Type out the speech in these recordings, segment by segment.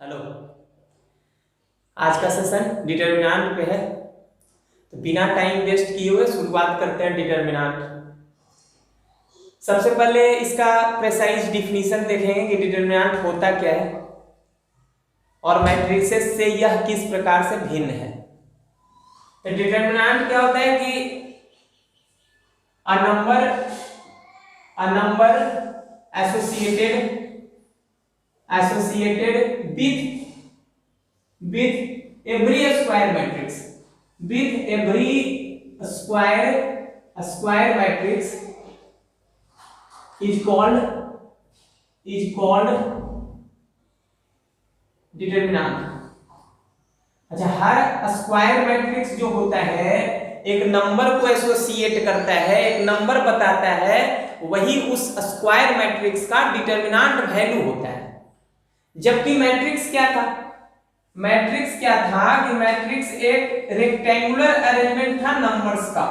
Hello. आज का session determinant पे है, तो बिना टाइम वेस्ट किए हुए शुरुआत करते हैं डिटर्मिनेंट। सबसे पहले इसका प्रेसाइज डिफिनीशन देखेंगे कि डिटर्मिनेंट होता क्या है और मैट्रिसेस से यह किस प्रकार से भिन्न है। तो डिटर्मिनेंट क्या होता है कि a number associated with every square matrix is called determinant. अच्छा, हर स्क्वायर मैट्रिक्स जो होता है एक नंबर को एसोसिएट करता है, एक नंबर बताता है, वही उस स्क्वायर मैट्रिक्स का डिटर्मिनेंट वैल्यू होता है। जबकि मैट्रिक्स क्या था कि मैट्रिक्स एक रेक्टेंगुलर अरेंजमेंट था नंबर्स का।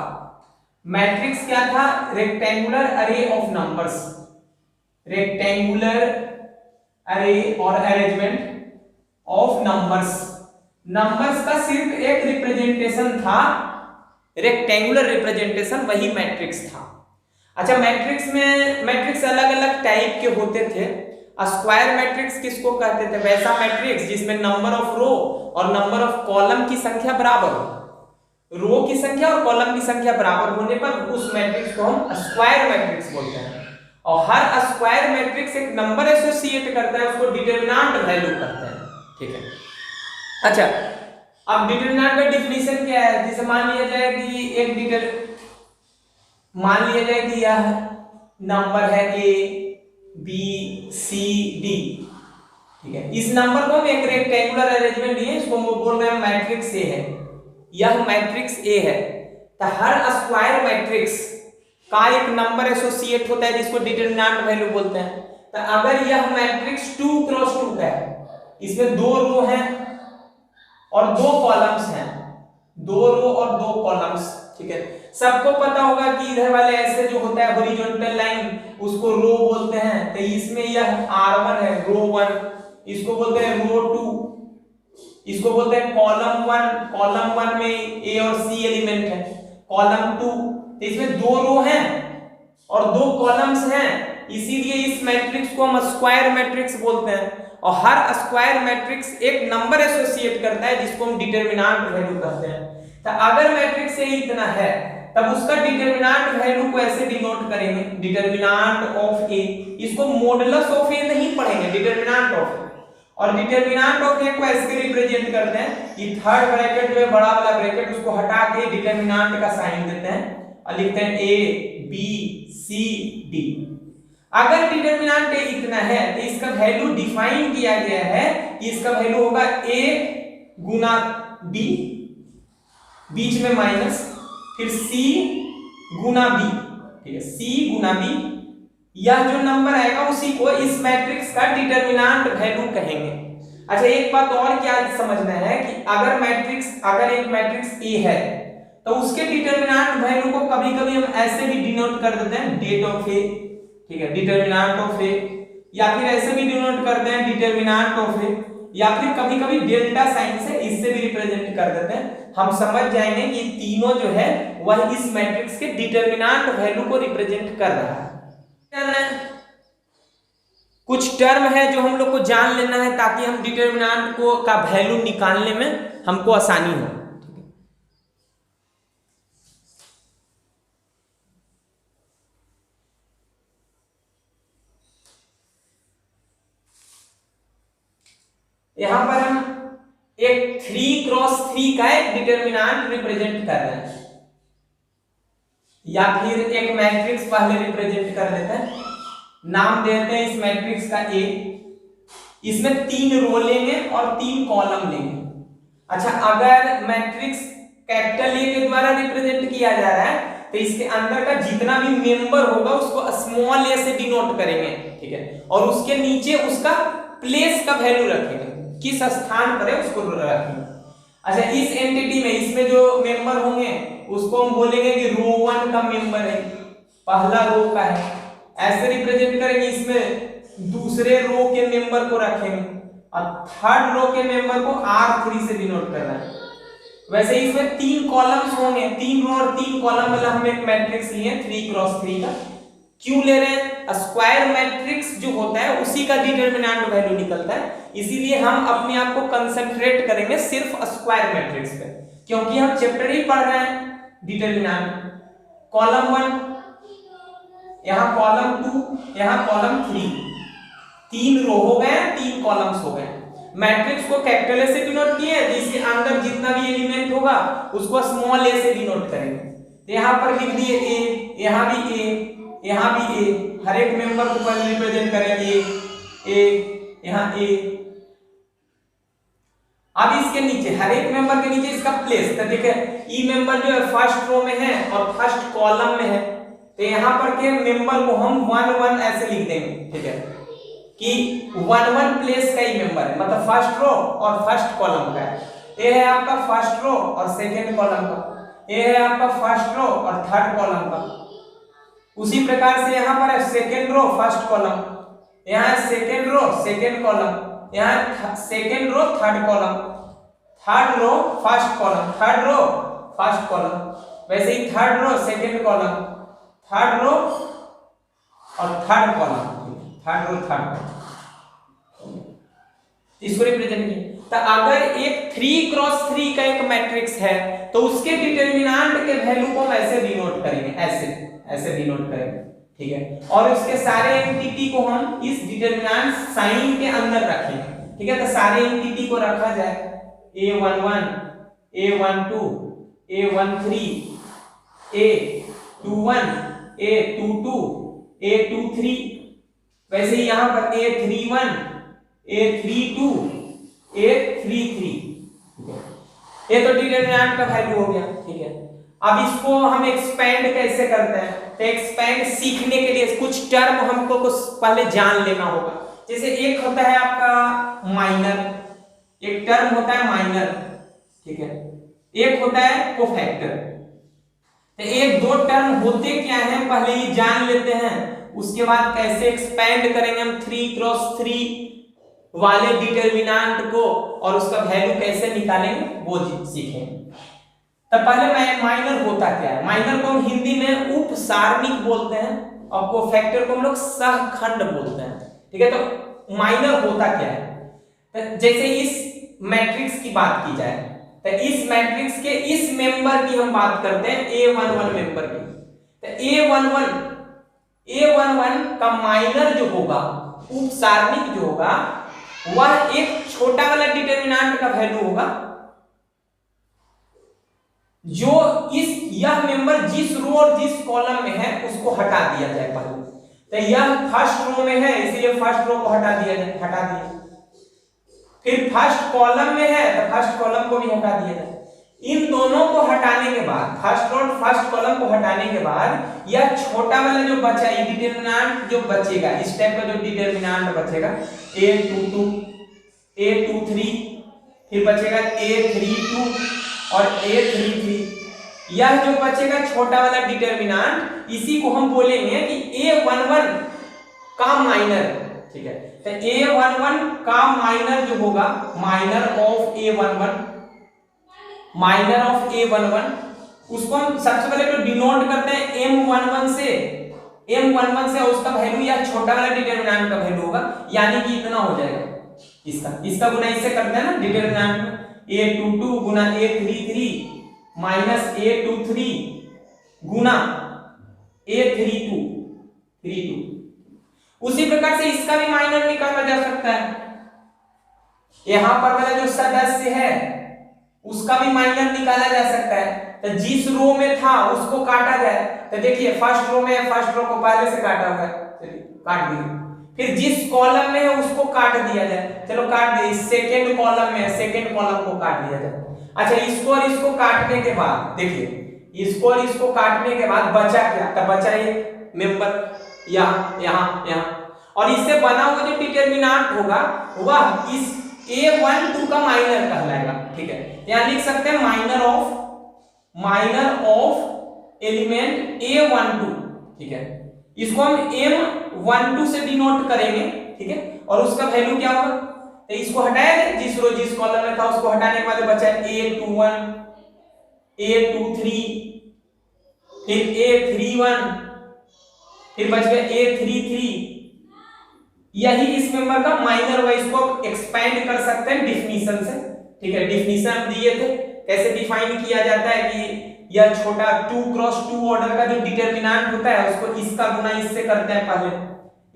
मैट्रिक्स क्या था? रेक्टेंगुलर अरे ऑफ नंबर्स, रेक्टेंगुलर अरे और अरेंजमेंट ऑफ नंबर्स का सिर्फ एक रिप्रेजेंटेशन था, रेक्टेंगुलर रिप्रेजेंटेशन, वही मैट्रिक्स था। अच्छा, मैट्रिक्स अलग अलग टाइप के होते थे। स्क्वायर मैट्रिक्स किसको कहते थे? वैसा मैट्रिक्स जिसमें नंबर ऑफ रो और नंबर ऑफ कॉलम की संख्या बराबर हो। रो की संख्या और कॉलम की संख्या बराबर होने पर उस मैट्रिक्स को हम स्क्वायर मैट्रिक्स बोलते हैं। और हर स्क्वायर मैट्रिक्स एक नंबर एसोसिएट करता है, उसको डिटर्मिनेंट वैल्यू करते हैं। ठीक है। अच्छा, अब डिटर्मिनेंट का डिफिनीशन क्या है? जैसे मान लिया जाए कि यह नंबर है A B C D। ठीक है, इस नंबर को हम एक रेक्टेंगुलर अरेंजमेंट दिए, इसको बोल रहे हैं मैट्रिक्स A है। यह मैट्रिक्स A है, तो हर स्क्वायर मैट्रिक्स का एक नंबर एसोसिएट होता है जिसको डिटर्मिनेंट वैल्यू बोलते हैं। तो अगर यह मैट्रिक्स 2 क्रॉस 2 का है, इसमें 2 रो हैं और 2 कॉलम्स हैं, 2 रो और 2 कॉलम्स। ठीक है, सबको पता होगा कि इधर वाले ऐसे जो होता है हॉरिजॉन्टल लाइन, उसको रो बोलते हैं। तो इसमें यह R1 है, रो 1, इसको बोलते हैं रो 2, इसको बोलते हैं कॉलम 1। कॉलम 1 में A और C एलिमेंट है। कॉलम 2, तो इसमें 2 रो हैं और 2 कॉलम्स हैं, इसीलिए इस मैट्रिक्स को हम स्क्वायर मैट्रिक्स बोलते हैं। और हर स्क्वायर मैट्रिक्स एक नंबर एसोसिएट करता है जिसको हम डिटर्मिनेंट वैल्यू कहते हैं। तो अगर मैट्रिक्स A इतना है, तब उसका डिटर्मिनेंट वैल्यू को ऐसे डिनोट करेंगे, डिटर्मिनेंट ऑफ A। इसको मॉडुलस ऑफ A नहीं पढ़ेंगे, डिटर्मिनेंट ऑफ A। और डिटर्मिनेंट ऑफ A को ऐसे रिप्रेजेंट करते हैं कि थर्ड ब्रैकेट जो है, बड़ा वाला ब्रैकेट, उसको हटा के डिटर्मिनेंट का साइन देते हैं और लिखते हैं A B C D। अगर डिटर्मिनेंट A इतना है तो इसका वैल्यू डिफाइन किया गया है कि इसका वैल्यू होगा A गुना B, बीच में माइनस, फिर C गुना B। ठीक है, C गुना B, यह जो नंबर आएगा उसी को इस मैट्रिक्स का डिटर्मिनेंट वैल्यू कहेंगे। अच्छा, एक बात और क्या समझना है कि अगर एक मैट्रिक्स A है तो उसके डिटर्मिनेंट वैल्यू को कभी-कभी हम ऐसे भी डिनोट कर देते हैं, डेट ऑफ A। ठीक है, डिटर्मिनेंट ऑफ A, या फिर ऐसे भी डिनोट करते हैं डिटर्मिनेंट ऑफ A, या फिर कभी-कभी डेल्टा साइन से इससे भी रिप्रेजेंट कर देते हैं। हम समझ जाएंगे कि तीनों जो है वह इस मैट्रिक्स के डिटर्मिनेंट वैल्यू को रिप्रेजेंट कर रहा है। कुछ टर्म है जो हम लोग को जान लेना है ताकि हम डिटर्मिनेंट को का वैल्यू निकालने में हमको आसानी हो। यहां पर हम एक 3 क्रॉस 3 का एक डिटर्मिनेंट रिप्रेजेंट कर रहे हैं, या फिर एक मैट्रिक्स पहले रिप्रेजेंट कर लेते हैं। नाम देते हैं इस मैट्रिक्स का A। इसमें 3 रो लेंगे और 3 कॉलम लेंगे। अच्छा, अगर मैट्रिक्स कैपिटल A के द्वारा रिप्रेजेंट किया जा रहा है तो इसके अंदर का जितना भी मेंबर होगा उसको स्मॉल a से डिनोट करेंगे। ठीक है, और उसके नीचे उसका प्लेस का वैल्यू रखेंगे, किस स्थान पर है उसको रखेंगे। अच्छा, इस एंटिटी में इसमें जो मेंबर होंगे उसको हम बोलेंगे कि रो 1 का मेंबर है, पहला रो का है, ऐसे रिप्रेजेंट करेंगे। इसमें दूसरे रो के मेंबर को रखेंगे, और थर्ड रो के मेंबर को R3 से डिनोट कर रहे हैं। वैसे इसमें 3 कॉलम्स होंगे, 3 रो और 3 कॉलम वाला हम एक मैट्रिक्स लिए 3x3 का। क्यों ले रहे हैं? स्क्वायर मैट्रिक्स जो होता है उसी का डिटरमिनेंट वैल्यू निकलता है, इसीलिए हम अपने आप को कंसंट्रेट करेंगे सिर्फ स्क्वायर मैट्रिक्स पे, क्योंकि हम चैप्टर ही पढ़ रहे हैं। डिटरमिनेंट कॉलम 1, यहाँ कॉलम 2, यहाँ कॉलम 3, 3 रो हो गए, 3 कॉलम्स हो गए। मैट्रिक्स को कैपिटल ए से डिनोट किए, इसके अंदर जितना भी एलिमेंट होगा उसको स्मॉल ए से डिनोट करेंगे। तो यहाँ पर लिख दिए ए, यहाँ भी ए, यहाँ भी ए, हर एक मेंबर को पहले रिप्रेजेंट करेंगे ए, यहाँ ए। अब इसके नीचे हर एक मेंबर के नीचे इसका प्लेस, तो देखिए ई मेंबर जो है फर्स्ट रो में है और फर्स्ट कॉलम में है, तो यहाँ पर के मेंबर को हम 1 1 ऐसे लिख देंगे, ठीक है, कि 1 1 प्लेस का ही मेंबर है, मतलब फर्स्ट रो और फर्स्ट कॉलम का है। ये है आपका फर्स्ट रो और सेकंड कॉलम का, ये है आपका फर्स्ट रो और थर्ड कॉलम का। उसी प्रकार से यहाँ पर है सेकंड रो फर्स्ट कॉलम, यहाँ है सेकंड रो सेकंड कॉलम, यहाँ second row third column, third row first column, third row first column, वैसे ही third row second column, third row और third column, third row third column, इसको represent किया। तो अगर एक 3x3 का एक मैट्रिक्स है तो उसके डिटरमिनेंट के वैल्यू को हम ऐसे डिनोट करेंगे, ऐसे डिनोट करेंगे, ठीक है, और उसके सारे एंटिटी को हम इस डिटरमिनेंट साइन के अंदर रखेंगे, ठीक है। तो सारे एंटिटी को रखा जाए a11 a12 a13 a21 a22 a23, वैसे ही यहां पर a31 a32 a33, ये तो डिटरमिनेंट का वैल्यू हो गया, ठीक है। अब इसको हम एक्सपेंड कैसे करते हैं? तो एक्सपेंड सीखने के लिए कुछ टर्म हमको कुछ पहले जान लेना होगा। जैसे एक होता है आपका माइनर, एक टर्म होता है माइनर, ठीक है, एक होता है कोफैक्टर। तो एक दो टर्म होते क्या हैं पहले ही जान लेते हैं, उसके बाद कैसे एक्सपेंड करेंगे हम 3x3 वाले डिटरमिनेंट को और उसका वैल्यू कैसे निकालेंगे वो सीखेंगे। तो पहले माइनर होता क्या है? माइनर को हम हिंदी में उप सारणिक बोलते हैं और कोफैक्टर को हम लोग सहखंड बोलते हैं, ठीक है। तो माइनर होता क्या है? तो जैसे इस मैट्रिक्स की बात की जाए तो इस मैट्रिक्स के इस मेंबर की हम बात करते हैं A11 मेंबर की। तो A11 का माइनर जो होगा, उप सारणिक जो होगा, वह एक छोटा वाला डिटरमिनेंट का वैल्यू होगा जो यह मेंबर जिस रो और जिस कॉलम में है उसको हटा दिया जाए पहले। तो यह फर्स्ट रो में है इसलिए फर्स्ट रो को हटा दिया। फिर फर्स्ट कॉलम में है तो फर्स्ट कॉलम को भी हटा दिया जाए। इन दोनों को हटाने के बाद, फर्स्ट रो फर्स्ट कॉलम को हटाने के बाद यह छोटा वाला जो बचा डिटरमिनेंट जो बचेगा, इस टाइप का जो डिटरमिनेंट बचेगा A22 A23, फिर बचेगा A32 और A33, यह जो बचेगा छोटा वाला डिटरमिनेंट, इसी को हम बोलेंगे कि A11 का माइनर, ठीक है। तो A11 का माइनर जो होगा, माइनर ऑफ A11, उसको हम सबसे पहले तो डिनोट करते हैं M11 से, उसका वैल्यू या छोटा वाला डिटरमिनेंट का वैल्यू होगा, यानी कि इतना हो जाएगा। इसका गुना इससे करते हैं ना डिटरमिनेंट में, A22 गुना A33 माइनस A23 गुना A32। उसी प्रकार से इसका भी माइनर निकाला जा सकता है। यहां पर वाला जो सदस्य है उसका भी माइनर निकाला जा सकता है। तो जिस रो में था उसको काटा जाए, तो देखिए फर्स्ट रो में, फर्स्ट रो को पहले से काटा हुआ है, चलिए काट दिए। फिर जिस कॉलम में है उसको काट दिया जाए, चलो काट दिए। सेकंड कॉलम में, सेकंड कॉलम को काट दिया जाए। अच्छा, इसको और इसको काटने के बाद देखिए, इसको और इसको काटने के बाद बचा क्या? तो बचा ये मेंबर यहाँ, और इससे बना हुआ जो डिटरमिनेंट होगा वह इस A12 का माइनर कहलाएगा, ठीक है। यहाँ लिख सकते हैं माइनर ऑफ एलिमेंट A12, ठीक है। इसको हम M12 से डिनोट करेंगे, ठीक है, और उसका वैल्यू क्या होगा? तो इसको हटाया जाए, जिस रो जिस कॉलम में था उसको हटाने के बाद बचा A21 A23 फिर A31 फिर बच गया A33। यही इस मेंबर का माइनर वाइज को एक्सपेंड कर सकते हैं डिफिनीशन से। ठीक है, डिफिनीशन दिए थे कैसे डिफाइन किया जाता है कि यह छोटा 2 क्रॉस 2 ऑर्डर का जो डिटरमिनेंट होता है उसको इसका गुना इससे करते हैं पहले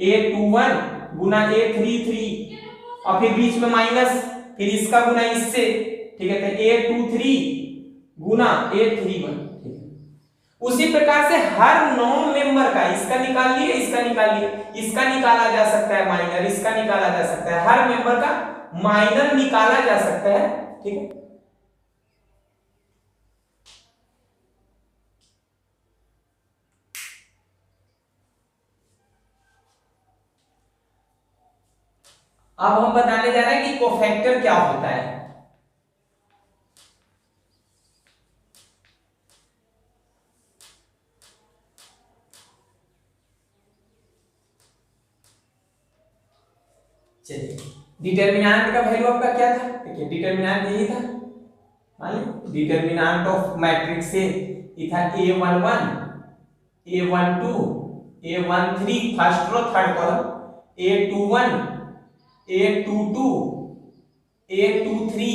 A21 गुना A33 और फिर बीच में माइनस फिर इसका गुना इससे। ठीक है, तो A23 गुना A31। उसी प्रकार से हर 9 मेंबर का इसका निकाल लिए इसका निकाल लिए, इसका निकाला जा सकता है माइनर, इसका निकाला जा सकता है, हर मेंबर का माइनर निकाला जा सकता है। ठीक है, अब हम बताने जा रहे हैं कि कोफैक्टर क्या होता है। चलिए, डिटरमिनेंट का वैल्यू आपका क्या था? देखिए डिटरमिनेंट यही था, मान लो डिटरमिनेंट ऑफ मैट्रिक्स से ये था A11 A12 A13 first row third column, A21 A22 A23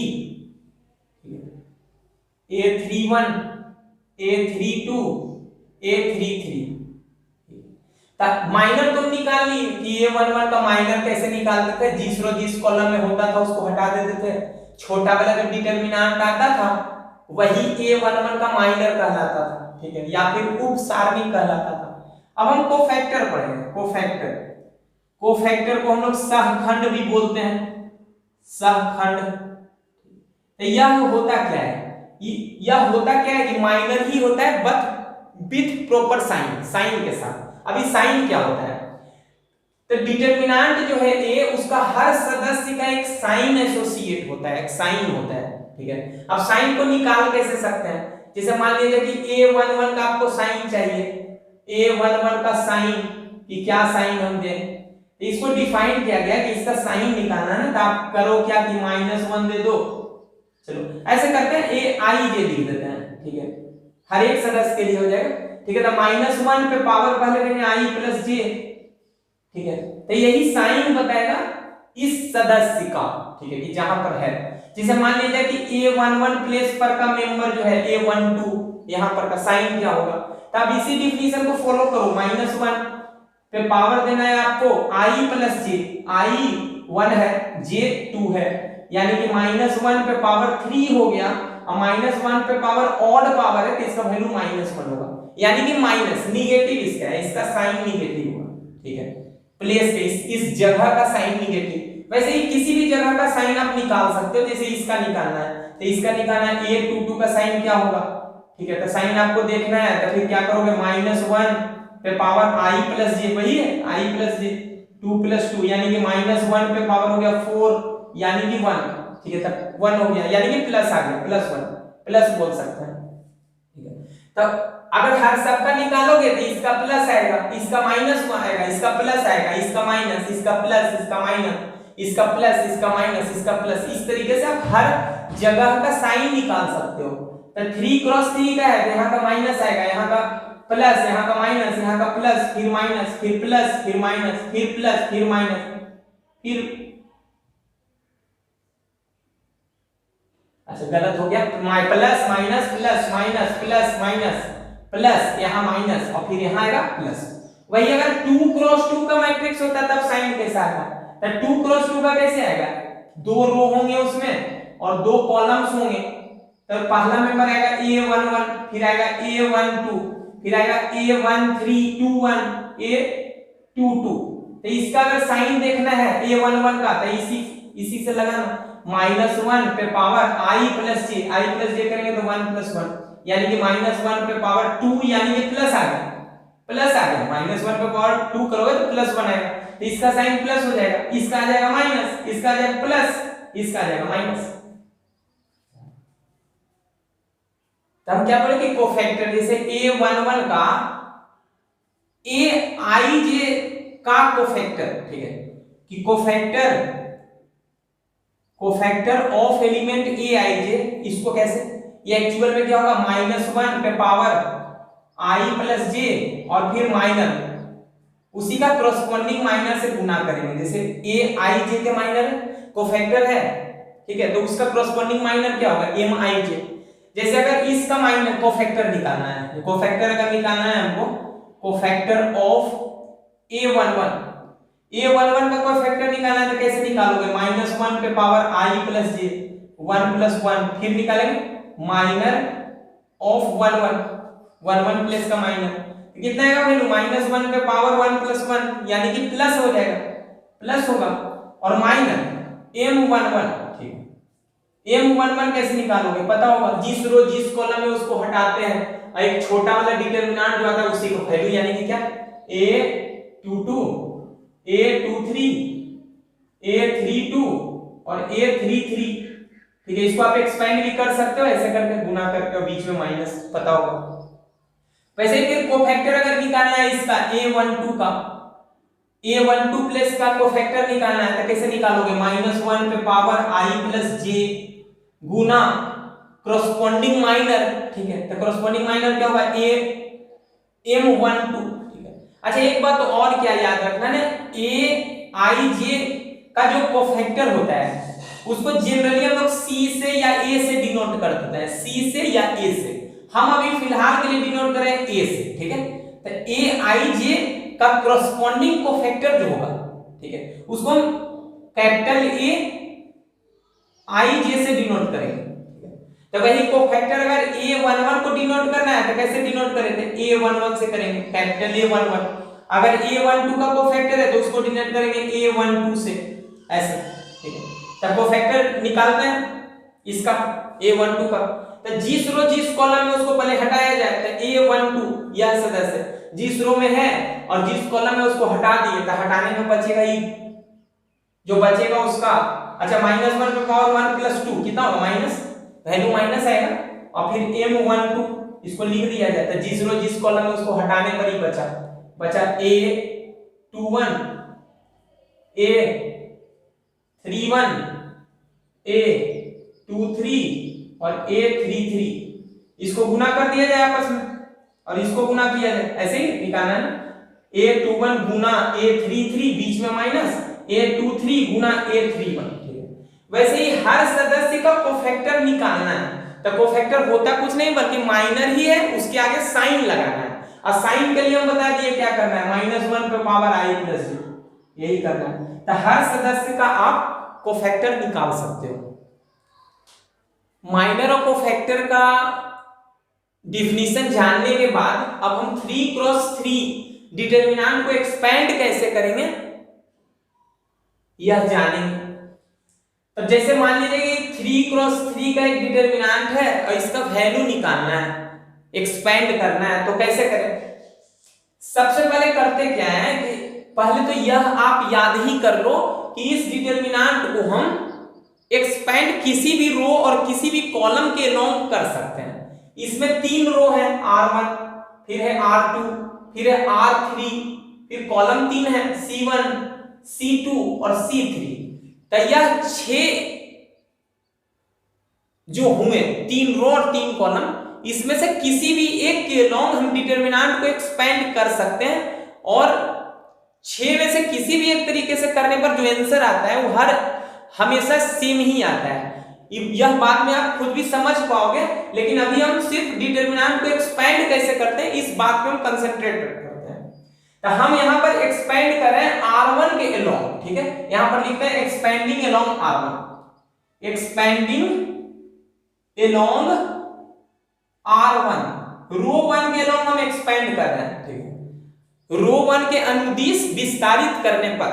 A31 A32 A33। Minor तुम निकाल ली कि A11 का माइनर कैसे निकालते थे, जिस रो जिस कॉलम में होता था उसको हटा देते थे, छोटा वाला जो डिटरमिनेंट आता था वही A11 का माइनर कहलाता था। ठीक है, या फिर उप सारणी कहलाता था। अब हम कोफैक्टर पढ़ेंगे। कोफैक्टर कोफैक्टर को हम लोग सहखंड भी बोलते हैं, सहखंड। तो यह होता क्या है? यह होता क्या है कि माइनर ही होता है but with proper sign, sign के साथ। अभी साइन क्या होता है? तो डिटरमिनेंट जो है ए, उसका हर सदस्य का एक साइन एसोसिएट होता है, एक साइन होता है। ठीक है, अब साइन को निकाल कैसे सकते हैं? जैसे मान लीजिए कि A11 का आपको साइन चाहिए, A11 का साइन कि क्या साइन हम दें, इसको डिफाइन किया गया कि इसका साइन निकालना है ना, तो आप करो क्या कि -1 दे दो। चलो ऐसे करते हैं, AIJ लिख देते हैं। ठीक है, हर एक सदस्य के लिए हो जाएगा। ठीक है, तो -1 पे पावर पहले देंगे I + J। ठीक है, तो यही साइन बताएगा इस सदस्य का। ठीक है, कि जहां पर है, जैसे मान लीजिए कि A11 प्लेस पर का मेंबर जो है A12, यहां पर का साइन क्या होगा? तब इसी डिफिनीशन को फॉलो करो, -1 पे पावर देना है आपको I + J, I 1 है J 2 है, यानी कि -1 पे पावर 3 हो गया और -1 पे पावर ऑड पावर है तो इसका वैल्यू -1 होगा, यानी कि माइनस निगेटिव इसका है, इसका साइन निगेटिव होगा। ठीक है, प्लेस पे इस जगह का साइन निगेटिव। वैसे ही किसी भी जगह का साइन आप निकाल सकते हो, जैसे इसका निकालना है तो इसका निकालना है A22 का साइन क्या होगा? ठीक है, तो साइन आपको देखना है तो फिर क्या करोगे, -1 पे पावर I + J, वही है I + J 2 + 2, यानी कि -1 पे पावर हो गया 4, यानी कि 1। ठीक है, तब 1 हो गया, यानी कि प्लस आ गया, +1 प्लस बोल सकते हैं। ठीक है, तब अगर हर सबका निकालोगे तो इसका प्लस आएगा, इसका माइनस आएगा, इसका प्लस आएगा, इसका माइनस, इसका प्लस, इसका माइनस, इसका प्लस, इसका माइनस, इसका प्लस। इस तरीके से आप हर जगह का साइन निकाल सकते हो। तो 3 × 3 का है तो यहाँ का माइनस आएगा, यहाँ का प्लस, यहाँ का माइनस, यहाँ का प्लस, फिर माइनस, फिर प्लस, फिर माइनस, फिर प्लस, फिर माइनस, फिर अच्छा गलत हो गया, plus minus plus minus plus minus plus, यहाँ माइनस और फिर यहाँ आएगा प्लस। वही अगर 2 × 2 का मैट्रिक्स होता तब साइन कैसा आएगा? तो 2 × 2 का कैसे आएगा? 2 रो होंगे उसमें और 2 कॉलम्स होंगे, तो पहला मेंबर आएगा A11, फिर आएगा A12, फिर आएगा A1321 A22। तो इसका अगर साइन देखना है A11 का तो इसी से लगाना, -1 पे पावर I + J करेंगे तो 1 + 1, यानी कि -1 पे पावर 2, यानी कि प्लस आ गया, प्लस आ गया। -1 पे पावर 2 करोगे तो +1 आएगा, तो इसका साइन प्लस हो जाएगा, इसका आ जाएगा माइनस, इसका आ जाएगा प्लस, इसका आ जाएगा माइनस। तो हम क्या बोले कि कोफैक्टर, जैसे A11 का AIJ का कोफैक्टर। ठीक है, कि कोफैक्टर कोफैक्टर ऑफ एलिमेंट ए आई जे, इसको कैसे, ये एक्चुअल में क्या होगा, -1 पे पावर आई प्लस जे और फिर माइनर, उसी का करस्पॉन्डिंग माइनर से गुना करेंगे। जैसे ए आई जे के माइनर कोफैक्टर है, ठीक है, तो उसका करस्पॉन्डिंग माइनर क्या होगा, एम आई जे। जैसे अगर इसका माइनर कोफैक्टर निकालना है, कोफैक्टर अगर निकालना है हमको, कोफैक्टर ऑफ A11 का कोफैक्टर निकालना है तो कैसे निकालोगे, -1 पे पावर आई प्लस जे, 1 + 1, फिर निकालेंगे माइनर ऑफ 11 प्लस का माइनर, कितना आएगा वैल्यू, -1 पे पावर 1 + 1, यानी कि प्लस हो जाएगा, प्लस होगा, और माइनर M11, ठीक है। M11 कैसे निकालोगे, पता होगा, जिस रो जिस कॉलम में उसको हटाते हैं, और एक छोटा वाला डिटरमिनेंट जो आता है उसी को वैल्यू, यानी कि क्या, A22, A23, A32 और A33, ठीक है। इसको आप एक्सपेंड भी कर सकते हो, ऐसे करके गुना करके और बीच में माइनस, पता होगा। वैसे ही फिर कोफैक्टर अगर निकालना है इसका A12 का, A12 प्लस का कोफैक्टर निकालना है तो कैसे निकालोगे, -1 पे पावर आई प्लस जे गुना करस्पॉन्डिंग माइनर, ठीक है, तो करस्पॉन्डिंग माइनर क्या होगा, M12, ठीक है। अच्छा एक बात तो और क्या याद रखना है, ए आई जे का जो कोफैक्टर होता है उसको जनरली हम लोग सी से या ए से डिनोट कर देते हैं, सी से या ए से, हम अभी फिलहाल के लिए डिनोट करें ए से, ठीक है। तो ए आई जे का करस्पॉन्डिंग कोफैक्टर जो होगा, ठीक है, उसको हम कैपिटल ए आई जे से डिनोट करेंगे। तो वही कोफैक्टर अगर A11 को डिनोट करना है तो कैसे डिनोट करें थे, A11 से करेंगे, कैपिटल A11। अगर A12 का कोफैक्टर है तो उसको डिनोट करेंगे A12 से, ऐसे, ठीक है। तब कोफैक्टर निकालते हैं इसका A12 का, तो जिस रो जिस कॉलम में उसको पहले हटाया जाए, तो A12 यह सदस्य जिस रो में है और जिस कॉलम में उसको हटा दिए, तो हटाने में बचेगा ही, जो बचेगा उसका, अच्छा -1 पे पावर 1 + 2 कितना होगा, माइनस, वैल्यू माइनस आएगा, और फिर M12 इसको लिख दिया जाता है, जिस रो जिस कॉलम में उसको हटाने पर ही बचा A21, A31, A23 और A33, इसको गुना कर दिया जाए आपस में और इसको गुना किया जाए, ऐसे ही निकालना है ना, A21 गुना A33 बीच में माइनस, A23 गुना A31, ठीक है। वैसे ही हर सदस्य का कोफैक्टर निकालना है, तो कोफैक्टर होता कुछ नहीं बल्कि माइनर ही है, उसके आगे साइन लगाना है, और साइन के लिए हम बता दिए क्या करना है, -1 पे पावर आई प्लस जे, यही करना है। तो हर सदस्य का आप कोफैक्टर निकाल सकते हो। माइनर और कोफैक्टर का डिफिनीशन जानने के बाद अब हम 3x3 डिटरमिनेंट को एक्सपेंड कैसे करेंगे यह जानेंगे। तो जैसे मान लीजिए कि 3x3 का एक डिटरमिनेंट है और इसका वैल्यू निकालना है, एक्सपेंड करना है, तो कैसे करें। सबसे पहले करते क्या है कि पहले तो यह आप याद ही कर लो कि इस डिटरमिनेंट को हम एक्सपेंड किसी भी रो और किसी भी कॉलम के अलोंग कर सकते हैं। इसमें 3 रो है, R1, फिर है R2, फिर है R3, फिर कॉलम 3 है C1, C2 और C3। तो यह 6 जो हुए, 3 रो और 3 कॉलम, इसमें से किसी भी एक के अलोंग हम डिटरमिनेंट को एक्सपेंड कर सकते हैं, और 6 में से किसी भी एक तरीके से करने पर जो आंसर आता है वो हमेशा सेम ही आता है। यह बात में आप खुद भी समझ पाओगे, लेकिन अभी हम सिर्फ डिटरमिनेंट को एक्सपेंड कैसे करते हैं इस बात पे हम कंसंट्रेट करते हैं। तो हम यहां पर एक्सपेंड कर रहे हैं R1 के अलोंग, ठीक है, यहां पर लिखते हैं expanding along R1, expanding along R1, रो 1 के अलोंग हम एक्सपेंड कर रहे हैं, ठीक है, रो 1 के अनुदिश विस्तारित करने पर।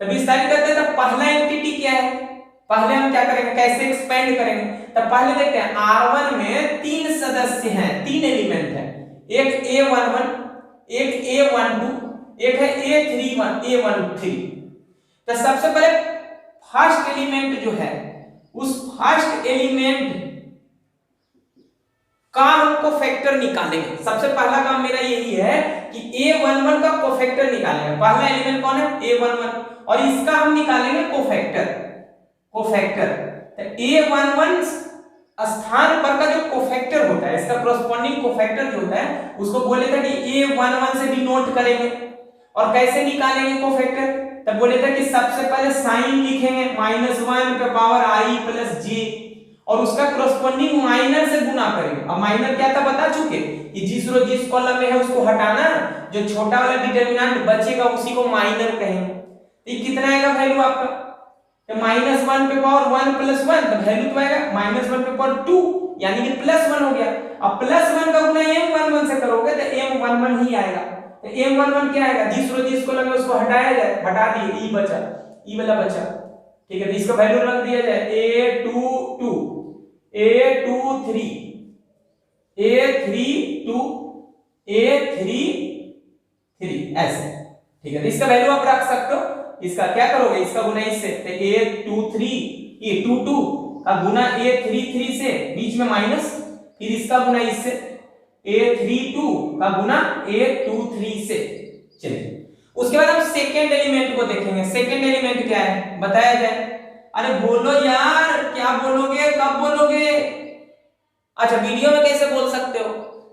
तो विस्तारित करते हैं तो पहला एंटिटी क्या है, पहले हम क्या करेंगे, कैसे एक्सपेंड करेंगे। तो पहले देखते हैं R1 में 3 सदस्य हैं, 3 एलिमेंट हैं, एक A11, एक A12, एक है A31, A13। तो सबसे पहले फर्स्ट एलिमेंट जो है उस फर्स्ट एलिमेंट का हम कोफैक्टर निकालेंगे। सबसे पहला काम मेरा यही है कि A11 का कोफैक्टर निकालेंगे। पहला एलिमेंट कौन है, A11, और इसका हम निकालेंगे कोफैक्टर। कोफैक्टर। तो A11 स्थान पर का जो कोफैक्टर होता है, इसका कॉरेस्पॉन्डिंग कोफैक्टर जो होता है उसको बोले था कि A11 से डिनोट करेंगे। और कैसे निकालेंगे कोफैक्टर? तब बोले थे कि सबसे पहले साइन लिखेंगे -1 पे पावर i प्लस j और उसका कॉरेस्पॉन्डिंग माइनर से गुना करेंगे। अब माइनर क्या था बता चुके कि जिस रो जिस कॉलम में है उसको हटाना, जो छोटा वाला डिटरमिनेंट बचेगा उसी को माइनर कहेंगे। तो ये कितना आएगा वैल्यू आपका? तो -1 पे पावर 1 प्लस 1 तो वैल्यू तो आएगा -1 पे पावर 2 यानी कि +1 हो गया। अब +1 का गुना m11 से करोगे तो m11 ही आएगा। तो m11 क्या आएगा? जिस रो जिस कॉलम में उसको हटाया जाए, हटा दिए, e बचा, e वाला बचा, ठीक है। तो इसका वैल्यू रख दिया जाए A22 A23 A32 A33 ऐसे, ठीक है। तो इसका वैल्यू आप रख सकते हो। इसका क्या करोगे? इसका गुना इससे, तो A22 का गुना A33 से, बीच में माइनस, फिर इसका गुना इससे A32 का गुना A23 से। चलिए उसके बाद हम सेकेंड एलिमेंट को देखेंगे। सेकेंड एलिमेंट क्या है बताया जाए। अरे बोलो यार, क्या बोलोगे, कब बोलोगे? अच्छा वीडियो में कैसे बोल सकते हो?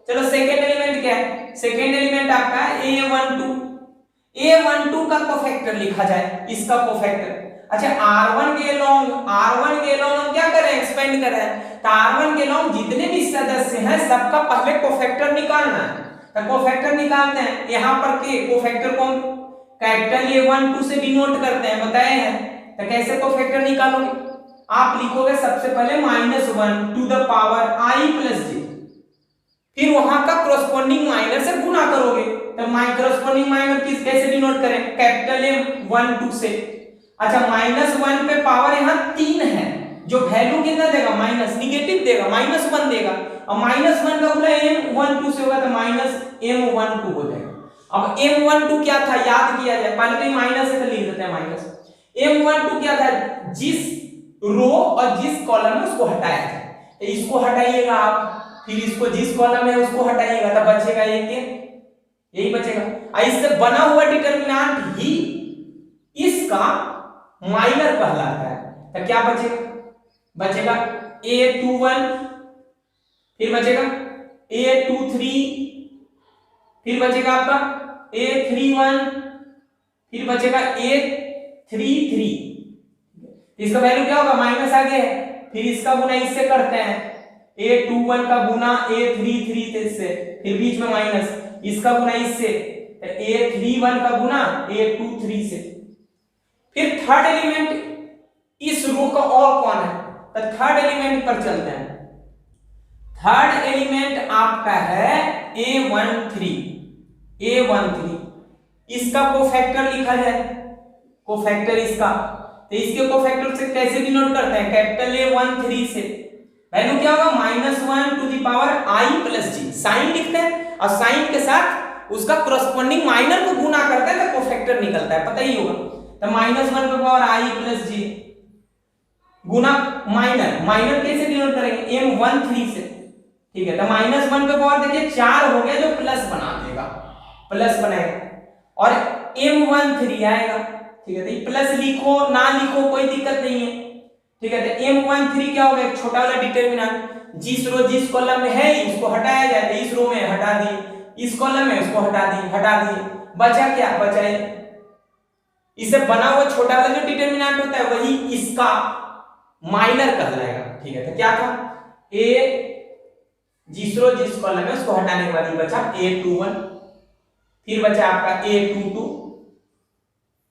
चलो सेकेंड एलिमेंट क्या है? सेकेंड एलिमेंट आपका है A12। A12 का कोफैक्टर लिखा जाए, इसका कोफैक्टर। अच्छा R1 के लॉन्ग हम क्या कर रहे हैं? एक्सपेंड कर रहे हैं। तो R1 के लॉन्ग जितने भी सदस्य हैं सबका पहले कोफैक्टर निकालना है। तो कोफैक्टर निकालते हैं। यहाँ पर के कोफैक्टर को कैपिटल A12 से डिनोट करते हैं, बताए हैं। तो कैसे कोफैक्टर निकालोगे? आप लिखोगे सबसे पहले -1 to the power i plus j, फिर वहां का कॉरेस्पॉन्डिंग माइनर से गुना करोगे। तो कॉरेस्पॉन्डिंग माइनर किस कैसे डिनोट करें? कैपिटल M12 से। अच्छा -1 पे पावर यहाँ 3 है, जो वैल्यू कितना देगा? माइनस, निगेटिव देगा, -1 देगा। और -1 का गुना M12 से होगा तो -M12 हो जाएगा। अब M12 क्या था याद किया जाए, पहले तो माइनस से तो लिख देते हैं माइनस। M12 क्या था? जिस रो और जिस कॉलम में उसको हटाया जाए। तो इसको हटाइएगा आप, फिर इसको जिस कॉलम में उसको हटाइएगा, तो बचेगा यही बचेगा। इससे बना हुआ डिटरमिनेंट ही इसका माइनर कहलाता है। तो क्या बचेगा? बचेगा A21, फिर बचेगा A23, फिर बचेगा आपका A31, फिर बचेगा A33। इसका वैल्यू क्या होगा? माइनस आगे है, फिर इसका गुना इससे करते हैं, A21 का गुना A33 से, फिर बीच में माइनस, इसका गुना इससे, A31 का गुना A23 से। फिर थर्ड एलिमेंट इस रो का और कौन है? तो थर्ड एलिमेंट पर चलते हैं। थर्ड एलिमेंट आपका है A13। इसका कोफैक्टर लिखा जाए, कोफैक्टर इसका। तो इसके कोफैक्टर से कैसे डिनोट करते हैं? कैपिटल A13 से। वैल्यू क्या होगा? -1 to the power i plus j। Sign लिखते हैं और साइन के साथ उसका कॉरेस्पॉन्डिंग माइनर को गुना करते हैं तो कोफैक्टर निकलता है, पता ही होगा। तो -1 पे power i plus j Guna minor कैसे डिनोट करेंगे? M13 से, ठीक है। तो -1 पे पावर देखिए 4 हो गया, जो प्लस बना देगा, प्लस बनाएगा, और M13 आएगा, ठीक है। तो प्लस लिखो ना लिखो कोई दिक्कत नहीं है, ठीक है। तो M13 क्या होगा? एक छोटा वाला डिटरमिनेंट, जिस रो जिस कॉलम में है उसको हटाया जाए, तो इस रो में हटा दिए, इस कॉलम में उसको हटा दिए, बचा क्या? बचा इससे बना हुआ छोटा वाला जो डिटरमिनेंट होता है वही इसका माइनर कहलाएगा, ठीक है। तो क्या था? जिस रो जिस कॉलम में उसको हटाने के बाद ये बचा A21, फिर बचा आपका A22,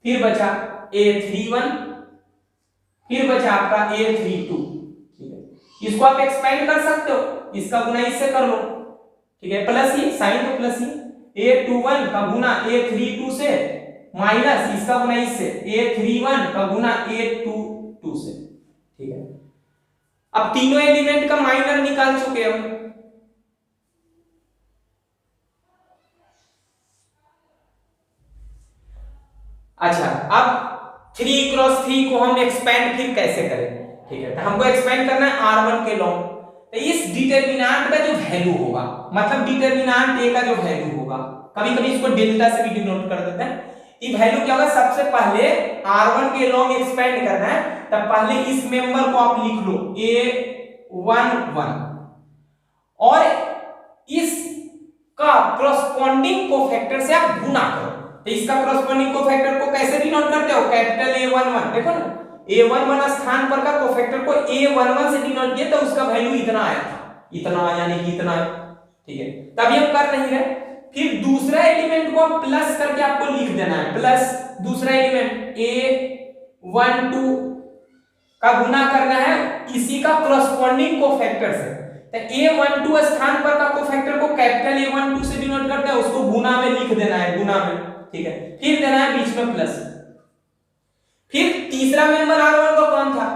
फिर बचा A31, फिर बचा आपका A32, ठीक है। इसको आप एक्सपेंड कर सकते हो, इसका गुना इससे कर लो, ठीक है। प्लस ही साइन तो प्लस ही, A21 का गुना A32 से माइनस इसका गुना इससे, A31 का गुना A22 से, ठीक है। अब तीनों एलिमेंट का माइनर निकाल चुके हम। अच्छा अब 3 क्रॉस 3 को हम एक्सपेंड फिर कैसे करें, ठीक है। तो हमको एक्सपेंड करना है R1 के लॉन्ग। तो इस डिटरमिनेंट का जो वैल्यू होगा, मतलब डिटरमिनेंट A का जो वैल्यू होगा, कभी कभी इसको डेल्टा से भी डिनोट कर देते हैं। ये वैल्यू क्या होगा? सबसे पहले R1 के लॉन्ग एक्सपेंड करना है तब पहले इस मेंबर को आप लिख लो A11 और इसका कॉरस्पॉन्डिंग कोफैक्टर से आप गुना करो। तो इसका कॉरस्पॉन्डिंग कोफैक्टर को कैसे डिनोट करते हो? कैपिटल A11, देखो ना A11 स्थान पर का कोफैक्टर को A11 से डिनोट किया तो उसका वैल्यू इतना आया था, इतना यानी कि इतना है, ठीक है। तभी हम कर नहीं रहे। फिर दूसरा एलिमेंट को आप प्लस करके आपको लिख देना है, प्लस दूसरा एलिमेंट A12 का गुना करना है इसी का कॉरस्पॉन्डिंग कोफैक्टर से। तो A12 स्थान पर का कोफैक्टर को कैपिटल A12 से डिनोट करते हैं, उसको गुना में लिख देना है, गुना में, ठीक है। फिर देना है बीच में प्लस। फिर तीसरा मेंबर R1 का कौन था?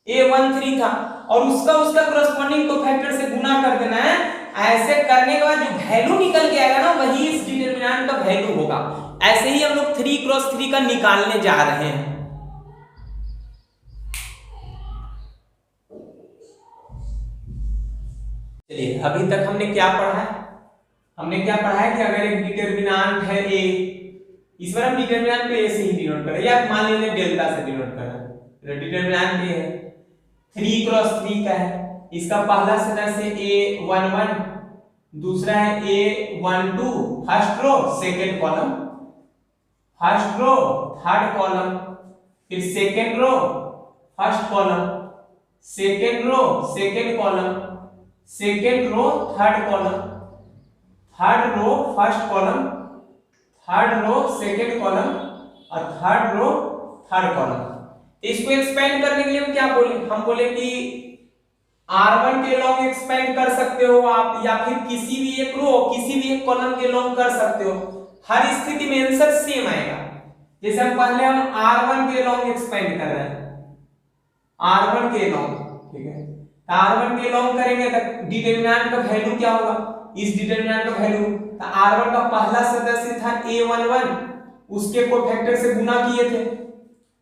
A13 था और उसका कॉरस्पॉन्डिंग कोफैक्टर से गुना कर देना है। ऐसे करने के बाद जो वैल्यू निकल के आएगा ना वही इस डिटरमिनेंट का वैल्यू होगा। ऐसे ही हम लोग 3 क्रॉस 3 का निकालने जा रहे हैं। चलिए अभी तक हमने क्या पढ़ा है? हमने क्या पढ़ा है कि अगर एक डिटरमिनेंट है A, इस बार हम डिटरमिनेंट को A से ही डिनोट करें या मान लीजिए डेल्टा से डिनोट करें। डिटरमिनेंट ये है 3 क्रॉस 3 का है। इसका पहला सदस्य A11, दूसरा है A12 first row second column, first row third column, फिर second row first column, second row second column, second row third column, third row first column, third row second column और third row third column. इसको expand करने के लिए हम क्या बोले? हम बोले कि R1 के लॉन्ग एक्सपेंड कर सकते हो आप, या फिर किसी भी एक रो किसी भी एक कॉलम के लॉन्ग कर सकते हो। हर स्थिति में आंसर सेम आएगा। जैसे हम पहले हम R1 के लॉन्ग एक्सपेंड कर रहे हैं, R1 के लॉन्ग, ठीक है। R1 के लॉन्ग करेंगे तो डिटरमिनेंट का वैल्यू क्या होगा? इस डिटरमिनेंट का वैल्यू तो R1 का पहला सदस्य था A11, उसके कोफैक्टर से गुना किए थे,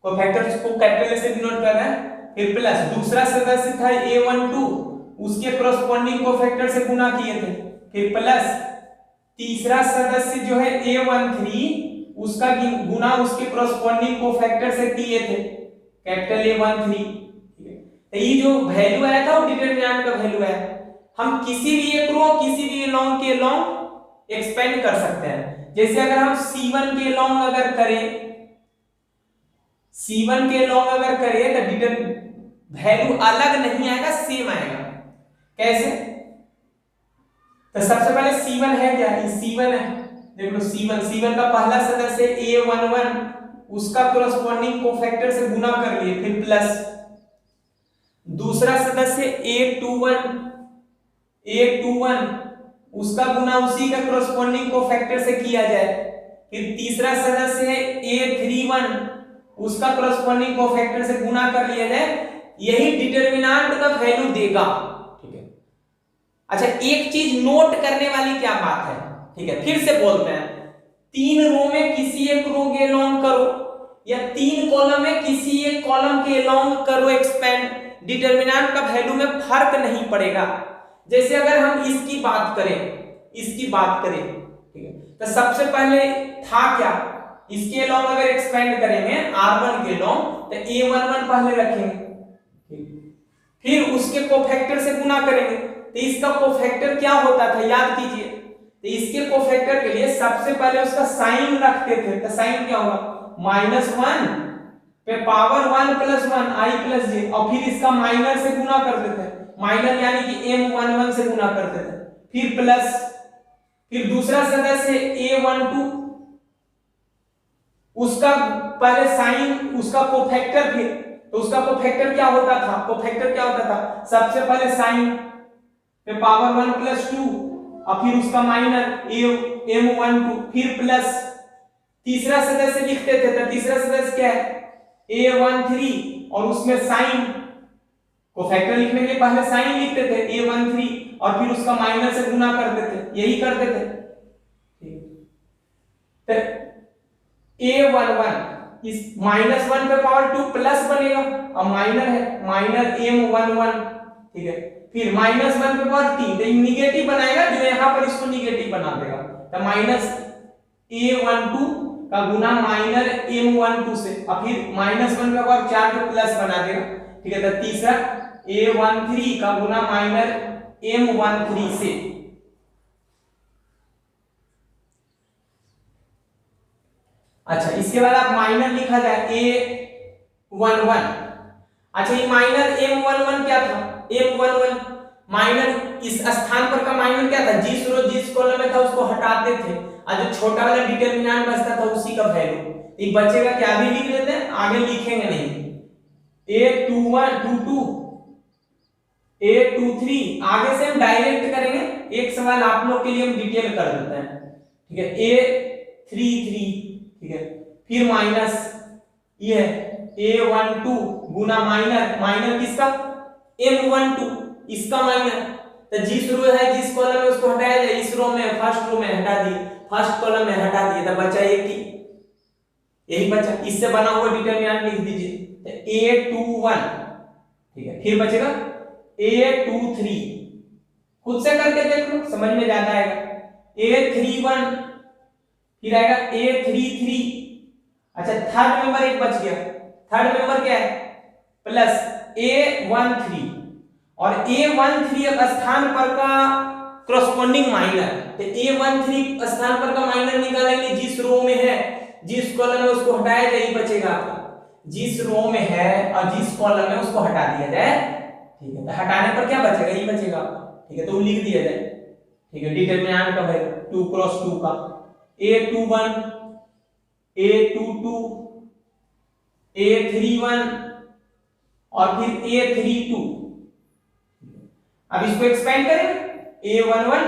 कोफैक्टर को कैपिटल से डिनोट कर रहे हैं। फिर प्लस दूसरा सदस्य था A12, उसके कॉरस्पॉन्डिंग कोफैक्टर से गुना किए थे। फिर प्लस तीसरा सदस्य जो है A13, उसका गुना उसके कॉरस्पॉन्डिंग कोफैक्टर से किए थे, कैपिटल A13, ठीक है। तो ये जो वैल्यू आया था वो डिटरमिनेंट का वैल्यू है। हम किसी भी एक रो किसी भी लॉन्ग के लॉन्ग एक्सपेंड कर सकते हैं। जैसे अगर हम C1 के लॉन्ग अगर करें, C1 के लॉन्ग अगर करें तो डिटरमिनेंट वैल्यू अलग नहीं आएगा, सेम आएगा। कैसे? तो सबसे पहले C1 है क्या? ये C1 है, देख लो C1 का पहला सदस्य A11, उसका कॉरस्पॉन्डिंग कोफैक्टर से गुना कर लिए, फिर प्लस दूसरा सदस्य A21, उसका गुना उसी का कॉरस्पॉन्डिंग कोफैक्टर से किया जाए। फिर तीसरा सदस्य है A31, उसका कॉरस्पॉन्डिंग कोफैक्टर से गुना कर लिया जाए, यही डिटरमिनेंट का वैल्यू देगा, ठीक है। अच्छा एक चीज नोट करने वाली क्या बात है, ठीक है, फिर से बोलते हैं, 3 रो में किसी एक रो के लॉन्ग करो या 3 कॉलम में किसी एक कॉलम के लॉन्ग करो एक्सपेंड, डिटरमिनेंट का वैल्यू में फर्क नहीं पड़ेगा। जैसे अगर हम इसकी बात करें, ठीक है, तो सबसे पहले था क्या? इसके लॉन्ग अगर एक्सपेंड करेंगे R1 के लॉन्ग तो A11 पहले रखेंगे, फिर उसके कोफैक्टर से गुना करेंगे। तो इसका कोफैक्टर क्या होता था याद कीजिए। तो इसके कोफैक्टर के लिए सबसे पहले उसका साइन रखते थे। तो साइन क्या होगा? -1 पे पावर 1 + 1 i + j, और फिर इसका माइनर से गुना करते थे, माइनर यानी कि M11 से गुना करते थे, फिर प्लस, फिर दूसरा सदस्य A12, उसका पहले साइन, उसका कोफैक्टर, फिर तो उसका कोफैक्टर क्या होता था? कोफैक्टर क्या होता था? सबसे पहले साइन पे पावर 1 + 2 और फिर उसका माइनर M12, फिर प्लस तीसरा सदस्य लिखते थे। तो तीसरा सदस्य क्या है? A13, और उसमें साइन, कोफैक्टर लिखने के लिए पहले साइन लिखते थे A13 और फिर उसका माइनर से गुना करते थे, यही करते थे। तो A11 इस -1 पे पावर 2 प्लस बनेगा और माइनर है, माइनर M11, ठीक है। फिर -1 पे पावर 3, तो निगेटिव बनाएगा, जो यहां पर इसको निगेटिव बना देगा। तो -A12 का गुना माइनर m12 से, और फिर -1 का पावर 4 पे प्लस बना देगा, ठीक है। तो तीसरा a13 का गुना माइनर m13 से। अच्छा, इसके बाद आप माइनर लिखा जाए a11। अच्छा, ये माइनर m11 क्या था? m11 माइनर इस स्थान पर का माइनर क्या था? जिस रो जिस कॉलम में था उसको हटाते थे, और जो छोटा वाला डिटरमिनेंट बचता था उसी का वैल्यू। ये बचेगा क्या? अभी लिख लेते हैं, आगे लिखेंगे नहीं। a21 22 a23, आगे से हम डायरेक्ट करेंगे, एक सवाल आप लोग के लिए हम डिटेल कर देते हैं, ठीक है। a33, ठीक है। फिर माइनस ये a12 गुना माइनर किसका? m12, इसका माइनर। तो जिस रो है जिस कॉलम में उसको हटाया जाए, इस रो में फर्स्ट रो में हटा दिए, फर्स्ट कॉलम में हटा दिए, तो बचा ये की, यही बचा। इससे बना हुआ डिटरमिनेंट लिख दीजिए, तो a21, ठीक है। फिर बचेगा a23, खुद से करके देख लो, समझ में ज्यादा आएगा। a31, फिर आएगा a33। अच्छा, थर्ड मेंबर एक बच गया, थर्ड मेंबर क्या है? प्लस a13, और a13 स्थान पर का क्रॉसपोंडिंग माइनर, तो a13 स्थान पर का माइनर निकालेंगे जिस रो में है, जिस कॉलम में उसको हटाया जाए, बचेगा आपका। जिस रो में है और जिस कॉलम में उसको हटा दिया जाए, ठीक है। तो हटाने पर क्या बचेगा? ये बचेगा आपका, ठीक है। तो लिख दिया जाए, ठीक है। डिटरमिनेंट का है 2 क्रॉस 2 का a21 a22 a31 और फिर a32। अब इसको एक्सपेंड करें, a11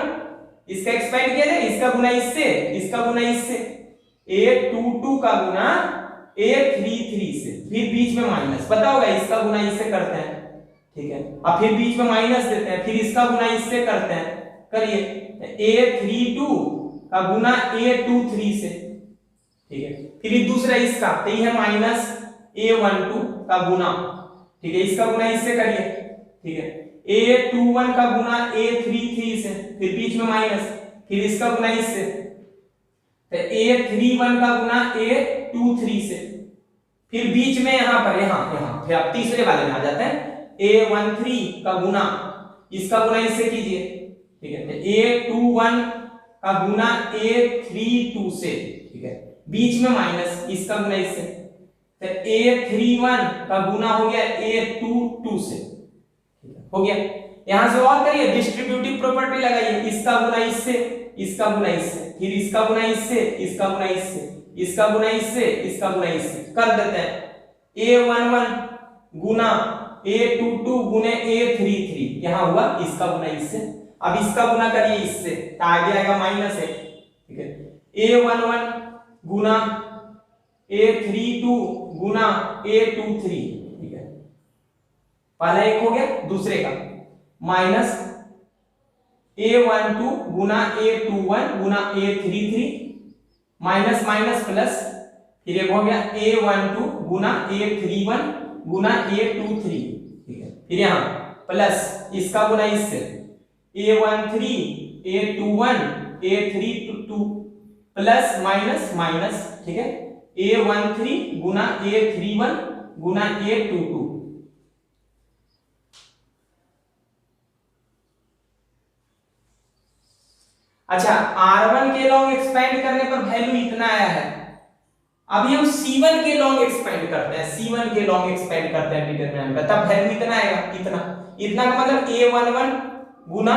इसका एक्सपेंड किया जाए, इसका गुना इससे, इसका गुना इससे, a22 का गुना a33 से, फिर बीच में माइनस, पता होगा इसका गुना इससे करते हैं, ठीक है। अब फिर बीच में माइनस देते हैं, फिर इसका गुना इससे करते हैं, करिए। a32 का गुना a23 से, ठीक है। फिर दूसरा इसका, तो ये है माइनस a12 का गुना, ठीक है। इसका गुना इससे करिए, ठीक है। a21 का गुना a33 से, फिर बीच में माइनस, फिर इसका गुना इससे, तो a31 का गुना a23 से, फिर बीच में यहां पर यहां फिर आप तीसरे वाले में आ जाते हैं, a13 का गुना, इसका गुना इससे कीजिए, ठीक है। तो a21 का गुना a32 से, ठीक है। बीच में माइनस, इसका गुना इससे, तो a31 का गुना हो गया a22 से, हो गया। यहां से और करिए, डिस्ट्रीब्यूटिव प्रॉपर्टी लगाइए, इसका गुना इससे, इसका गुना इससे, फिर इसका गुना इससे, इसका गुना इससे, इसका गुना इससे, इसका गुना इससे कर देते हैं। a11 गुना a22 गुने a33, यहां हुआ इसका गुना इससे। अब इसका गुना करिए इससे, तो आगे आएगा माइनस है, ठीक है। a11 गुना a32 गुना a23, ठीक है। पहला एक हो गया, दूसरे का माइनस a12 गुना a21 गुना a33, माइनस माइनस प्लस, फिर एक हो गया a12 गुना a31 गुना a23, ठीक है। फिर यहां प्लस, इसका गुना इससे, a13 a21 a32 plus minus minus, ठीक है। a13 गुना a31 गुना a22। अच्छा, R1 के लॉन्ग एक्सपेंड करने पर वैल्यू इतना आया है। अभी हम C1 के लॉन्ग एक्सपेंड करते हैं, C1 के लॉन्ग एक्सपेंड करते हैं डिटरमिनेंट का, तब वैल्यू इतना आएगा, इतना का मतलब a11 गुना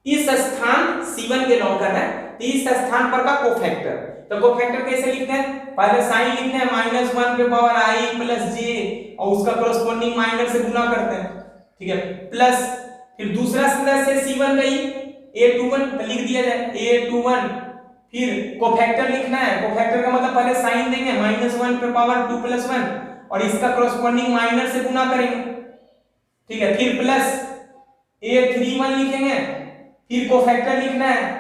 इस स्थान C1 के लॉन्ग करना है, तो इस स्थान पर का कोफैक्टर। तो कोफैक्टर कैसे लिखते हैं? पहले साइन लिखते हैं, -1 पे पावर i प्लस j, और उसका कॉरेस्पॉन्डिंग माइनर से गुना करते हैं, ठीक है। प्लस फिर दूसरा सदस्य C1 का a21 लिख दिया जाए, a21, फिर कोफैक्टर लिखना है। कोफैक्टर का मतलब पहले साइन देंगे, -1 पे पावर 2 + 1, और इसका कॉरेस्पॉन्डिंग माइनर से गुना करेंगे, ठीक है। फिर प्लस a31 लिखेंगे, फिर कोफैक्टर लिखना है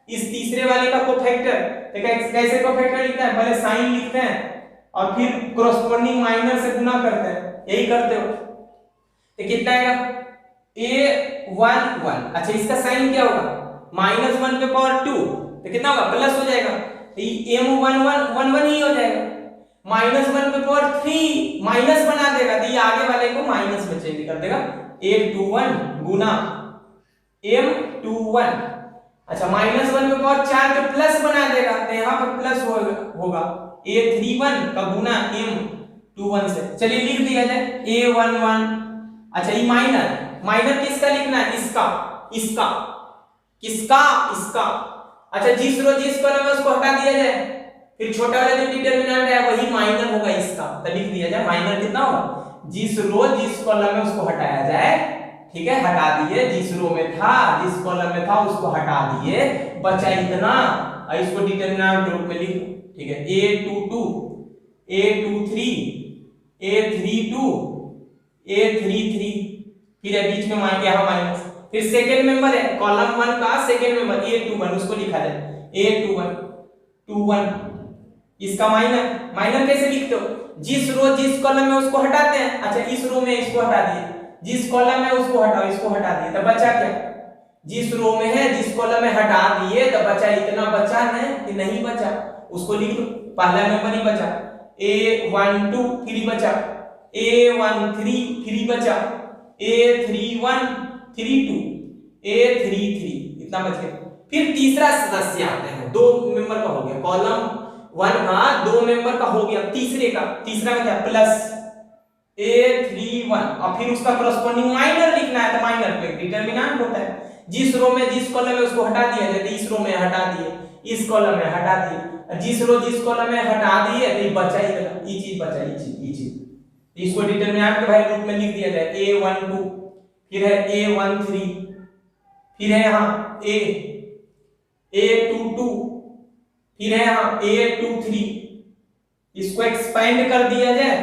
इस तीसरे वाले का कोफैक्टर। तो कैसे कोफैक्टर लिखना है? पहले साइन लिखते हैं और फिर कॉरेस्पॉन्डिंग माइनर से गुना करते हैं, यही करते हो। तो कितना आएगा? a11। अच्छा, इसका साइन क्या होगा? -1 पे पावर 2, तो कितना होगा? प्लस हो जाएगा। तो ये m11 ही हो जाएगा। -1 पे पावर 3 माइनस बना देगा, तो ये आगे वाले को माइनस में चेंज कर देगा। 821 गुना m21। अच्छा -1 पे पावर 4 के प्लस बना देगा, तो यहाँ पर प्लस होगा A31 का गुना M21 से। चलिए लिख दिया जाए A11। अच्छा ये माइनर किसका लिखना है? इसका अच्छा जिस रो जिस कॉलम में उसको हटा दिया जाए, फिर छोटा वाला जो डिटरमिनेंट है वही माइनर होगा इसका, तो लिख दिया जाए माइनर कितना होगा? जिस रो जिस कॉलम में उसको हटाया जाए, ठीक है, हटा दिए, जिस रो में था जिस कॉलम में था उसको हटा दिए, बचा इतना, और इसको डिटरमिनेंट के रूप में लिख, ठीक है, A22 A23 A32 A33, फिर है बीच में यहाँ माइनस, फिर सेकेंड मेंबर है कॉलम 1 का सेकेंड मेंबर A21, उसको लिखा जाए A21 इसका माइनर कैसे लिखते हो? जिस रो जिस कॉलम में उसको हटाते हैं, अच्छा इस रो में इसको हटा दिए, जिस कॉलम में उसको हटाओ इसको हटा दिए, तो बचा क्या? जिस रो में है जिस कॉलम में हटा दिए तो बचा इतना, बचा है कि नहीं बचा उसको लिख लो, पहला मेंबर ही बचा। A12 फिर बचा, A13 फिर बचा, A31 32 A33 इतना बच गया। फिर तीसरा सदस्य आते हैं, दो मेंबर का हो गया, कॉलम 1 का 2 मेंबर का हो गया, तीसरा का क्या? प्लस A31, और फिर उसका करस्पॉन्डिंग माइनर लिखना है, तो माइनर पे डिटरमिनेंट होता है, जिस रो में जिस कॉलम में उसको हटा दिया जाए, इस रो में हटा दिए, इस कॉलम में हटा दिए, जिस रो जिस कॉलम में हटा दिए तो बचा ही ये चीज बचा, ये चीज इसको डिटरमिनेंट के वैल्यू रूप में लिख दिया जाए A12, फिर है A13, फिर है यहाँ A22, फिर है यहाँ A23, इसको एक्सपेंड कर दिया जाए,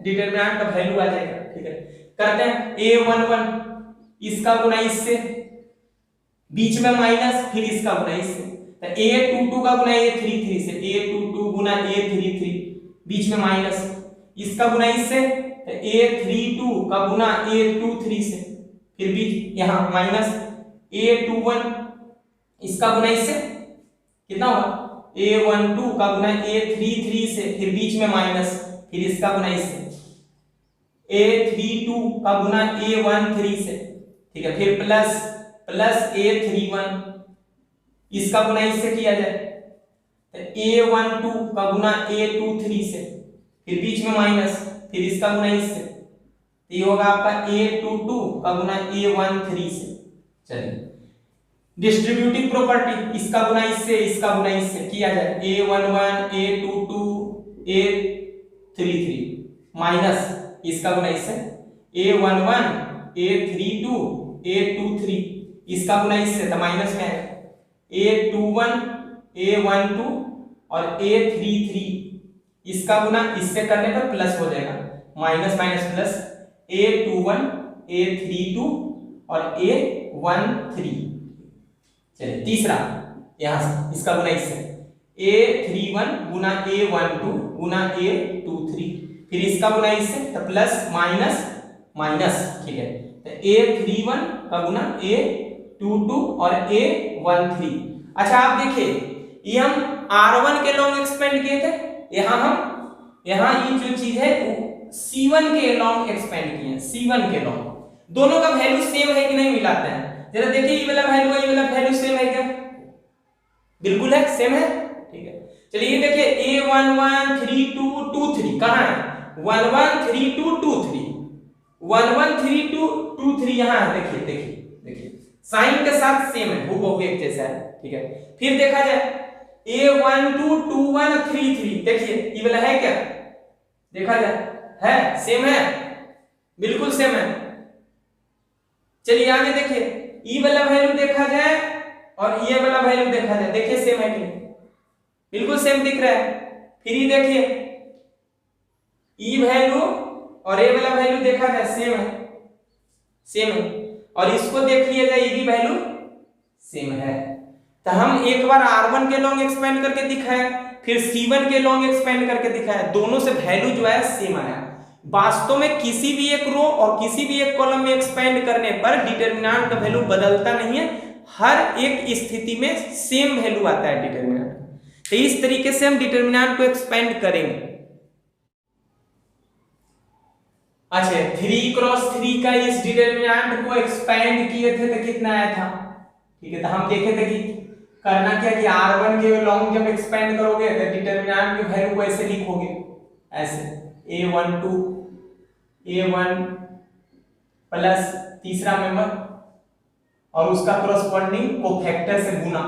डिटरमिनेंट का वैल्यू आ जाएगा, ठीक है। करते हैं A11 इसका गुना इससे, बीच में माइनस, फिर इसका गुना इससे, तो A22 का गुना A33 से, A22 गुना A33, बीच में माइनस, इसका गुना इससे, तो A32 का गुना A23 से, फिर बीच यहाँ माइनस, A21 इसका गुना इससे कितना होगा? A12 का गुना A33 से, फिर बीच में माइनस, फिर इसका गुना इससे, A32 का गुना A13 से, ठीक है, फिर प्लस A31 इसका गुना इससे किया जाए, तो A12 का गुना A23 से, फिर बीच में माइनस, फिर इसका गुना इससे, तो ये होगा आपका A22 का गुना A13 से। चलिए डिस्ट्रीब्यूटिव प्रॉपर्टी, इसका गुना इससे किया जाए, A11 A22 A33 माइनस इसका गुना इससे, A11 A32 A23 इसका गुना इससे, तो माइनस में आएगा, A21 A12 और A33 इसका गुना इससे करने पर प्लस हो जाएगा, माइनस प्लस, A21 A32 और A13। चलिए तीसरा यहां से इसका गुना इससे, A31 गुना A12 गुना A23, फिर इसका गुना इससे, तो प्लस माइनस, ठीक है, तो A31 का गुना A22 और A13। अच्छा आप देखिए ये हम R1 के लॉन्ग एक्सपेंड किए थे, यहाँ ये जो चीज है C1 के लॉन्ग एक्सपेंड किए हैं, C1 के लॉन्ग, दोनों का वैल्यू सेम है कि नहीं मिलाते हैं, जरा देखिए ये वाला वैल्यू है, ये वाला वैल्यू सेम है क्या? बिल्कुल है, सेम है, ठीक है। चलिए ये देखिए A113223 कहां है? 113223 113223 यहां है, देखिए साइन के साथ सेम है, हूबहू एक जैसा है, ठीक है। फिर देखा जाए A122133, देखिए ये वाला है क्या? देखा जाए है, सेम है, बिल्कुल सेम है। चलिए आगे देखिए, ई वाला वैल्यू देखा जाए और ये वाला वैल्यू देखा जाए, देखिए सेम है कि नहीं? बिल्कुल सेम दिख रहा है। फिर ये देखिए ई वैल्यू और ए वाला वैल्यू देखा जाए, सेम है, और इसको देख लिया जाए, ये भी वैल्यू सेम है। तो हम एक बार R1 के लॉन्ग एक्सपेंड करके दिखाया, फिर C1 के लॉन्ग एक्सपेंड करके दिखाया, दोनों से वैल्यू जो है सेम आया। वास्तव में किसी भी एक रो और किसी भी एक कॉलम में एक्सपेंड करने पर डिटरमिनेंट का वैल्यू बदलता नहीं है, हर एक स्थिति में सेम वैल्यू आता है डिटरमिनेंट। तो इस तरीके से हम डिटर्मिनेंट को एक्सपेंड करेंगे। अच्छा, 3 क्रॉस 3 का इस डिटर्मिनेंट को एक्सपेंड किए थे तो कितना आया था? ठीक है, तो हम देखे थे कि करना क्या कि r1 के लॉन्ग जब एक्सपेंड करोगे तो डिटर्मिनेंट की वैल्यू को ऐसे लिखोगे, ऐसे a12 a1 प्लस तीसरा मेंबर और उसका कॉरस्पॉन्डिंग कोफैक्टर से गुना।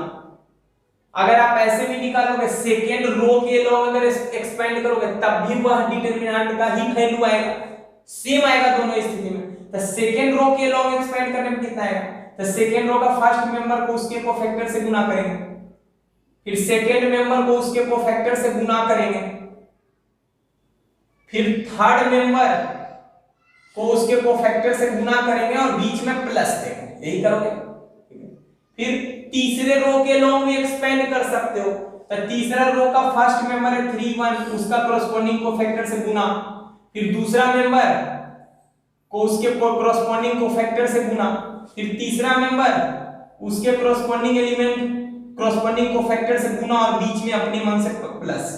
अगर आप ऐसे भी निकालोगे सेकेंड रो के लॉन्ग अगर एक्सपेंड करोगे तब भी वह डिटर्मिनेंट का ही वैल्यू आएगा, सेम आएगा दोनों स्थिति में। तो सेकेंड रो के लॉन्ग एक्सपेंड करने में कितना आएगा? तो सेकेंड रो का फर्स्ट मेंबर को उसके कोफैक्टर से गुना करेंगे, फिर सेकेंड मेंबर को उसके कोफैक्टर से गुना करेंगे, फिर थर्ड मेंबर को उसके कोफैक्टर से गुना करेंगे और बीच में प्लस देंगे, यही करोगे। फिर तीसरे रो के लॉन्ग भी एक्सपेंड कर सकते हो, तो तीसरा रो का फर्स्ट मेंबर है 3 1, उसका कॉरस्पॉन्डिंग कोफैक्टर से गुना, फिर दूसरा मेंबर को उसके कॉरस्पॉन्डिंग कोफैक्टर से गुना, फिर तीसरा मेंबर उसके कॉरस्पॉन्डिंग एलिमेंट कॉरस्पॉन्डिंग कोफैक्टर से गुना और बीच में अपने मन से प्लस।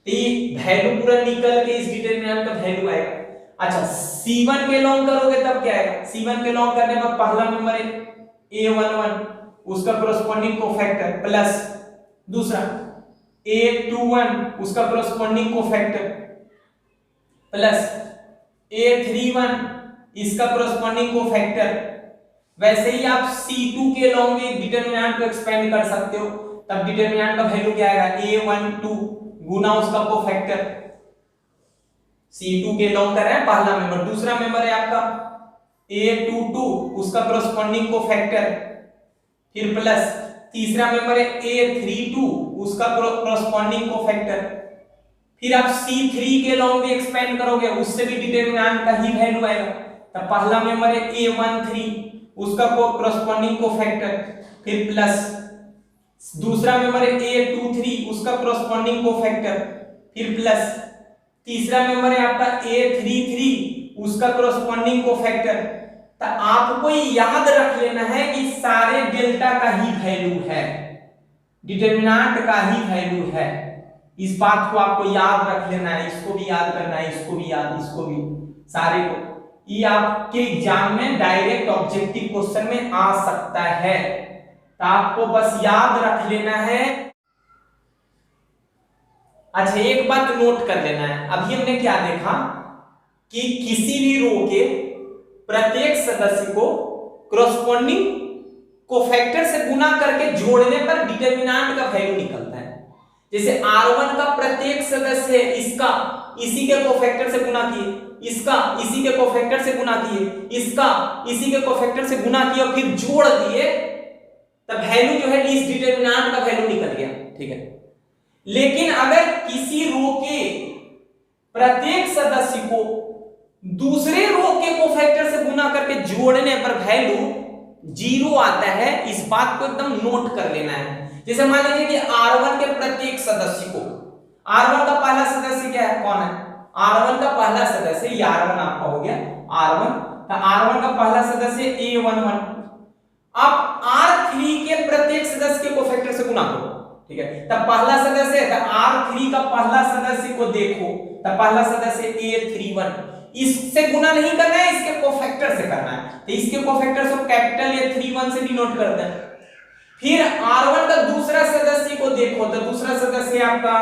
तो ये वैल्यू पूरा निकल के इस डिटरमिनेंट का वैल्यू आएगा। अच्छा, C1 के लॉन्ग करोगे तब क्या आएगा? C1 के लॉन्ग करने पर पहला मेंबर है A11, उसका कॉरस्पॉन्डिंग कोफैक्टर प्लस दूसरा A21, उसका कॉरस्पॉन्डिंग कोफैक्टर प्लस A31, इसका कॉरस्पॉन्डिंग कोफैक्टर। वैसे ही आप C2 के लॉन्ग में डिटरमिनेंट को एक्सपेंड कर सकते हो, तब डिटरमिनेंट का वैल्यू क्या आएगा? A12 गुना उसका कोफैक्टर। C2 के लॉन्ग कर रहे हैं पहला मेंबर, दूसरा मेंबर है आपका A22, उसका कॉरस्पॉन्डिंग कोफैक्टर, फिर प्लस तीसरा मेंबर है A32, उसका कॉरस्पॉन्डिंग कोफैक्टर। फिर आप C3 के लॉन्ग भी एक्सपेंड करोगे, उससे भी डिटरमिनेंट का ही वैल्यू आएगा। तब पहला मेंबर है A13, उसका कॉरस्पॉन्डिंग कोफैक्टर, फिर प्लस दूसरा मेंबर है A23, उसका कॉरस्पॉन्डिंग कोफैक्टर, फिर प्लस तीसरा मेंबर है आपका A33, उसका कॉरस्पॉन्डिंग कोफैक्टर। तो आपको याद रख लेना है कि सारे डेल्टा का ही वैल्यू है, डिटरमिनेंट का ही वैल्यू है। इस बात को आपको याद रख लेना है, इसको भी याद करना है, इसको भी याद, इसको भी, सारे को। ये आपके एग्जाम में डायरेक्ट ऑब्जेक्टिव क्वेश्चन में आ सकता है, तो आपको बस याद रख लेना है। अच्छा, एक बात नोट कर लेना है, अभी हमने क्या देखा कि किसी भी रो के प्रत्येक सदस्य को कॉरस्पॉन्डिंग कोफैक्टर से गुना करके जोड़ने पर डिटरमिनेंट का वैल्यू निकलता है। जैसे R1 का प्रत्येक सदस्य है, इसका इसी के कोफैक्टर से गुना किए, इसका इसी के कोफैक्टर से गुना किए, इसका इसी के कोफैक्टर से गुना किए और फिर जोड़ दिए, तब वैल्यू जो है इस डिटरमिनेंट का वैल्यू निकल गया। ठीक है, लेकिन अगर किसी रो के प्रत्येक सदस्य को दूसरे रो के कोफैक्टर से गुना करके जोड़ने पर वैल्यू 0 आता है, इस बात को एकदम नोट कर लेना है। जैसे मान लीजिए कि R1 के प्रत्येक सदस्य को, R1 का पहला सदस्य क्या है, कौन है? R1 का पहला सदस्य R1 आपका हो गया R1, तो R1 का पहला सदस्य A11। अब R3 के प्रत्येक सदस्य के कोफैक्टर से गुना करो, ठीक है, तब पहला सदस्य है, तो R3 का पहला सदस्य को देखो, तब पहला सदस्य A31, इससे गुना नहीं करना है, इसके कोफैक्टर से करना है, तो इसके कोफैक्टर को कैपिटल A31 से डिनोट करते हैं। फिर R1 का दूसरा सदस्य को देखो, तो दूसरा सदस्य आपका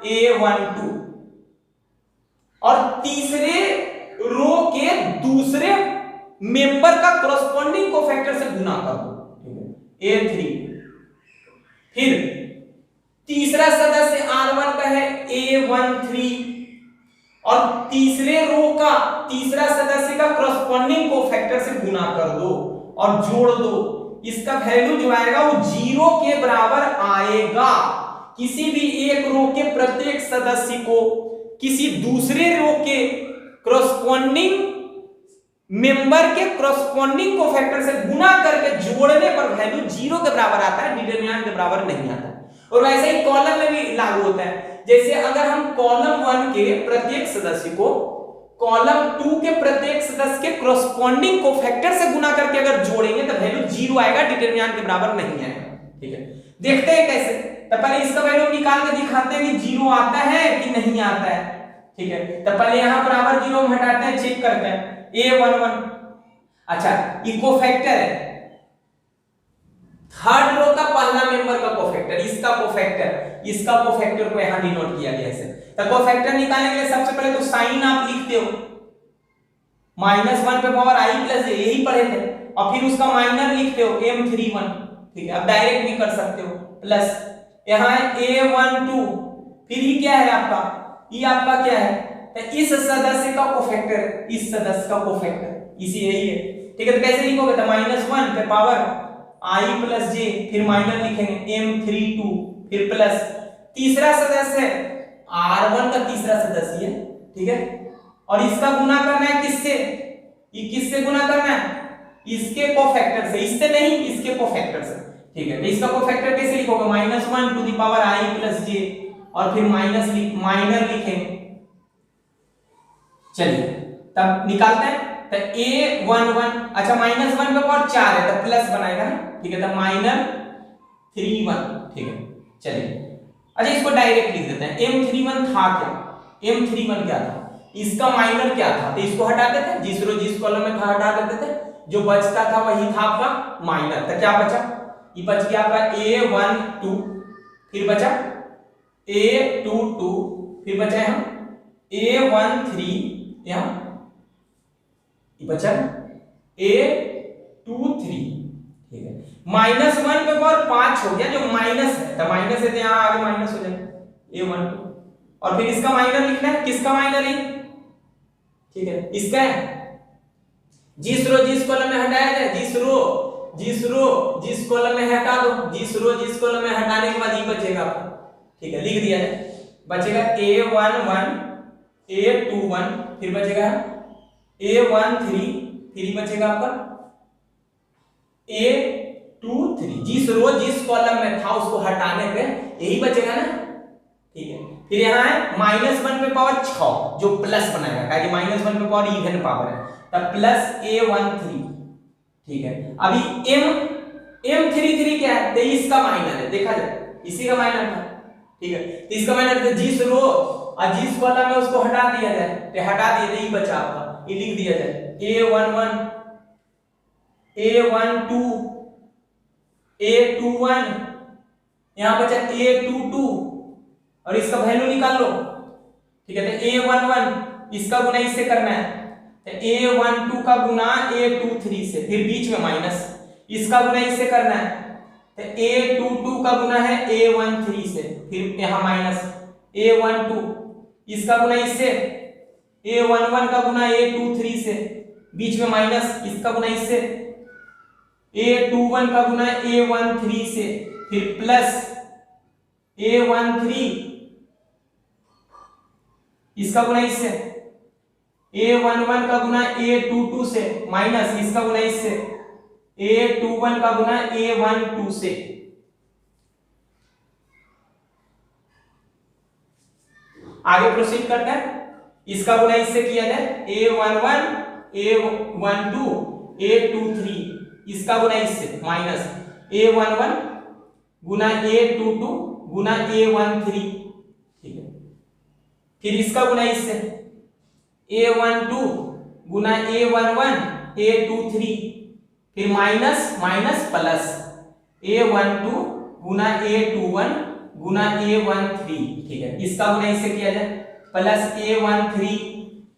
A12 और तीसरे रो के दूसरे मेंबर का कॉरस्पॉन्डिंग कोफैक्टर से गुना कर दो, ठीक है, A3। फिर तीसरा सदस्य R1 का है A13 और तीसरे रो का तीसरा सदस्य का कॉरस्पॉन्डिंग कोफैक्टर से गुना कर दो और जोड़ दो, इसका वैल्यू जो आएगा वो 0 के बराबर आएगा। किसी भी एक रो के प्रत्येक सदस्य को किसी दूसरे रो के कॉरस्पॉन्डिंग मेंबर के कॉरस्पॉन्डिंग कोफैक्टर से गुना करके जोड़ने पर वैल्यू 0 के बराबर आता है, डिटरमिनेंट के बराबर नहीं आता। और वैसे ही कॉलम में भी लागू होता है। जैसे अगर हम कॉलम 1 के प्रत्येक सदस्य को कॉलम 2 के प्रत्येक सदस्य के कॉरस्पॉन्डिंग कोफैक्टर से गुना करके अगर जोड़ेंगे तो वैल्यू 0 आएगा, डिटरमिनेंट के बराबर नहीं आएगा। ठीक है, देखते हैं कैसे। तो पहले इसका वैल्यू निकाल के दिखाते हैं कि जीरो आता है कि नहीं आता है। ठीक है, तो पहले यहाँ बराबर जीरो हम हटाते हैं, चेक करते हैं a11। अच्छा, ये कोफैक्टर है, थर्ड रो का पहला मेंबर का कोफैक्टर, इसका कोफैक्टर को यहां डिनोट किया गया है। तो कोफैक्टर निकालने के लिए सबसे पहले तो साइन आप लिखते हो, -1 पे पावर i प्लस j, यही पढ़े थे, और फिर उसका माइनर लिखते हो m31। ठीक है, अब डायरेक्ट भी कर सकते हो, प्लस यहां है a12, फिर ये क्या है आपका, ये आपका क्या है, तो इस सदस्य का कोफैक्टर, इस सदस्य का कोफैक्टर इसी यही है। ठीक है, तो कैसे लिखोगे, तो -1 पे पावर i प्लस j, फिर माइनर लिखेंगे m32, फिर प्लस तीसरा सदस्य है r1 का तीसरा सदस्य है। ठीक है, और इसका गुना करना है किससे, ये किससे गुना करना है, इसके कोफैक्टर से, इससे नहीं, इसके कोफैक्टर से। ठीक है, तो इसका कोफैक्टर कैसे लिखोगे, -1 to the power i plus j, और फिर माइनर लिखेंगे। चलिए तब निकालते हैं, तो a11, अच्छा -1 पे पावर 4 है तो प्लस बनाएगा ना। ठीक है, तो -31। ठीक है, चलिए अच्छा इसको डायरेक्ट लिख देते हैं। m31 था क्या, m31 क्या था, इसका माइनर क्या था, तो इसको हटा देते हैं, जिस कॉलम में था हटा देते थे, जो बचता था वही था आपका माइनर। तो क्या बचा, ये बच गया आपका a12, फिर बचा a22, फिर बचा यहाँ a13, यहाँ ये बचा a23। ठीक है, -1 पे पावर 5 हो गया, जो माइनस है, तो माइनस है तो यहाँ आगे माइनस हो जाएगा a12, और फिर इसका माइनर लिखना है, किसका माइनर है, ठीक है इसका है, जिस कॉलम में हटाया जाए, जिस कॉलम में हटा दो, जिस कॉलम में हटाने के बाद ये बचेगा आपका। ठीक है, लिख दिया जाए, बचेगा a11, a21, फिर बचेगा a13, फिर बचेगा आपका a23, जिस कॉलम में था उसको हटाने पे यही बचेगा ना। ठीक है, फिर यहाँ है -1 पे पावर 6, जो प्लस बनाएगा, क्योंकि -1 पे पावर इवन पावर है, तब प्लस a13। ठीक है, अभी m33 क्या है, तो इसका माइनर है, देखा जाए इसी का माइनर था। ठीक है, तो इसका माइनर था, जिस रो और जिस कॉलम में उसको हटा दिया जाए, तो हटा दिया, तो ये बचा आपका, ये लिख दिया जाए a11, a12, a21, यहां बचा a22, और इसका वैल्यू निकाल लो। ठीक है, तो a11 इसका गुना इससे करना है, तो a12 का गुना a23 से, फिर बीच में माइनस, इसका गुना इससे करना है, तो a22 का गुना है a13 से, फिर यहां माइनस a12, इसका गुना इससे, a11 का गुना a23 से, बीच में माइनस, इसका गुना इससे, a21 का गुना a13 से, फिर प्लस a13, इसका गुना इससे, a11 का गुना a22 से, माइनस इसका गुना इससे, a21 का गुना a12 से। आगे प्रोसीड करते हैं, इसका गुना इससे किया जाए, a11, a12, a23, इसका गुना इससे, माइनस a11 गुना a22 गुना a13। ठीक है, फिर इसका गुना इससे, a12 गुना a11 a23, फिर माइनस माइनस प्लस a12 गुना a21 गुना a13। ठीक है, इसका गुना इससे किया जाए, प्लस a13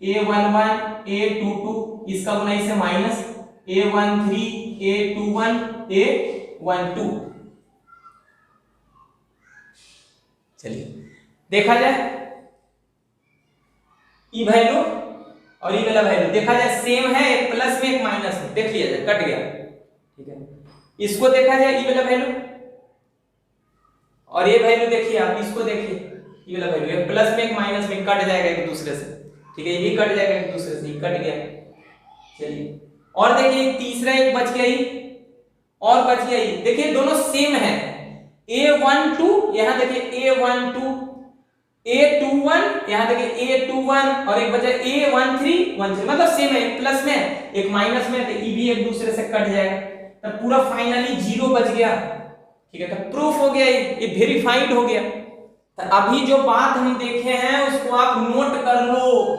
a11 a22, इसका गुना इससे माइनस a13 a21 a12। चलिए देखा जाए, ई वैल्यू और ये वाला वैल्यू देखा जाए सेम है, एक प्लस में एक माइनस में, देख लिया जाए कट गया। ठीक है, इसको देखा जाए, ये वाला वैल्यू और ये वैल्यू देखिए आप, इसको देखिए, ये वाला वैल्यू एक प्लस में एक माइनस में कट जाएगा एक दूसरे से। ठीक है, ये भी कट जाएगा एक दूसरे से, ये कट गया। चलिए और देखिए तीसरा एक बच गया, और बच गया, देखिए दोनों सेम है, a12 यहां देखिए a12 a21 यहां देखिए a21 और एक बचा a13 मतलब सेम है, एक प्लस में एक माइनस में, तो ये भी एक दूसरे से कट जाएगा, तब पूरा फाइनली जीरो बच गया। ठीक है, तो प्रूफ हो गया, ये वेरीफाइड हो गया। तो अभी जो बात हम देखे हैं उसको आप नोट कर लो।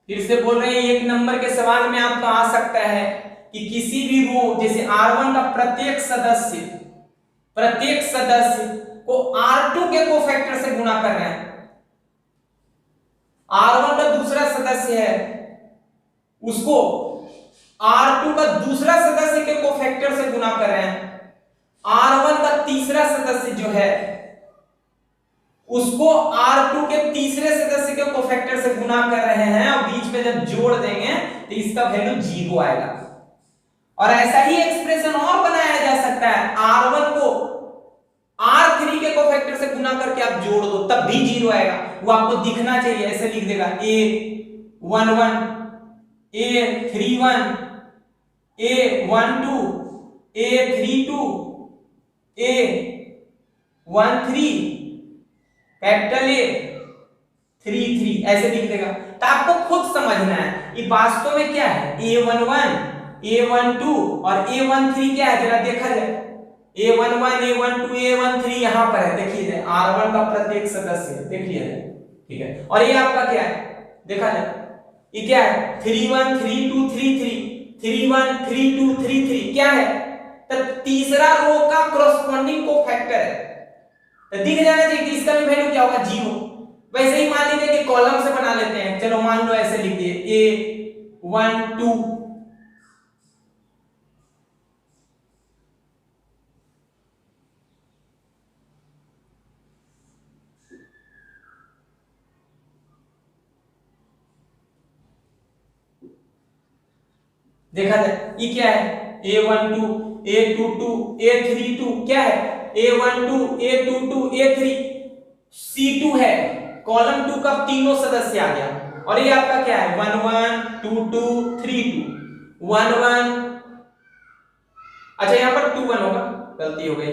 फिर से बोल रहे हैं, एक नंबर के सवाल में आपका आ सकता है कि किसी भी रो जैसे R1 का प्रत्येक सदस्य को R2 के कोफैक्टर से गुणा कर रहे हैं। R1 का दूसरा सदस्य है, उसको R2 का दूसरा सदस्य के कोफैक्टर से गुणा कर रहे हैं। R1 का तीसरा सदस्य जो है उसको R2 के तीसरे सदस्य के कोफैक्टर से गुणा कर रहे हैं, और बीच में जब जोड़ देंगे तो इसका वैल्यू 0 आएगा। और ऐसा ही एक्सप्रेशन और बनाया जा सकता है, R1 को R3 के कोफैक्टर से गुणा करके आप जोड़ दो तब भी 0 आएगा। वो आपको दिखना चाहिए, ऐसे लिख देगा A11 A31 A12 A32 A13 capital A33 ऐसे लिख देगा। तो आपको खुद समझना है ये वास्तव में क्या है। A11 A12 और A13 क्या है, जरा देखा जाए। A11 A12 A13 यहां पर है, देखिए R1 का प्रत्येक सदस्य देखिए, ठीक है। और ये आपका क्या है, देखा जाए ये क्या है, 31 32 33 31 32 33 क्या है, तो तीसरा रो का कॉरस्पॉन्डिंग कोफैक्टर है। तो दिख जाना चाहिए कि इसका भी वैल्यू क्या होगा, 0। वैसे ही मान लीजिए कि कॉलम से बना लेते हैं, चलो मान लो ऐसे लिख दिए A12 देखा जाए ये क्या है, A12 A22 A32 क्या है, A12 A22 A3 C2 है, कॉलम 2 का तीनों सदस्य आ गया। और ये आपका क्या है 11 22 32 11, अच्छा यहां पर 21 होगा, गलती हो गई।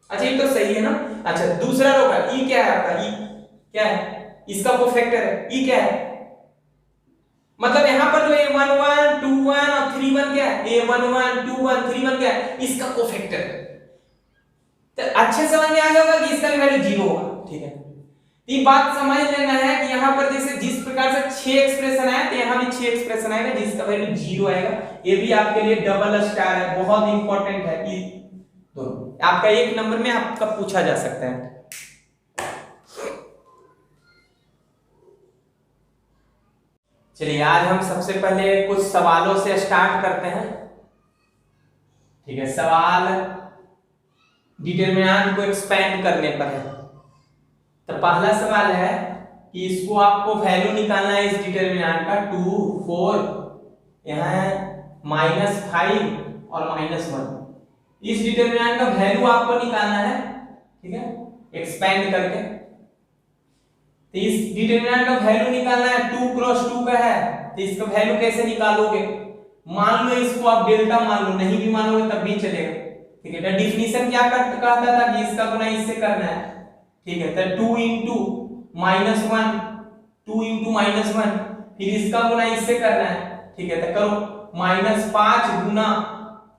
अच्छा ये तो सही है ना। अच्छा दूसरा होगा ई क्या है आपका, ई क्या है, इसका कोफैक्टर है, ई क्या है, मतलब यहां पर जो A11 21 और 31 क्या है, A11 21 31 क्या है, इसका कोफैक्टर है। तो अच्छे समझ में आ गया होगा कि इसका भी वैल्यू 0 होगा, ठीक है। ये बात समझ लेना है कि यहां पर जैसे जिस प्रकार से 6 एक्सप्रेशन आया तो यहां भी 6 एक्सप्रेशन आएगा जिसका वैल्यू 0 आएगा। ये भी आपके लिए डबल स्टार है, बहुत इंपॉर्टेंट है। ये दोनों आपका एक नंबर में आपका पूछा जा सकता है। चलिए आज हम सबसे पहले कुछ सवालों से स्टार्ट करते हैं, ठीक है। सवाल डिटरमिनेंट को एक्सपेंड करने पर है। तो पहला सवाल है कि इसको आपको वैल्यू निकालना है इस डिटरमिनेंट का 2 4 यहाँ है -5 और -1। इस डिटरमिनेंट का वैल्यू आपको निकालना है, ठीक है, एक्सपेंड करके। तो इस डिटरमिनेंट का वैल्यू निकालना है, 2 क्रॉस 2 का है, तो इसका वैल्यू कैसे निकालोगे। मान लो इसको आप डेल्टा मान लो, नहीं भी मानोगे तब भी चलेगा, ठीक है। तो डिफिनीशन क्या कहता था कि इसका गुना इससे करना है, ठीक है। तो 2 into -1 2 into -1 फिर इसका गुना इससे करना है, ठीक है। तो करो -5 गुना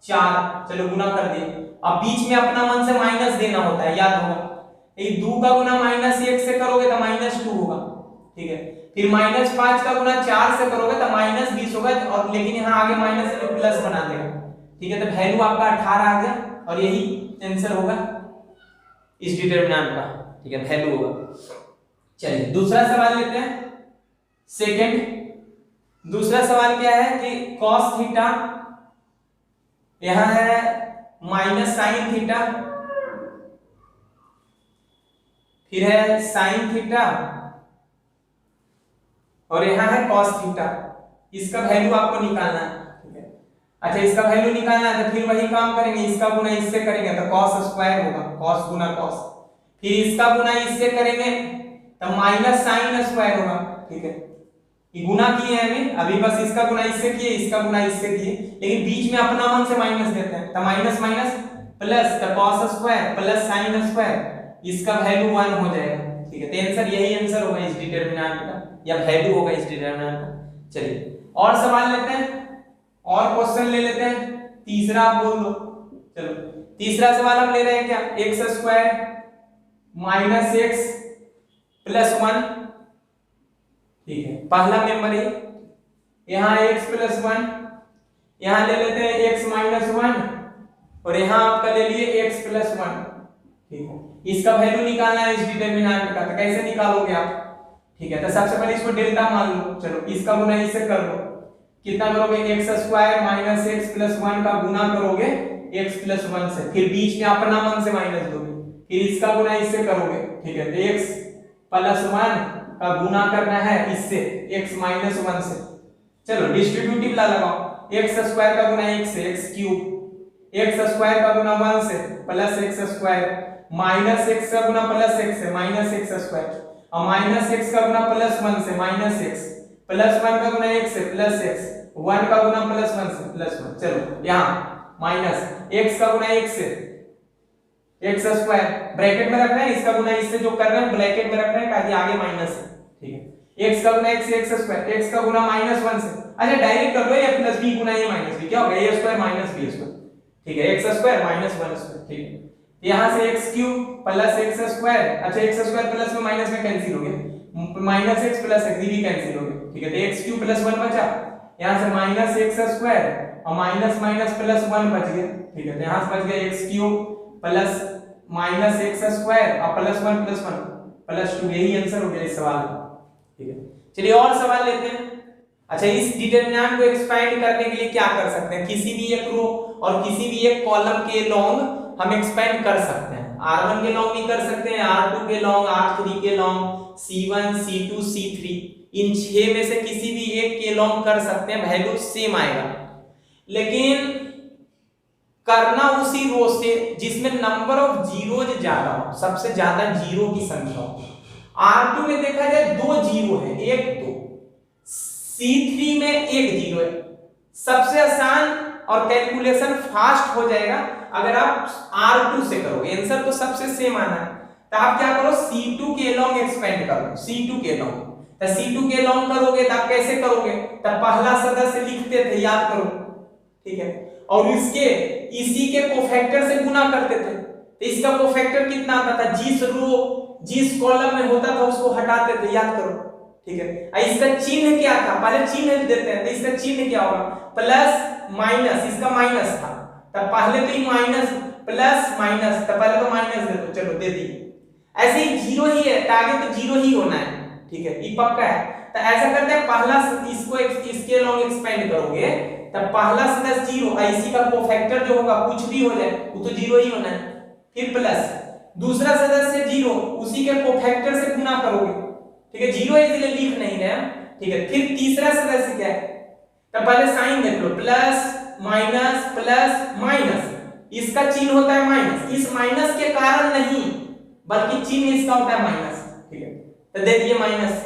4, चलो गुना कर दिए। अब बीच में अपना मन से माइनस देना होता है, याद होगा। ये 2 का गुना -1 से करोगे तो -2 होगा, ठीक है। फिर -5 का गुना 4 से करोगे तो -20 होगा, और लेकिन यहाँ आगे माइनस से प्लस बना देगा, ठीक है। तो वैल्यू आपका 18 आ गया और यही आंसर होगा इस डिटरमिनेंट का, ठीक है, वैल्यू होगा। चलिए दूसरा सवाल लेते हैं, सेकंड। दूसरा सवाल क्या है कि cos थीटा यहां है -sin थीटा, फिर है sin थीटा और यहां है cos थीटा। इसका वैल्यू आपको निकालना है, ठीक है। अच्छा इसका वैल्यू निकालना है तो फिर वही काम करेंगे, इसका गुना इससे करेंगे तो cos स्क्वायर होगा, cos गुना cos। फिर इसका गुना इससे करेंगे तो -sin स्क्वायर होगा, ठीक है। ये गुना किए हैं अभी बस इसका गुना इससे किए, इसका गुना इससे किए, लेकिन बीच में अपना मन से माइनस देते हैं तो माइनस माइनस प्लस तो cos square plus sin square, इसका वैल्यू 1 हो जाएगा, ठीक है। तो आंसर यही आंसर होगा इस डिटरमिनेंट का, या वैल्यू होगा इस डिटरमिनेंट का। चलिए और सवाल लेते हैं, और क्वेश्चन ले लेते हैं, तीसरा आप बोल दो। चलो तीसरा सवाल हम ले रहे हैं क्या, x square minus x plus 1, ठीक है। पहला मेंबर है यहाँ x प्लस 1, यहाँ ले लेते हैं x माइनस 1 और यहाँ आपका ले लिए x प्लस 1, ठीक है। इसका वैल्यू निकालना है इस डिटरमिनेंट का, तो कैसे निकालोगे आप, ठीक है। तो सबसे पहले इसको डेल्टा मान लो, चलो इसका गुना इससे कर लो, कितना करोगे x square minus x plus 1 का गुना करोगे x प्लस 1 से, फिर बीच में अपना मन से माइनस दोगे, फिर इसका गुना इससे करोगे, ठीक है। तो x प्लस 1 का गुना करना है इससे x माइनस 1 से। चलो डिस्ट्रीब्यूटिव ला लगाओ, x स्क्वायर का गुना x से x क्यूब, x स्क्वायर का गुना 1 से plus x square minus x का गुना प्लस x से माइनस x स्क्वायर, और माइनस x का गुना प्लस 1 से माइनस x, प्लस 1 का गुना x से प्लस x, 1 का गुना प्लस 1 से प्लस 1। चलो यहाँ माइनस x का गुना x से x स्क्वायर ब्रैकेट में रखना है, इसका गुना इससे जो कर रहे हैं ब्रैकेट में रखना है ताकि आगे माइनस है, ठीक है। x का गुना x से x स्क्वायर, x का गुना माइनस 1 से, अच्छा डायरेक्ट कर लो, a plus b Guna a minus b, क्या होगा a square minus b square, ठीक है। x स्क्वायर माइनस 1 स्क्वायर, ठीक है। यहाँ से x cube plus x square, अच्छा x स्क्वायर प्लस में माइनस में कैंसिल हो गया, माइनस x प्लस x भी कैंसिल हो गया, ठीक है। तो x क्यूब प्लस 1 बचा, यहाँ से माइनस x स्क्वायर और माइनस माइनस प्लस 1 बच गया, ठीक है। तो यहाँ से बच गया x cube plus minus x square और प्लस 1 प्लस 2, यही आंसर हो गया इस सवाल का, ठीक है। चलिए और सवाल लेते हैं। अच्छा इस डिटरमिनेंट को एक्सपेंड करने के लिए क्या कर सकते हैं, किसी भी एक रो और किसी भी एक कॉलम के लॉन्ग हम एक्सपेंड कर सकते हैं, r1 के लॉन्ग भी कर सकते हैं, r2 के लॉन्ग, r3 के लॉन्ग, c1 c2 c3, इन 6 में से किसी भी एक के लॉन्ग कर सकते हैं, वैल्यू सेम आएगा। लेकिन करना उसी रो से जिसमें नंबर ऑफ जीरोज ज्यादा हो, सबसे ज्यादा जीरो की संख्या हो। r2 में देखा जाए 2 जीरो है, 1 2, c3 में 1 जीरो है। सबसे आसान और कैलकुलेशन फास्ट हो जाएगा अगर आप R2 से करोगे, आंसर तो सबसे सेम आना है, तो आप क्या करो C2 के लॉन्ग एक्सपेंड करो, C2 के लॉन्ग, तो C2 के लॉन्ग करोगे तो आप कैसे करोगे, तो पहला सदस्य लिखते थे, याद करो, ठीक है, और इसके इसी के कोफैक्टर से गुना करते थे, तो इसका कोफैक्टर कितना आता था, जिस रो जिस कॉलम में होता था उसको हटाते थे, याद करो, ठीक है। इसका चिन्ह क्या था, पहले चिन्ह देते हैं, तो इसका चिन्ह क्या होगा, प्लस माइनस, इसका माइनस था, तब पहले तो ये माइनस प्लस माइनस, तब पहले तो माइनस दे दो, चलो दे दी। ऐसे ही जीरो ही है तो आगे तो जीरो ही होना है, ठीक है, ये पक्का है। तो ऐसा करते हैं, पहला इसको इसके लॉन्ग एक्सपेंड करोगे तब पहला सदस्य जीरो, इसी का कोफैक्टर जो होगा कुछ भी हो जाए वो तो जीरो ही होना है, फिर प्लस दूसरा सदस्य जीरो, उसी के कोफैक्टर से गुना करोगे, ठीक है, जीरो इसलिए लिख नहीं रहे, ठीक है। फिर तीसरा सदस्य क्या है, तो पहले साइन देख लो, प्लस माइनस माइनस, इसका चिन्ह होता है माइनस, इस माइनस के कारण नहीं बल्कि चिन्ह इसका होता है माइनस, ठीक है, तो दे दिए माइनस।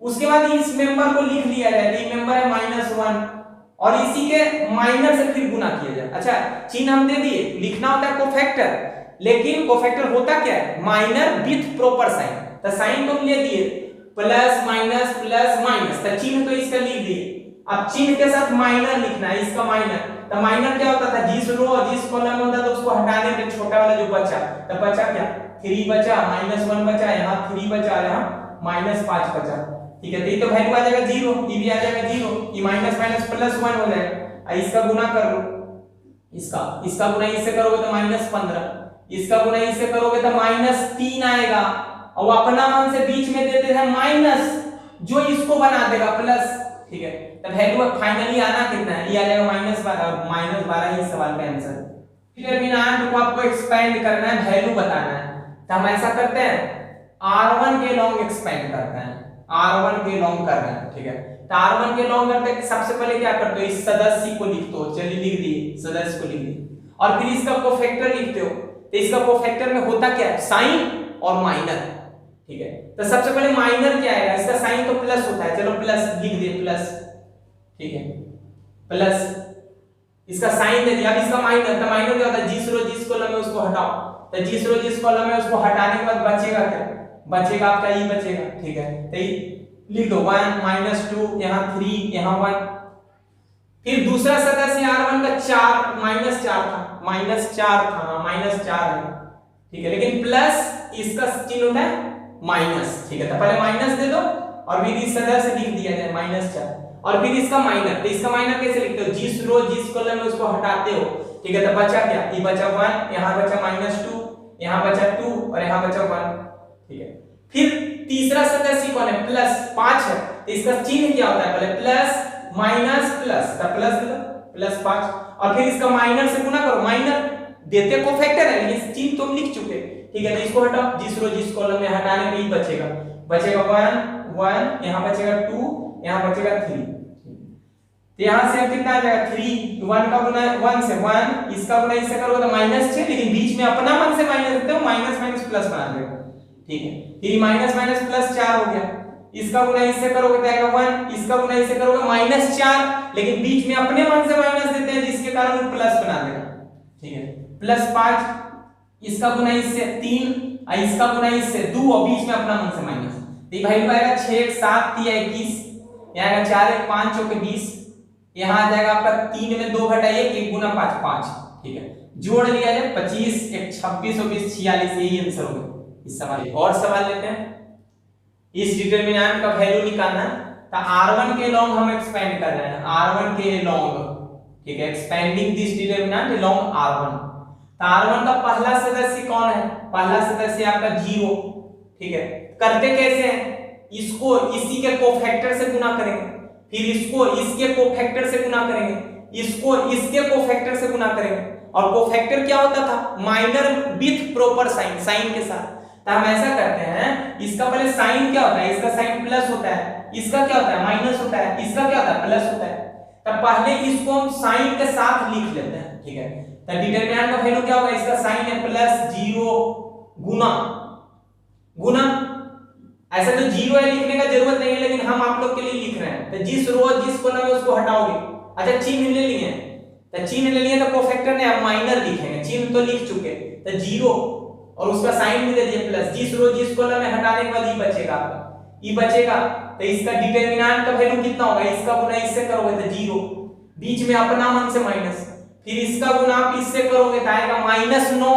उसके बाद इस मेंबर को लिख लिया जाए, ये मेंबर है -1 और इसी के माइनस से फिर गुना किया जाए। अच्छा चिन्ह हम दे दिए, लिखना होता है कोफैक्टर, लेकिन कोफैक्टर होता क्या है, माइनर विथ प्रॉपर साइन, तो साइन तो ले दिए, प्लस माइनस, तो चिन्ह तो इसका लिख दिए, अब चिन्ह के साथ माइनर लिखना है, इसका माइनर, तो माइनर क्या होता था, जिस रो जिस कॉलम में होता था उसको हटाने पे छोटा वाला जो बचा, तो बचा क्या, 3 बचा, -1 बचा, यहाँ 3 बचा, यहाँ -5 बचा, ठीक है। तो ये तो वैल्यू आ जाएगा 0, ये भी आ जाएगा 0, ये माइनस +1 हो जाएगा, इसका गुना कर लो, इसका गुना इससे करोगे तो -15, इसका गुना इससे करोगे तो -3 आएगा, और अपना मन से बीच में देते हैं माइनस, जो इसको बना देगा प्लस, ठीक है। तो वैल्यू फाइनली आना कितना है, ये आ जाएगा -12 ही सवाल का आंसर। डिटरमिनेंट को आपको एक्सपेंड करना है, वैल्यू बताना है, तो हम ऐसा करते हैं R1 के लॉन्ग एक्सपेंड करते हैं, R1 के लॉन्ग कर रहे हैं, ठीक है। तो R1 के लॉन्ग करते हैं, सबसे पहले क्या करते हो, इस सदस्य को लिखते हो, चलिए लिख दिए, सदस्य को लिख दिए, और फिर इसका कोफैक्टर लिखते हो, तो इसका कोफैक्टर में होता क्या है, साइन और माइनर, ठीक है। तो सबसे पहले माइनर क्या आएगा, इसका साइन तो प्लस होता है, चलो प्लस लिख दिए, प्लस, ठीक है, प्लस, इसका साइन दे दिया, अब इसका माइनर, तो माइनर क्या होता है, जिस रो जिस कॉलम में उसको हटाओ, तो जिस रो जिस कॉलम में उसको हटाने के बाद बचेगा क्या, बचेगा आपका ये बचेगा, ठीक है। तो ये लिख दो 1 -2, यहाँ 3, यहाँ 1, फिर दूसरा सदस्य R1 का 4 माइनस 4 था, माइनस 4 था, हाँ माइनस 4 है, ठीक है, लेकिन प्लस इसका चिन्ह होता है माइनस, ठीक है, तो पहले माइनस दे दो और फिर इस सदस्य लिख दिया जाए माइनस 4 और फिर इसका माइनर, तो इसका माइनर कैसे लिखते हो, जिस रो जिस कॉलम में उसको हटाते हो, ठीक है, तो बचा क्या, ये बचा 1, यहाँ बचा -2, यहाँ बचा 2 और यहाँ बचा 1, ठीक है। फिर तीसरा सदस्य कौन है, प्लस 5 है, तो इसका चिन्ह क्या होता है, पहले प्लस माइनस प्लस, तो प्लस दे दो, प्लस 5 और फिर इसका माइनर से गुना करो, माइनर देते को फैक्टर है लेकिन चिन्ह तुम लिख चुके, ठीक है, तो इसको हटाओ, जिस रो जिस कॉलम में हटाने पे ही बचेगा, बचेगा 1 1, यहाँ बचेगा 2, यहाँ बचेगा 3, तो यहाँ से अब कितना आ जाएगा 3, 1 का गुना 1 से 1, इसका गुना इससे करोगे तो -6, लेकिन बीच में अपना मन से माइनस देते हो, माइनस माइनस प्लस बना देगा, ठीक है, फिर माइनस माइनस प्लस 4 हो गया, इसका गुना इससे करोगे तो आएगा 1, इसका गुना इससे करोगे -4, लेकिन बीच में अपने मन से माइनस देते हैं जिसके कारण वो प्लस बना देगा, ठीक है, +5, इसका गुना इससे 3 और इसका गुना इससे 2 और बीच में अपना मन से माइनस, तो ये वैल्यू आएगा 6 7 3 21, यहाँ आएगा 4 1 5 4 20, यहाँ आ जाएगा आपका 3 में 2 घटा 1 1 गुना 5 5, ठीक है, जोड़ लिया जाए 25 1 26 और 20 46, यही आंसर होगा इस सवाल का। और सवाल लेते हैं, इस डिटरमिनेंट का वैल्यू निकालना है, तो R1 के लॉन्ग हम एक्सपेंड कर रहे हैं, R1 के लॉन्ग, ठीक है, expanding this determinant long R1, तो R1 का पहला सदस्य कौन है, पहला सदस्य आपका 0, ठीक है, करते कैसे हैं, इसको इसी के कोफैक्टर से गुना करेंगे, फिर इसको इसके कोफैक्टर से गुना करेंगे, इसको इसके कोफैक्टर से गुना करेंगे, और कोफैक्टर क्या होता था, minor with proper sign, sign के साथ, तो हम ऐसा करते हैं, इसका पहले साइन क्या होता है, इसका साइन प्लस होता है, इसका क्या होता है माइनस होता है, इसका क्या होता है प्लस होता है, तब पहले इसको हम साइन के साथ लिख लेते हैं, ठीक है, तो डिटरमिनेंट का वैल्यू क्या होगा, इसका साइन है +0 गुना गुना, ऐसा तो 0 है लिखने का जरूरत नहीं है, लेकिन हम आप लोग के लिए लिख रहे हैं, तो जिस रो जिस कॉलम में उसको हटाओगे, अच्छा चिन्ह ले लिए, तो चिन्ह ले लिए तो कोफैक्टर ने अब माइनर लिखेंगे, चिन्ह तो लिख चुके, तो 0 और उसका साइन भी दे दिए प्लस, जिस रो जिस कॉलम में हटाने के बाद ये बचेगा आपका, ये बचेगा, तो इसका डिटरमिनेंट का वैल्यू कितना होगा, इसका गुना इससे करोगे तो 0, बीच में अपना मन से माइनस, फिर इसका गुना आप इससे करोगे तो आएगा -9,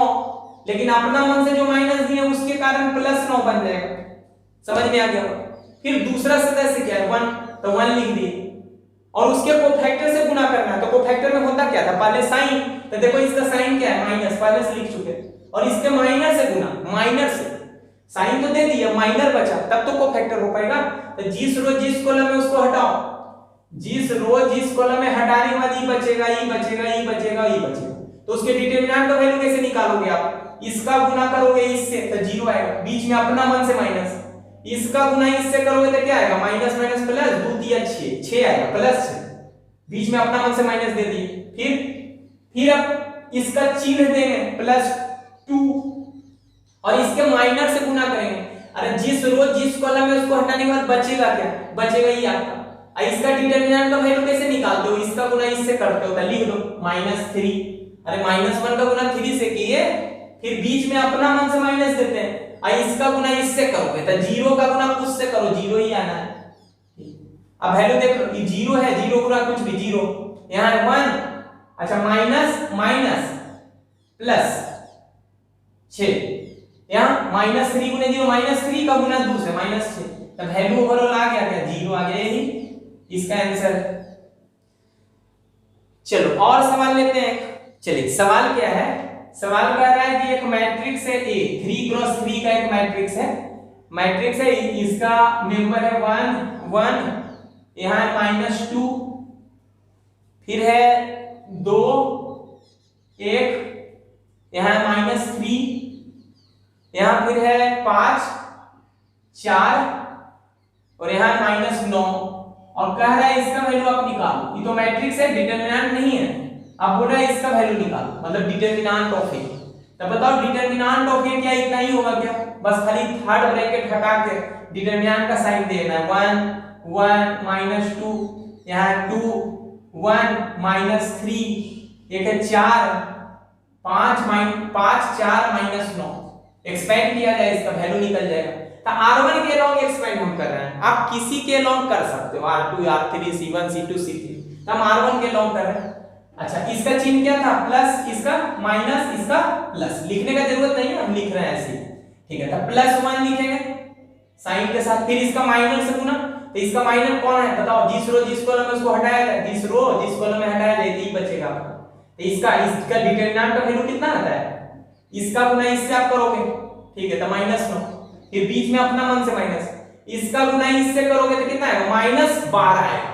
लेकिन अपना मन से जो माइनस दिए उसके कारण +9 बन जाएगा, समझ में आ गया। फिर दूसरा सदस्य क्या है 1, तो 1 लिख दिए और उसके कोफैक्टर से गुना करना है, तो कोफैक्टर में होता क्या था, पहले साइन, तो देखो इसका साइन क्या है माइनस, पहले से लिख चुके, और इसके माइनर से गुना, माइनर से साइन तो दे दिया, माइनर बचा, तब तो कोफैक्टर हो पाएगा, तो जिस रो जिस कॉलम में उसको हटाओ, जिस रो जिस कॉलम में हटाने के बाद ये बचेगा, ये बचेगा, ये बचेगा, ये बचेगा, तो उसके डिटरमिनेंट का वैल्यू कैसे निकालोगे आप, इसका गुना करोगे इससे तो 0 आएगा, बीच में अपना मन से माइनस, इसका गुना इससे करोगे तो क्या आएगा, माइनस माइनस प्लस, 2 3 6 आएगा, +6, बीच में अपना मन से माइनस दे दिए, फिर अब इसका चिन्ह देंगे +2 और इसके माइनर से गुना करेंगे, अरे जिस रो जिस कॉलम में उसको हटाने के बाद बचेगा क्या, बचेगा ये आपका, इसका डिटरमिनेंट का वैल्यू कैसे निकालते हो, इसका गुना इससे करते हो, तो लिख दो -3, अरे -1 का गुना 3 से किए, फिर बीच में अपना मन से माइनस देते हैं, और इसका गुना इससे करोगे तो 0 का गुना कुछ से करो, 0 ही आना है, अब वैल्यू देख लो, ये 0 है, 0 गुना कुछ भी 0, यहाँ है 1, अच्छा माइनस माइनस +6, यहाँ -3 गुने 0, -3 का गुना 2 से -6, तब वैल्यू ओवरऑल आ गया क्या, 0 आ गया, यही इसका आंसर है। चलो और सवाल लेते हैं, चलिए सवाल क्या है, सवाल कह रहा है कि एक मैट्रिक्स है A, 3x3 का एक मैट्रिक्स है, इसका मेंबर है 1 1, यहाँ है -2, फिर है 2 1, यहाँ है -3, यहाँ फिर है 5 4 और यहाँ है -9, और कह रहा है इसका वैल्यू आप निकालो, ये तो मैट्रिक्स है, डिटरमिनेंट नहीं है, आप बोल रहे हैं इसका वैल्यू निकालो, मतलब डिटरमिनेंट ऑफ ए, तो बताओ डिटरमिनेंट ऑफ ए क्या इतना ही होगा क्या, बस खाली थर्ड ब्रैकेट हटा के डिटरमिनेंट का साइन देना है, 1 1 -2, यहाँ 2 1 -3, एक है 4 5 4 -9, एक्सपेंड किया जाए इसका वैल्यू निकल जाएगा, तो R1 के लॉन्ग एक्सपेंड हम कर रहे हैं, आप किसी के लॉन्ग कर सकते हो, R2 R3 C1 C2 C3, हम R1 के लॉन्ग कर रहे हैं। अच्छा, इसका चिन्ह क्या था? प्लस, इसका माइनस, इसका प्लस। लिखने का जरूरत नहीं है, हम लिख रहे हैं ऐसे, ठीक है। तो +1 लिखेंगे साइन के साथ, फिर इसका माइनर से गुना। तो इसका माइनर कौन है बताओ? जिस रो जिस कॉलम में उसको हटाया जाए, जिस रो जिस कॉलम में हटाया जाए, यही बचेगा आपका। तो इसका डिटरमिनेंट का वैल्यू कितना आता है? इसका गुना इससे आप करोगे, ठीक है, तो -9। फिर बीच में अपना मन से माइनस, इसका गुना इससे करोगे तो कितना आएगा? -12 आएगा।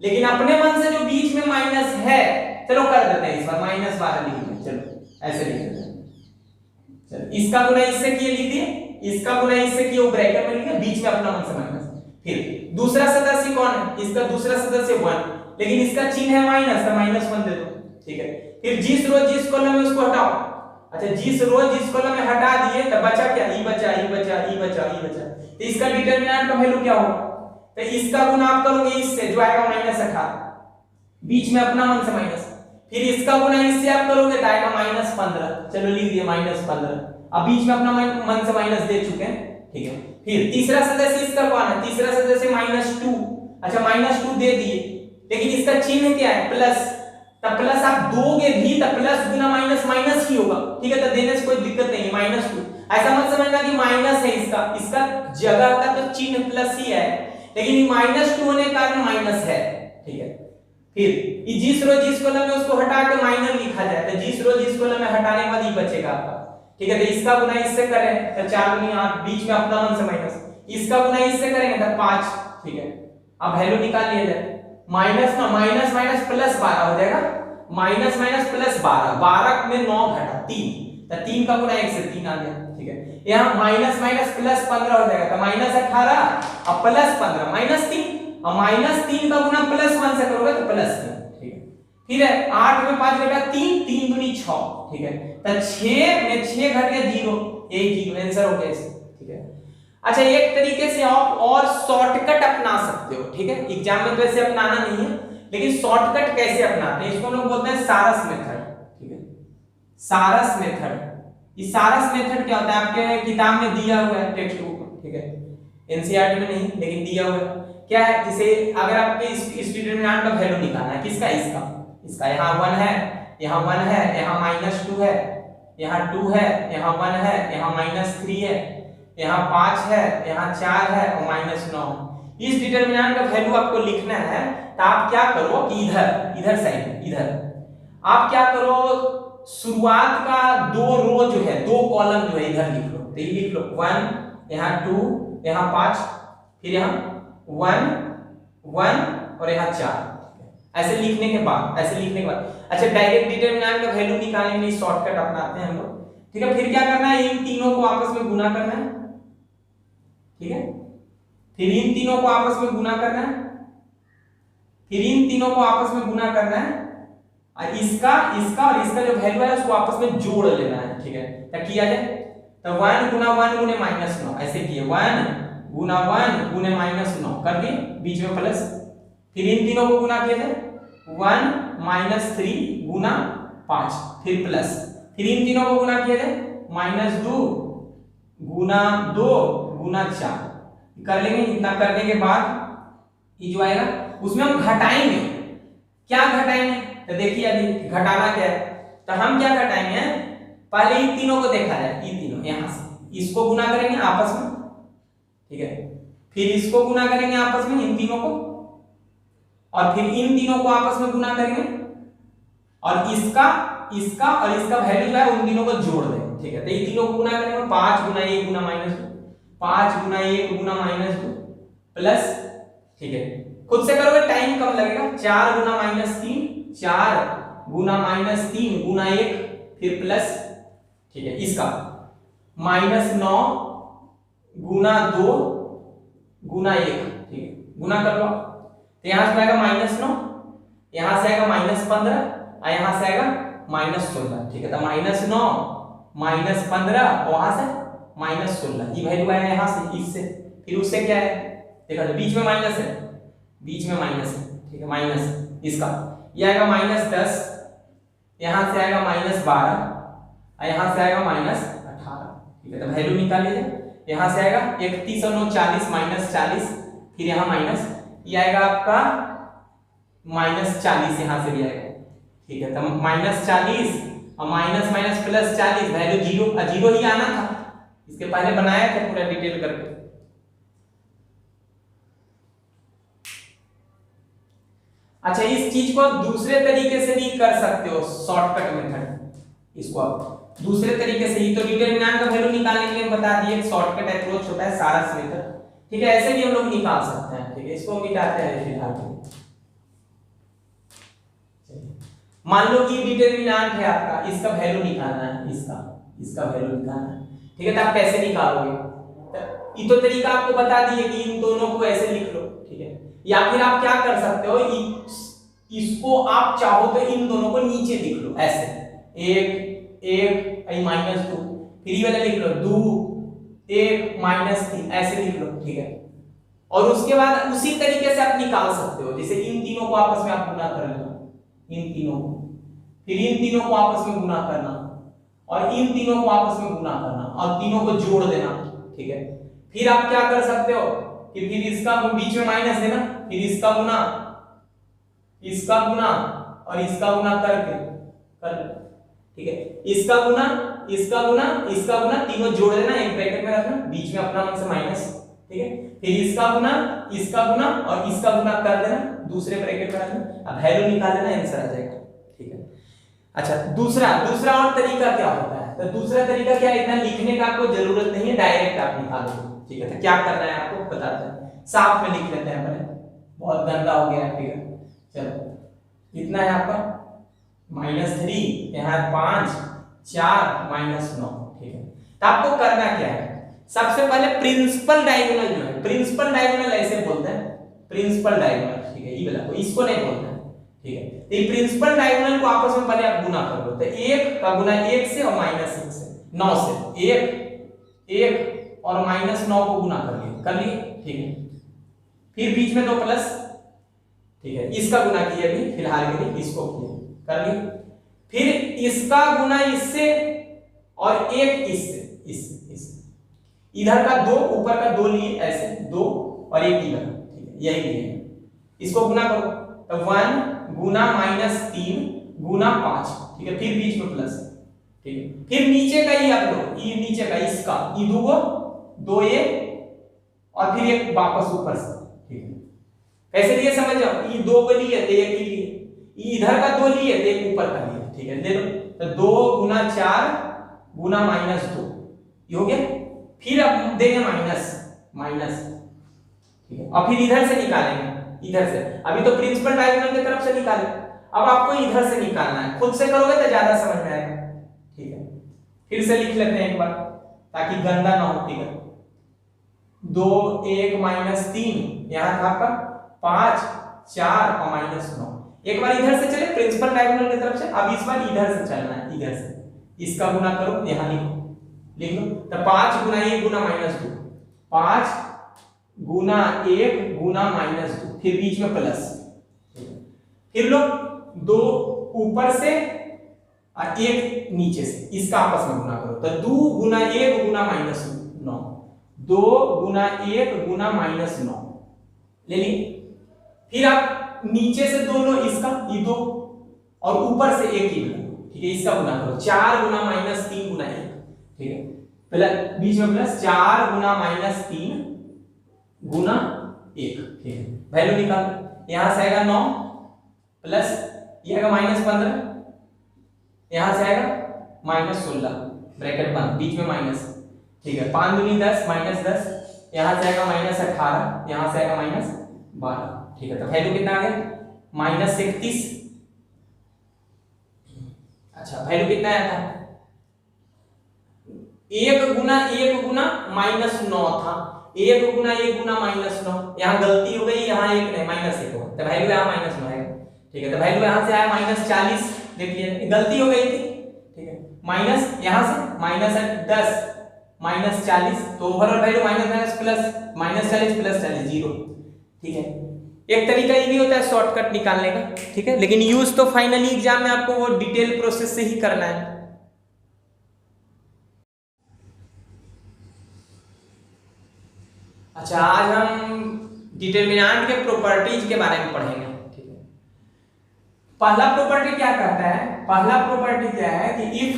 लेकिन अपने मन से जो बीच में माइनस है, चलो कर देते हैं इस बार -12 लिख दें, चलो ऐसे लिख देते हैं। चलो, इसका गुना इससे किए लिख दिए, इसका गुना इससे किए वो ब्रैकेट में लिखे, बीच में अपना मन से माइनस। फिर दूसरा सदस्य कौन है? इसका दूसरा सदस्य 1, लेकिन इसका चिन्ह है माइनस, तो -1 दे दो, ठीक है। फिर जिस रो जिस कॉलम में उसको हटाओ। अच्छा, जिस रो जिस कॉलम में हटा दिए तो बचा क्या? ई बचा, ई बचा, ई बचा, ई बचा। तो इसका डिटरमिनेंट का वैल्यू क्या होगा? तो इसका गुना आप करोगे इससे, जो आएगा -18, बीच में अपना मन से माइनस। फिर इसका गुना इससे आप करोगे तो आएगा -15, चलो लिख दिए -15। अब बीच में अपना मन से माइनस दे चुके हैं, ठीक है। फिर तीसरा सदस्य इसका कौन है? तीसरा सदस्य -2। अच्छा, -2 दे दिए, लेकिन इसका चिन्ह क्या है? प्लस। तब प्लस आप दोगे भी तो प्लस गुना माइनस माइनस ही होगा, ठीक है। तो देने से कोई दिक्कत नहीं है, -2। ऐसा मत समझना कि माइनस है इसका जगह का तो चिन्ह प्लस ही है, लेकिन -2 होने के कारण माइनस है, ठीक है। फिर जिस रो जिस कॉलम में उसको हटा के माइनर लिखा जाए, तो जिस रो जिस कॉलम में हटाने के बाद ही बचेगा आपका, ठीक है। तो इसका गुना इससे करें तो 4 गुनी 8, बीच में अपना मन से माइनस। इसका गुना इससे करेंगे तो 5, ठीक है। अब वैल्यू निकाल लिया जाए, माइनस ना माइनस माइनस प्लस 12 हो जाएगा, माइनस माइनस प्लस 12, 12 में 9 घटा 3, तो 3 का गुना 1 से 3 आ गया, ठीक है। यहाँ माइनस माइनस प्लस 15 हो जाएगा, तो -18 और प्लस 15 -3, और -3 का गुना +1 से करोगे तो +3, ठीक है। फिर है 8 में 5 घटा 3, 3 दूनी 6, ठीक है। तो 6 में 6 घट गया 0, एक 0 आंसर हो गया इसे, ठीक है। अच्छा, एक तरीके से आप और शॉर्टकट अपना सकते हो, ठीक है। एग्जाम में तो ऐसे अपनाना नहीं है, लेकिन शॉर्टकट कैसे अपनाते हैं इसको हम लोग बोलते हैं सारस मेथड, ठीक है। सारस मेथड, ये सारस मेथड क्या होता है? आपके किताब में दिया हुआ है, टेक्स्ट बुक, ठीक है। एनसीईआरटी में नहीं, लेकिन दिया हुआ है। क्या है? जैसे अगर आपके इस डिटरमिनेंट का वैल्यू निकालना है, किसका? इसका यहाँ 1 है, यहाँ 1 है, यहाँ -2 है, यहाँ 2 है, यहाँ 1 है, यहाँ -3 है, यहाँ 5 है, यहाँ 4 है और -9। इस डिटरमिनेंट का वैल्यू आपको लिखना है, तो आप क्या करो कि इधर साइड, इधर आप क्या करो, शुरुआत का 2 रो जो है, 2 कॉलम जो है इधर लिख लो। तो ये लिख लो 1, यहाँ 2, यहाँ 5, फिर यहाँ 1 1 और यहाँ 4, ऐसे लिखने के बाद अच्छा, डायरेक्ट डिटरमिनेंट का वैल्यू निकालने के लिए शॉर्टकट अपनाते हैं हम लोग, ठीक है। फिर क्या करना है? इन तीनों को आपस में गुना करना है, ठीक है। फिर इन तीनों को आपस में गुना करना है, फिर इन तीनों को आपस में गुना करना है, और इसका और इसका जो वैल्यू है उसको आपस में जोड़ लेना है, ठीक है। तो किया जाए तो 1 गुना 1 गुने -9, ऐसे किए 1 गुना 1 गुने -9 कर दिए, बीच में प्लस। फिर इन तीनों को गुना किया जाए 1 -3 गुना 5, फिर प्लस। फिर इन तीनों को गुना किया जाए -2 गुना 2 गुना 4 कर लेंगे। इतना करने के बाद ये जो आएगा उसमें हम घटाएंगे। क्या घटाएंगे? तो देखिए अभी घटाना क्या है, तो हम क्या घटाएंगे, पहले इन तीनों को देखा जाए, ये तीनों यहां से इसको गुना करेंगे आपस में, ठीक है। फिर इसको गुना करेंगे आपस में, इन तीनों को, और फिर इन तीनों को आपस में गुना करेंगे, और इसका और इसका वैल्यू जो है उन तीनों को जोड़ देंगे, ठीक है। तो ये तीनों को गुना करेंगे 5 गुना 1 गुना -2, 5 गुना 1 गुना -2 प्लस, ठीक है। खुद से करोगे टाइम कम लगेगा, 4 गुना -3, 4 गुना -3 गुना 1 फिर प्लस, ठीक है। इसका -9 गुना 2 गुना 1, ठीक है, गुना कर लो। तो यहां से आएगा -9, यहां से आएगा -15 और यहां से आएगा -16, ठीक है। तो -9 -15 वहां से -16, ये वैल्यू आया यहां से, इससे। फिर उससे क्या है देखा, तो बीच में माइनस है, बीच में माइनस है, ठीक है, माइनस इसका, ये आएगा -10, यहां से आएगा -12 और यहां से आएगा -18, ठीक है। तो वैल्यू निकाल लीजिए, यहां से आएगा 31 और 9 40 -40, फिर यहां माइनस, ये आएगा आपका -40 यहाँ से भी आएगा, ठीक है। तो -40 और minus minus plus 40, value zero ही आना था, इसके पहले बनाया था पूरा डिटेल करके। अच्छा, इस चीज को आप दूसरे तरीके से भी कर सकते हो, शॉर्टकट मेथड। इसको आप दूसरे तरीके से ही तो डिटरमिनेंट का वैल्यू निकालने के लिए बता दिए, एक शॉर्टकट अप्रोच होता है सारा मेथड, ठीक है। ऐसे भी हम लोग निकाल सकते हैं, ठीक है। इसको मिटाते हैं फिलहाल। मान लो कि डिटरमिनेंट है आपका, इसका वैल्यू निकालना है, इसका वैल्यू निकालना है, ठीक है। तो आप कैसे निकालोगे? ये तो तरीका आपको बता दिए कि इन दोनों को ऐसे लिख लो, ठीक है। या फिर आप क्या कर सकते हो, इसको आप चाहो तो इन दोनों को नीचे लिख लो ऐसे, एक -2, फिर ये वाला लिख लो 2 1 -3, ऐसे लिख लो, ठीक है। और उसके बाद उसी तरीके से आप निकाल सकते हो, जैसे इन तीनों को आपस में आप गुना कर लेना, इन तीनों को, फिर इन तीनों को आपस में गुना करना, और इन तीनों को आपस में गुना करना, और तीनों को जोड़ देना, ठीक है। फिर आप क्या कर सकते हो कि फिर इसका बीच में माइनस देना, फिर इसका गुना और इसका गुना करके कर, ठीक है। इसका गुना तीनों जोड़ देना, एक ब्रैकेट में रखना, बीच में अपना मन से माइनस, ठीक है। फिर इसका गुना और इसका गुना कर देना, दूसरे ब्रैकेट में रखना, अब वैल्यू निकाल देना, आंसर आ जाएगा, ठीक है। अच्छा, दूसरा और तरीका क्या होता है? तो दूसरा तरीका क्या है, इतना लिखने का आपको जरूरत नहीं है, डायरेक्ट आप निकालोगे, ठीक है। तो क्या करना है आपको बताते हैं, साफ में लिख लेते हैं पहले, बहुत गंदा हो गया, ठीक है। चलो, कितना है आपका -3, यहाँ 5 4 -9, ठीक है। तो आपको करना क्या है, सबसे पहले प्रिंसिपल डायगोनल जो है, प्रिंसिपल डायगोनल ऐसे बोलते हैं, प्रिंसिपल डायगोनल, ठीक है। ये वाला को, इसको नहीं बोलते हैं, ठीक है। तो ये प्रिंसिपल डायगोनल को आपस में पहले आप गुना कर लो, तो 1 का गुना 1 से और -1 से 9 से 1 और -9 को गुना कर लिए, ठीक है। फिर बीच में 2 प्लस, ठीक है। इसका गुना किया अभी फिलहाल के लिए, इसको किया कर लिए, फिर इसका गुना इससे और 1 इससे, इधर का 2 ऊपर का 2 लिए, ऐसे 2 और 1 इधर, ठीक है। यही लिए, इसको गुना करो, तो 1 गुना -3 गुना 5, ठीक है। फिर बीच में प्लस, ठीक है। फिर नीचे का ही आप लो, ये नीचे का इसका, ये 2 ये और फिर एक वापस ऊपर से, ठीक है। कैसे लिए समझ जाओ, ये 2 को लिए तो 1 ही लिए, ये इधर का 2 लिए तो 1 ऊपर का लिए, ठीक है। ले लो, तो 2 गुना 4 गुना -2, ये हो गया। फिर अब देंगे माइनस, ठीक है। और फिर इधर से निकालेंगे, इधर से, अभी तो प्रिंसिपल डायगोनल की तरफ से निकाले, अब आपको इधर से निकालना है, खुद से करोगे तो ज्यादा समझ में आएगा, ठीक है। फिर से लिख लेते हैं एक बार ताकि गंदा ना हो, ठीक है। 2 1 -3, यहाँ था आपका 5 4 और -9, एक बार इधर से चले प्रिंसिपल डायगोनल की तरफ से, अब इस बार इधर से चलना है, इधर से, इसका गुना करो, यहाँ लिख लो, तो 5 गुना 1 गुना -2, 5 गुना 1 गुना -2, फिर बीच में प्लस, फिर लो 2 ऊपर से और 1 नीचे से, इसका आपस में गुना करो, तो 2 गुना 1 गुना -9, 2 गुना 1 गुना -9 ले ली। फिर आप नीचे से 2 लो, इसका ये 2 और ऊपर से 1 ही, ठीक है। इसका गुना करो, 4 गुना -3 गुना 1, ठीक है। प्लस बीच में प्लस, 4 गुना -3 गुना 1, ठीक है। वैल्यू निकालो, यहां से आएगा 9 प्लस ये आएगा -15, यहां से आएगा -16, ब्रैकेट बंद, बीच में माइनस, ठीक है। 5 दूनी 10 -10, यहां से आएगा -18, यहां से आएगा -12, ठीक है। तो वैल्यू कितना आ गया -31। अच्छा, वैल्यू कितना आया था, 1 गुना -9 था, 1 गुना -9, यहाँ गलती हो गई, यहाँ 1 नहीं -1 हो, तो वैल्यू यहाँ -9 है, ठीक है। तो वैल्यू यहाँ से आया -40, देखिए गलती हो गई थी, ठीक है। माइनस यहाँ से -10 -40, तो overall value minus plus -40 plus 40 0, ठीक है। एक तरीका ये भी होता है शॉर्टकट निकालने का, ठीक है। लेकिन यूज तो फाइनली एग्जाम में आपको वो डिटेल प्रोसेस से ही करना है। अच्छा, आज हम डिटरमिनेंट के प्रॉपर्टीज के बारे में पढ़ेंगे, ठीक है। पहला प्रॉपर्टी क्या कहता है, पहला प्रॉपर्टी क्या है कि if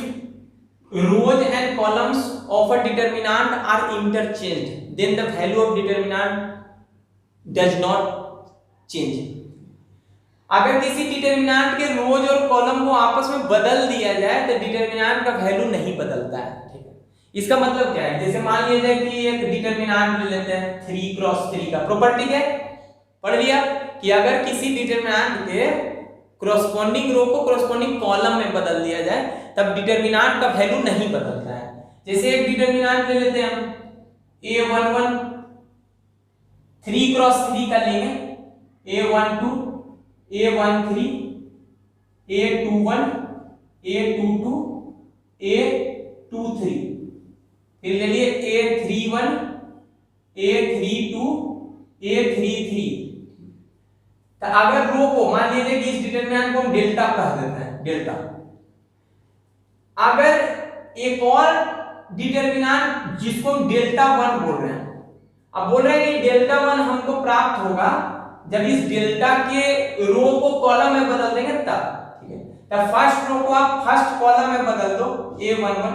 rows and columns of a determinant are interchanged then the value of determinant does not change. अगर किसी डिटरमिनेंट के रोज और कॉलम को आपस में बदल दिया जाए तो डिटरमिनेंट का वैल्यू नहीं बदलता है, ठीक है। इसका मतलब क्या है, जैसे मान लिया जाए कि एक डिटरमिनेंट ले लेते हैं 3x3 का, प्रॉपर्टी क्या है पढ़ लिया कि अगर किसी डिटरमिनेंट के कॉरस्पॉन्डिंग रो को कॉरस्पॉन्डिंग कॉलम में बदल दिया जाए तब डिटरमिनेंट का वैल्यू नहीं बदलता है। जैसे एक डिटरमिनेंट ले लेते हैं हम a11 3x3 का लेंगे, a12 a13 a21 a22 a23, फिर ले लिए a31 a32 a33। तो अगर रो को मान लीजिए कि इस डिटरमिनेंट को हम डेल्टा कह देते हैं, डेल्टा। अगर एक और डिटरमिनेंट जिसको हम डेल्टा 1 बोल रहे हैं, अब बोल रहे हैं कि डेल्टा 1 हमको प्राप्त होगा जब इस डेल्टा के रो को कॉलम में बदल देंगे तब, ठीक है। तब फर्स्ट रो को आप फर्स्ट कॉलम में बदल दो a11,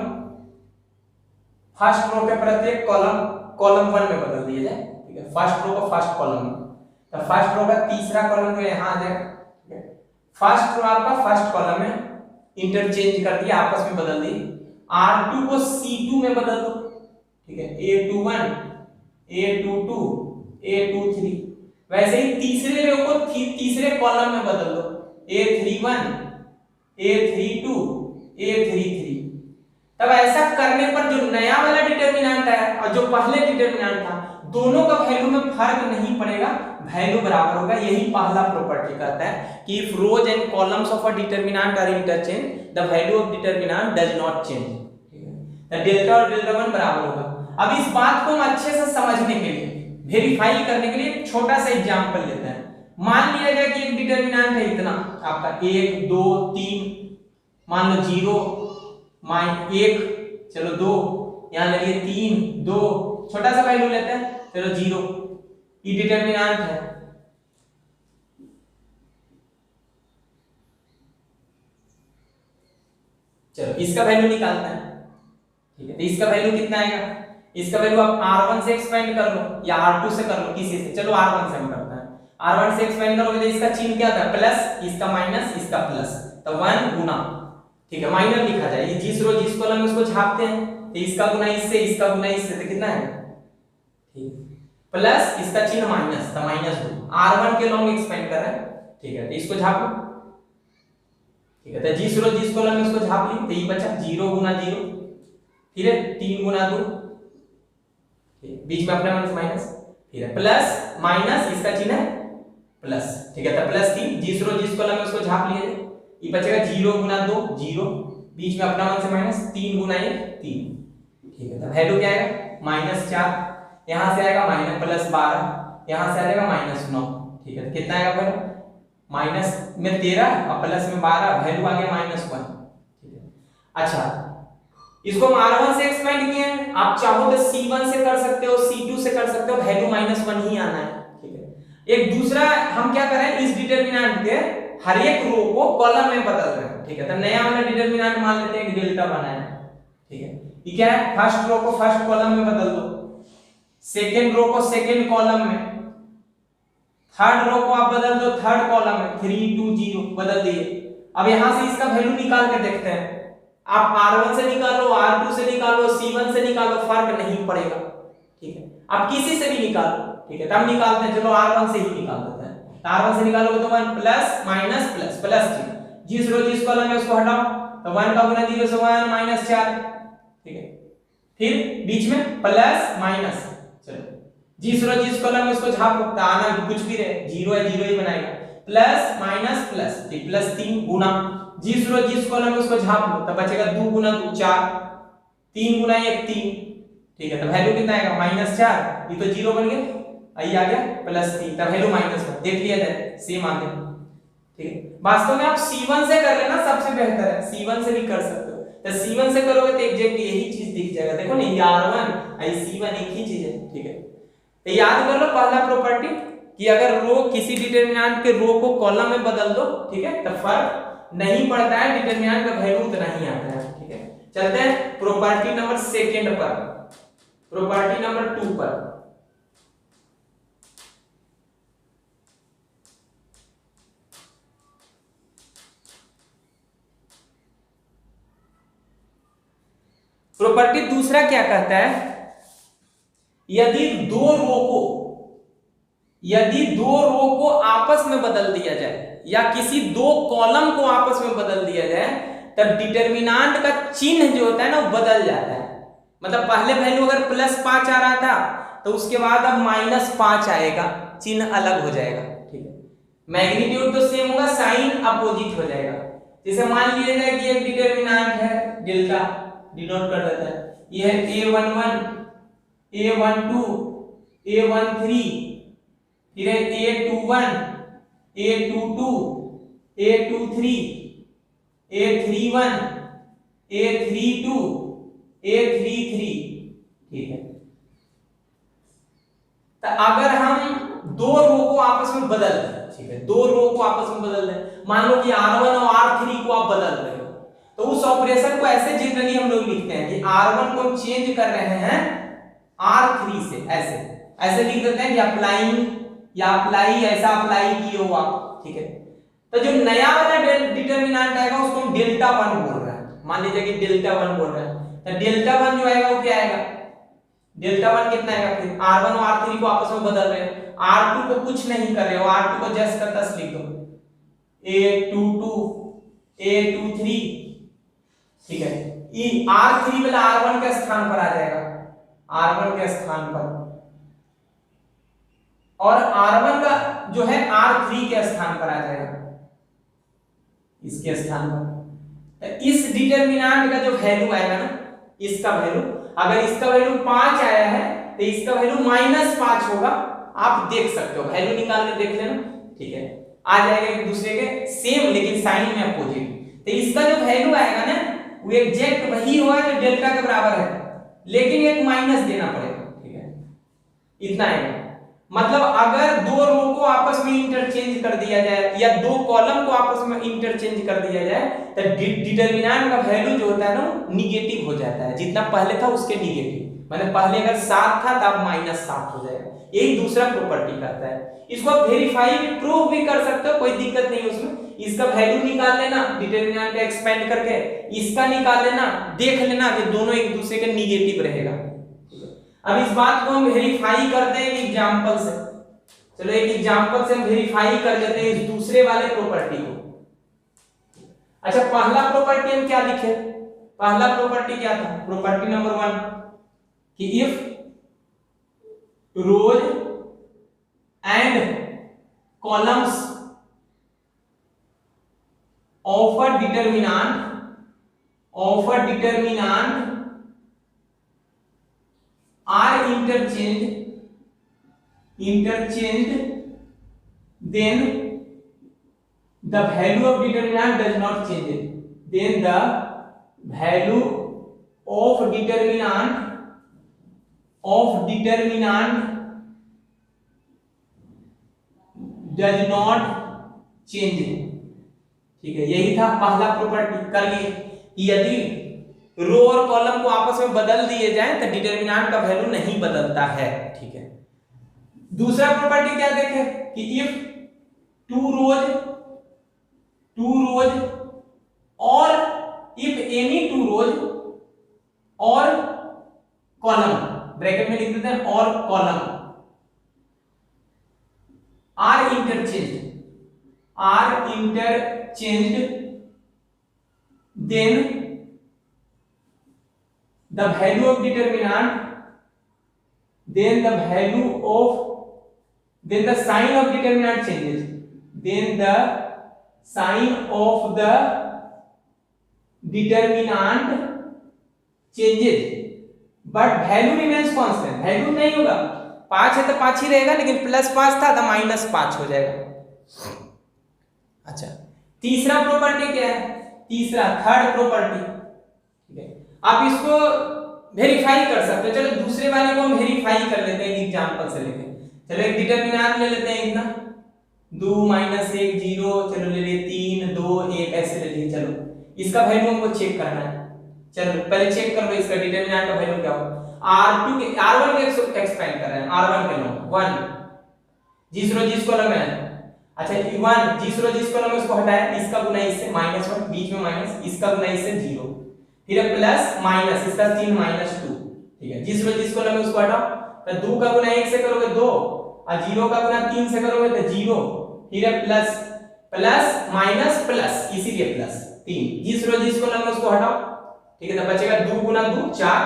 फर्स्ट रो के प्रत्येक कॉलम 1 में बदल दिया जाए, ठीक है। फर्स्ट रो को फर्स्ट कॉलम में, तो फर्स्ट रो का तीसरा कॉलम जो यहां आ जाएगा, ठीक है। फर्स्ट रो आपका फर्स्ट कॉलम में इंटरचेंज कर दिया, आपस में बदल दिए। r2 को c2 में बदल दो, ठीक है। a21 a22 a23, वैसे ही तीसरे रो को तीसरे कॉलम में बदल दो a31 a32 a33। तब ऐसा करने पर जो नया वाला डिटरमिनेंट है और जो पहले डिटरमिनेंट था दोनों का वैल्यू में फर्क नहीं पड़ेगा, वैल्यू बराबर होगा। यही पहला प्रॉपर्टी कहता है कि if rows and columns of a determinant are interchange the value of determinant does not change, ठीक है। तो डेल्टा और डेल्टा 1 बराबर होगा। अब इस बात को हम अच्छे से समझने के लिए, वेरीफाई करने के लिए एक छोटा सा एग्जांपल लेते हैं। मान लिया जाए कि एक डिटरमिनेंट है इतना आपका 1 2 3, मान लो 0 1, चलो 2, यहां लगे 3 2, छोटा सा वैल्यू लेते हैं, चलो 0, ये डिटरमिनेंट है। चलो इसका वैल्यू निकालते हैं, ठीक है। तो इसका वैल्यू कितना आएगा, इसका वैल्यू आप r1 से एक्सपेंड कर लो या r2 से कर लो, किसी से, चलो r1 से हम करते हैं। r1 से एक्सपेंड करोगे तो इसका चिन्ह क्या था, प्लस, इसका माइनस, इसका प्लस, तो 1 गुना, ठीक है, माइनर लिखा जाए। ये जिस रो जिस कॉलम में उसको छापते हैं तो इसका गुना इससे, इसका गुना इससे, तो कितना है, ठीक, प्लस इसका चिन्ह माइनस, तो -2, r1 के लॉन्ग एक्सपेंड कर रहे हैं, ठीक है। तो इसको छापो, ठीक है। तो जिस रो जिस कॉलम में उसको छाप ली तो ये बचा 0 गुना 0, फिर 3 गुना 2, बीच में अपने मन से माइनस, फिर प्लस माइनस, इसका चिन्ह है प्लस, ठीक है। तो +3 जिस रो जिस कॉलम में उसको छाप लिए, ये बचेगा 0 गुना 2 0, बीच में अपना मन से माइनस, 3 गुना 1 3, ठीक है। तो वैल्यू क्या आएगा -4, यहां से आएगा -+12, यहां से आ जाएगा -9, ठीक है। तो कितना आएगा फिर, माइनस में 13 और प्लस में 12, वैल्यू आ गया -1, ठीक है। अच्छा, इसको हम r1 से एक्सपेंड किए हैं, आप चाहो तो c1 से कर सकते हो, c2 से कर सकते हो, वैल्यू -1 ही आना है, ठीक है। एक दूसरा हम क्या कर रहे हैं, इस डिटरमिनेंट के हर एक रो को कॉलम में बदल रहे हैं, ठीक है। तो नया वाला डिटरमिनेंट मान लेते हैं कि डेल्टा बनाया है, ठीक है। ये क्या है, फर्स्ट रो को फर्स्ट कॉलम में बदल दो, सेकंड रो को सेकंड कॉलम में, थर्ड रो को आप बदल दो थर्ड कॉलम में, 3 2 0 बदल दिए। अब यहां से इसका वैल्यू निकाल के देखते हैं, आप r1 से निकालो, r2 से निकालो, c1 से निकालो, फर्क नहीं पड़ेगा, ठीक है। आप किसी से भी निकालो, ठीक है। तब निकालते हैं, चलो r1 से ही निकाल देते हैं। तो r1 से निकालोगे तो 1 प्लस माइनस प्लस प्लस, जिस रो जिस कॉलम में उसको हटाओ, तो 1 का गुना 0 से 1 -4, ठीक है। फिर बीच में प्लस माइनस, चलो जिस रो जिस कॉलम में उसको छापो, तो आना कुछ भी रहे, 0 है 0 ही बनाएगा, प्लस माइनस प्लस, +3 गुना, जिस रो जिस कॉलम में उसको छाप लो, तो बचेगा 2 गुना 2 4, 3 गुना 1 3, ठीक है। तो वैल्यू कितना आएगा, -4, ये तो 0 बन गया, आई आ गया +3, तब वैल्यू -1, देख लिया जाए, सेम आ गया, ठीक है। वास्तव में आप c1 से कर लेना सबसे बेहतर है, c1 से भी कर सकते हो। तो c1 से करोगे तो एग्जैक्ट यही चीज दिख जाएगा, देखो ना, ये r1 और c1 एक ही चीज है, ठीक है। तो याद कर लो पहला प्रॉपर्टी कि अगर रो किसी डिटर्मिनेंट के रो को कॉलम में बदल दो, ठीक है, तो फर्क नहीं पड़ता है, डिटर्मिनेंट का वैल्यू उतना ही आता है, ठीक है। चलते हैं प्रॉपर्टी नंबर सेकंड पर, प्रॉपर्टी नंबर 2 पर। प्रॉपर्टी दूसरा क्या कहता है, यदि दो रो को आपस में बदल दिया जाए या किसी दो कॉलम को आपस में बदल दिया जाए, तब डिटर्मिनेंट का चिन्ह जो होता है ना वो बदल जाता है। मतलब पहले वैल्यू अगर +5 आ रहा था तो उसके बाद अब -5 आएगा, चिन्ह अलग हो जाएगा, ठीक है। मैग्नीट्यूड तो सेम होगा, साइन अपोजिट हो जाएगा। जैसे मान लिया जाए कि एक डिटर्मिनेंट है डेल्टा, डिनोट कर देता है, ये है A11 A12 A13, फिर है A21 A22 A23 A31 A32 A33, ठीक है। तो अगर हम दो रो को आपस में बदल दें, ठीक है, दो रो को आपस में बदल दें, मान लो कि R1 और R3 को आप बदल रहे हो, तो उस ऑपरेशन को ऐसे जनरली हम लोग लिखते हैं कि R1 को हम चेंज कर रहे हैं R3 से, ऐसे लिख देते हैं कि अप्लाइंग या अप्लाई, ऐसा अप्लाई किए हो आप, ठीक है। तो जो नया वाला डिटर्मिनेंट आएगा उसको हम डेल्टा 1 बोल रहे हैं, मान लीजिए कि डेल्टा 1 बोल रहे हैं, तो डेल्टा 1 जो आएगा वो क्या आएगा, डेल्टा 1 कितना आएगा, फिर R1 और R3 को आपस में बदल रहे हैं, R2 को कुछ नहीं कर रहे हो, R2 को जस्ट का तस लिख दो, A22 A23, ठीक है। R3 वाला R1 के स्थान पर आ जाएगा, R1 के स्थान पर, और R1 का जो है R3 के स्थान पर आ जाएगा, इसके स्थान पर। इस डिटर्मिनेंट का जो वैल्यू आएगा ना, इसका वैल्यू, अगर इसका वैल्यू 5 आया है तो इसका वैल्यू -5 होगा, आप देख सकते हो, वैल्यू निकाल के देख लेना, ठीक है, आ जाएगा एक दूसरे के सेम लेकिन साइन में अपोजिट। तो इसका जो वैल्यू आएगा ना वो एग्जैक्ट वही होगा जो डेल्टा के बराबर है, लेकिन एक माइनस देना पड़ेगा, ठीक है, इतना आएगा। मतलब अगर दो रो को आपस में इंटरचेंज कर दिया जाए या दो कॉलम को आपस में इंटरचेंज कर दिया जाए तो डिटर्मिनेंट का वैल्यू जो होता है ना निगेटिव हो जाता है, जितना पहले था उसके निगेटिव, मतलब पहले अगर 7 था तब -7 हो जाएगा। यही दूसरा प्रॉपर्टी कहता है। इसको आप वेरीफाई भी, प्रूव भी कर सकते हो, कोई दिक्कत नहीं उसमें। इसका वैल्यू निकाल लेना डिटर्मिनेंट का एक्सपेंड करके, इसका निकाल लेना, देख लेना कि दोनों एक दूसरे के निगेटिव रहेगा। अब इस बात को हम वेरीफाई करते हैं एक एग्जांपल से। चलो एक एग्जांपल से हम वेरीफाई कर लेते हैं इस दूसरे वाले प्रॉपर्टी को। अच्छा, पहला प्रॉपर्टी हम क्या लिखे, पहला प्रॉपर्टी क्या था, प्रॉपर्टी नंबर 1 कि if rows and columns of a determinant are interchanged, then the value of determinant does not change. Then the value of determinant does not change, ठीक है। यही था पहला प्रॉपर्टी, कर लिए कि यदि रो और कॉलम को आपस में बदल दिए जाएं तो डिटर्मिनेंट का वैल्यू नहीं बदलता है, ठीक है। दूसरा प्रॉपर्टी क्या देखे कि इफ टू रोज और इफ एनी टू रोज और कॉलम, ब्रैकेट में लिख देते हैं, और column are interchanged then the value of determinant, then the sign of determinant changes, then the sign of the determinant changes but value remains constant, value नहीं होगा, 5 है तो 5 ही रहेगा, लेकिन +5 था तो -5 हो जाएगा। अच्छा, तीसरा प्रॉपर्टी क्या है, थर्ड प्रॉपर्टी, ठीक है। आप इसको वेरीफाई कर सकते हो। चलो दूसरे वाले को हम वेरीफाई कर लेते हैं एग्जांपल से लेके। चलो एक डिटरमिनेंट ले लेते हैं इतना 2 माइनस 1 0, चलो ले लिए 3 2 1 ऐसे ले लिए। चलो इसका वैल्यू हमको चेक करना है। चलो पहले चेक कर लो इसका डिटरमिनेंट का वैल्यू क्या होगा। r2 के r1 के एक्सपेंड कर रहे हैं, r1 के लो 1 जिस कॉलम में है। अच्छा 1 जिस कॉलम में उसको हटाया, इसका गुना इससे -1 बीच में माइनस, इसका गुना इससे 0, फिर प्लस माइनस इसका चिन्ह -2, ठीक है। जिस कॉलम में उसको हटाओ तो 2 का गुना 1 से करोगे 2 और 0 का गुना 3 से करोगे तो 0, फिर प्लस प्लस माइनस प्लस इसीलिए प्लस 3। जिस कॉलम में उसको हटाओ, ठीक है, तो बचेगा 2 गुना 2 4,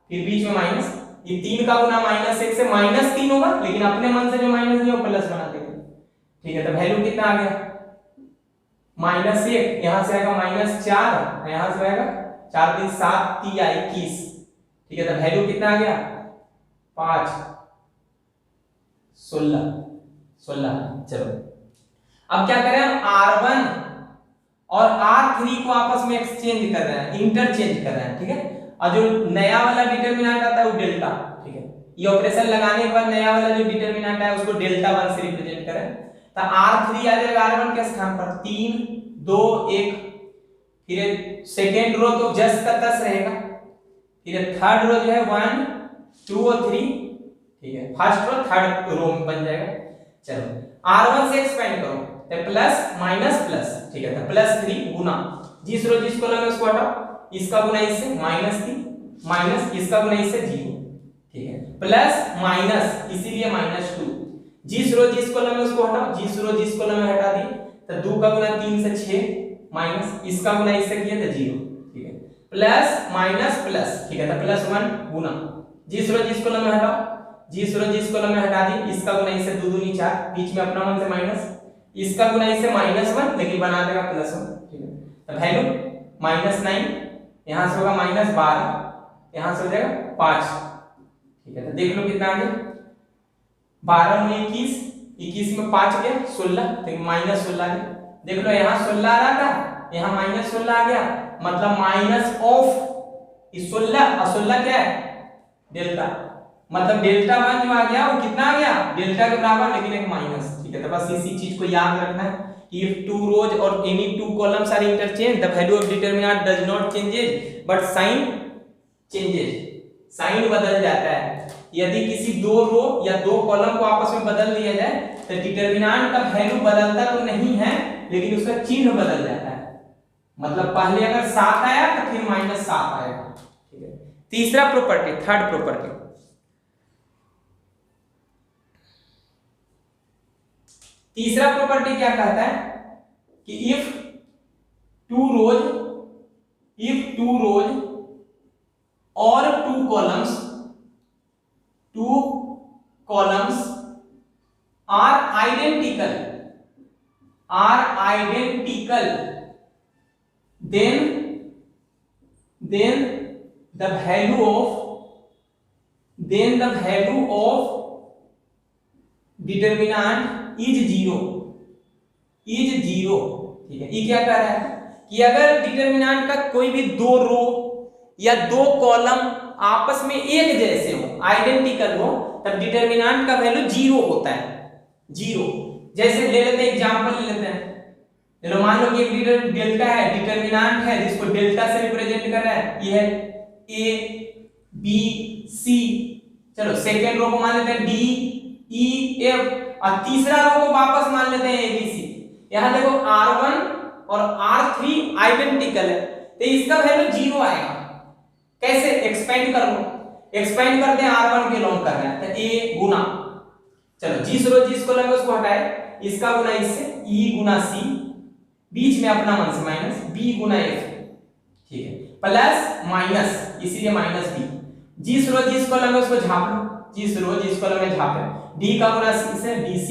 फिर बीच में माइनस, ये 3 का गुना -1 से -3 होगा, लेकिन अपने मन से जो माइनस नहीं हो प्लस बना देंगे, ठीक है। तो वैल्यू कितना आ गया -1, यहां से आएगा -4, यहां से आएगा 4 3 7 3 21, ठीक है। तो वैल्यू कितना आ गया 5 16। चलो अब क्या करें हम r1 और r3 को आपस में एक्सचेंज कर रहे हैं, इंटरचेंज कर रहे हैं, ठीक है। और जो नया वाला डिटरमिनेंट आता है वो डेल्टा, ठीक है। ये ऑपरेशन लगाने के बाद नया वाला जो डिटरमिनेंट है उसको डेल्टा 1 से रिप्रेजेंट करें, तो r3 आ जाएगा r1 के स्थान पर 3 2 1, फिर सेकेंड रो तो जस्ट का तस रहेगा, फिर थर्ड रो जो है 1 2 और 3, ठीक है। फर्स्ट रो थर्ड रो में बन जाएगा। चलो r1 से एक्सपेंड करो तो प्लस माइनस प्लस, ठीक है। तो +3 गुना जिस कॉलम में उसको हटाओ, इसका गुना इससे -3 माइनस इसका गुना इससे 0, ठीक है, प्लस माइनस इसीलिए -2। जिस कॉलम में उसको हटाओ, जिस कॉलम में हटा दिए तो 2 का गुना 3 से 6 माइनस इसका गुना इससे किया तो 0, ठीक है, प्लस माइनस प्लस, ठीक है। तो +1 गुना जिस कॉलम में हटाओ, जिस कॉलम में हटा दी, इसका गुना इससे 2 दूनी 4, बीच में अपना मन से माइनस, इसका गुना इससे -1 लेकिन बना देगा +1, ठीक है। तो वैल्यू -9, यहां से होगा -12, यहां से हो जाएगा 5, ठीक है। तो देख लो कितना आ गया 12 में 21, 21 में 5 गया 16, तो -16 आ गया। देख लो यहाँ 16 आ रहा था, यहाँ -16 आ गया, मतलब माइनस ऑफ इस 16 और 16 क्या है डेल्टा, मतलब डेल्टा 1 जो आ गया वो कितना आ गया डेल्टा के बराबर, लेकिन एक माइनस, ठीक है। तो बस इसी चीज को याद रखना है कि if two rows or any two columns are interchanged, the value of determinant does not changes but sign changes, sign बदल जाता है। यदि किसी 2 रो या 2 कॉलम को आपस में बदल दिया जाए तो डिटरमिनेंट का वैल्यू बदलता तो नहीं है, लेकिन उसका चिन्ह बदल जाता है। मतलब पहले अगर 7 आया तो फिर -7 आएगा, ठीक है। तीसरा प्रॉपर्टी, थर्ड प्रॉपर्टी, तीसरा प्रॉपर्टी क्या कहता है कि इफ टू रोज और two columns are identical then the value of determinant is 0, ठीक है। ये क्या कह रहा है कि अगर डिटरमिनेंट का कोई भी 2 रो या 2 कॉलम आपस में एक जैसे हो, आइडेंटिकल हो, तब डिटरमिनेंट का वैल्यू 0 होता है, 0। जैसे ले लेते हैं एग्जांपल ले लेते हैं, चलो मान लो कि एक डेल्टा है, डिटरमिनेंट है जिसको डेल्टा से रिप्रेजेंट कर रहा है, ये है A B C। चलो सेकंड रो को मान लेते हैं D E F और तीसरा रो को वापस मान लेते हैं ABC। यहां देखो R1 और R3 आइडेंटिकल है, तो इसका वैल्यू 0 आएगा। कैसे एक्सपेंड कर लो, एक्सपेंड करते हैं, R1 के लॉन्ग कर रहे हैं तो A गुना, चलो जिस कॉलम में उसको हटाए, इसका गुना इससे E गुना C, बीच में अपना मन से माइनस B गुना F, ठीक है, प्लस माइनस इसीलिए -B। जिस कॉलम में उसको झाप लो, जिस कॉलम में झापे, D का गुना C से BC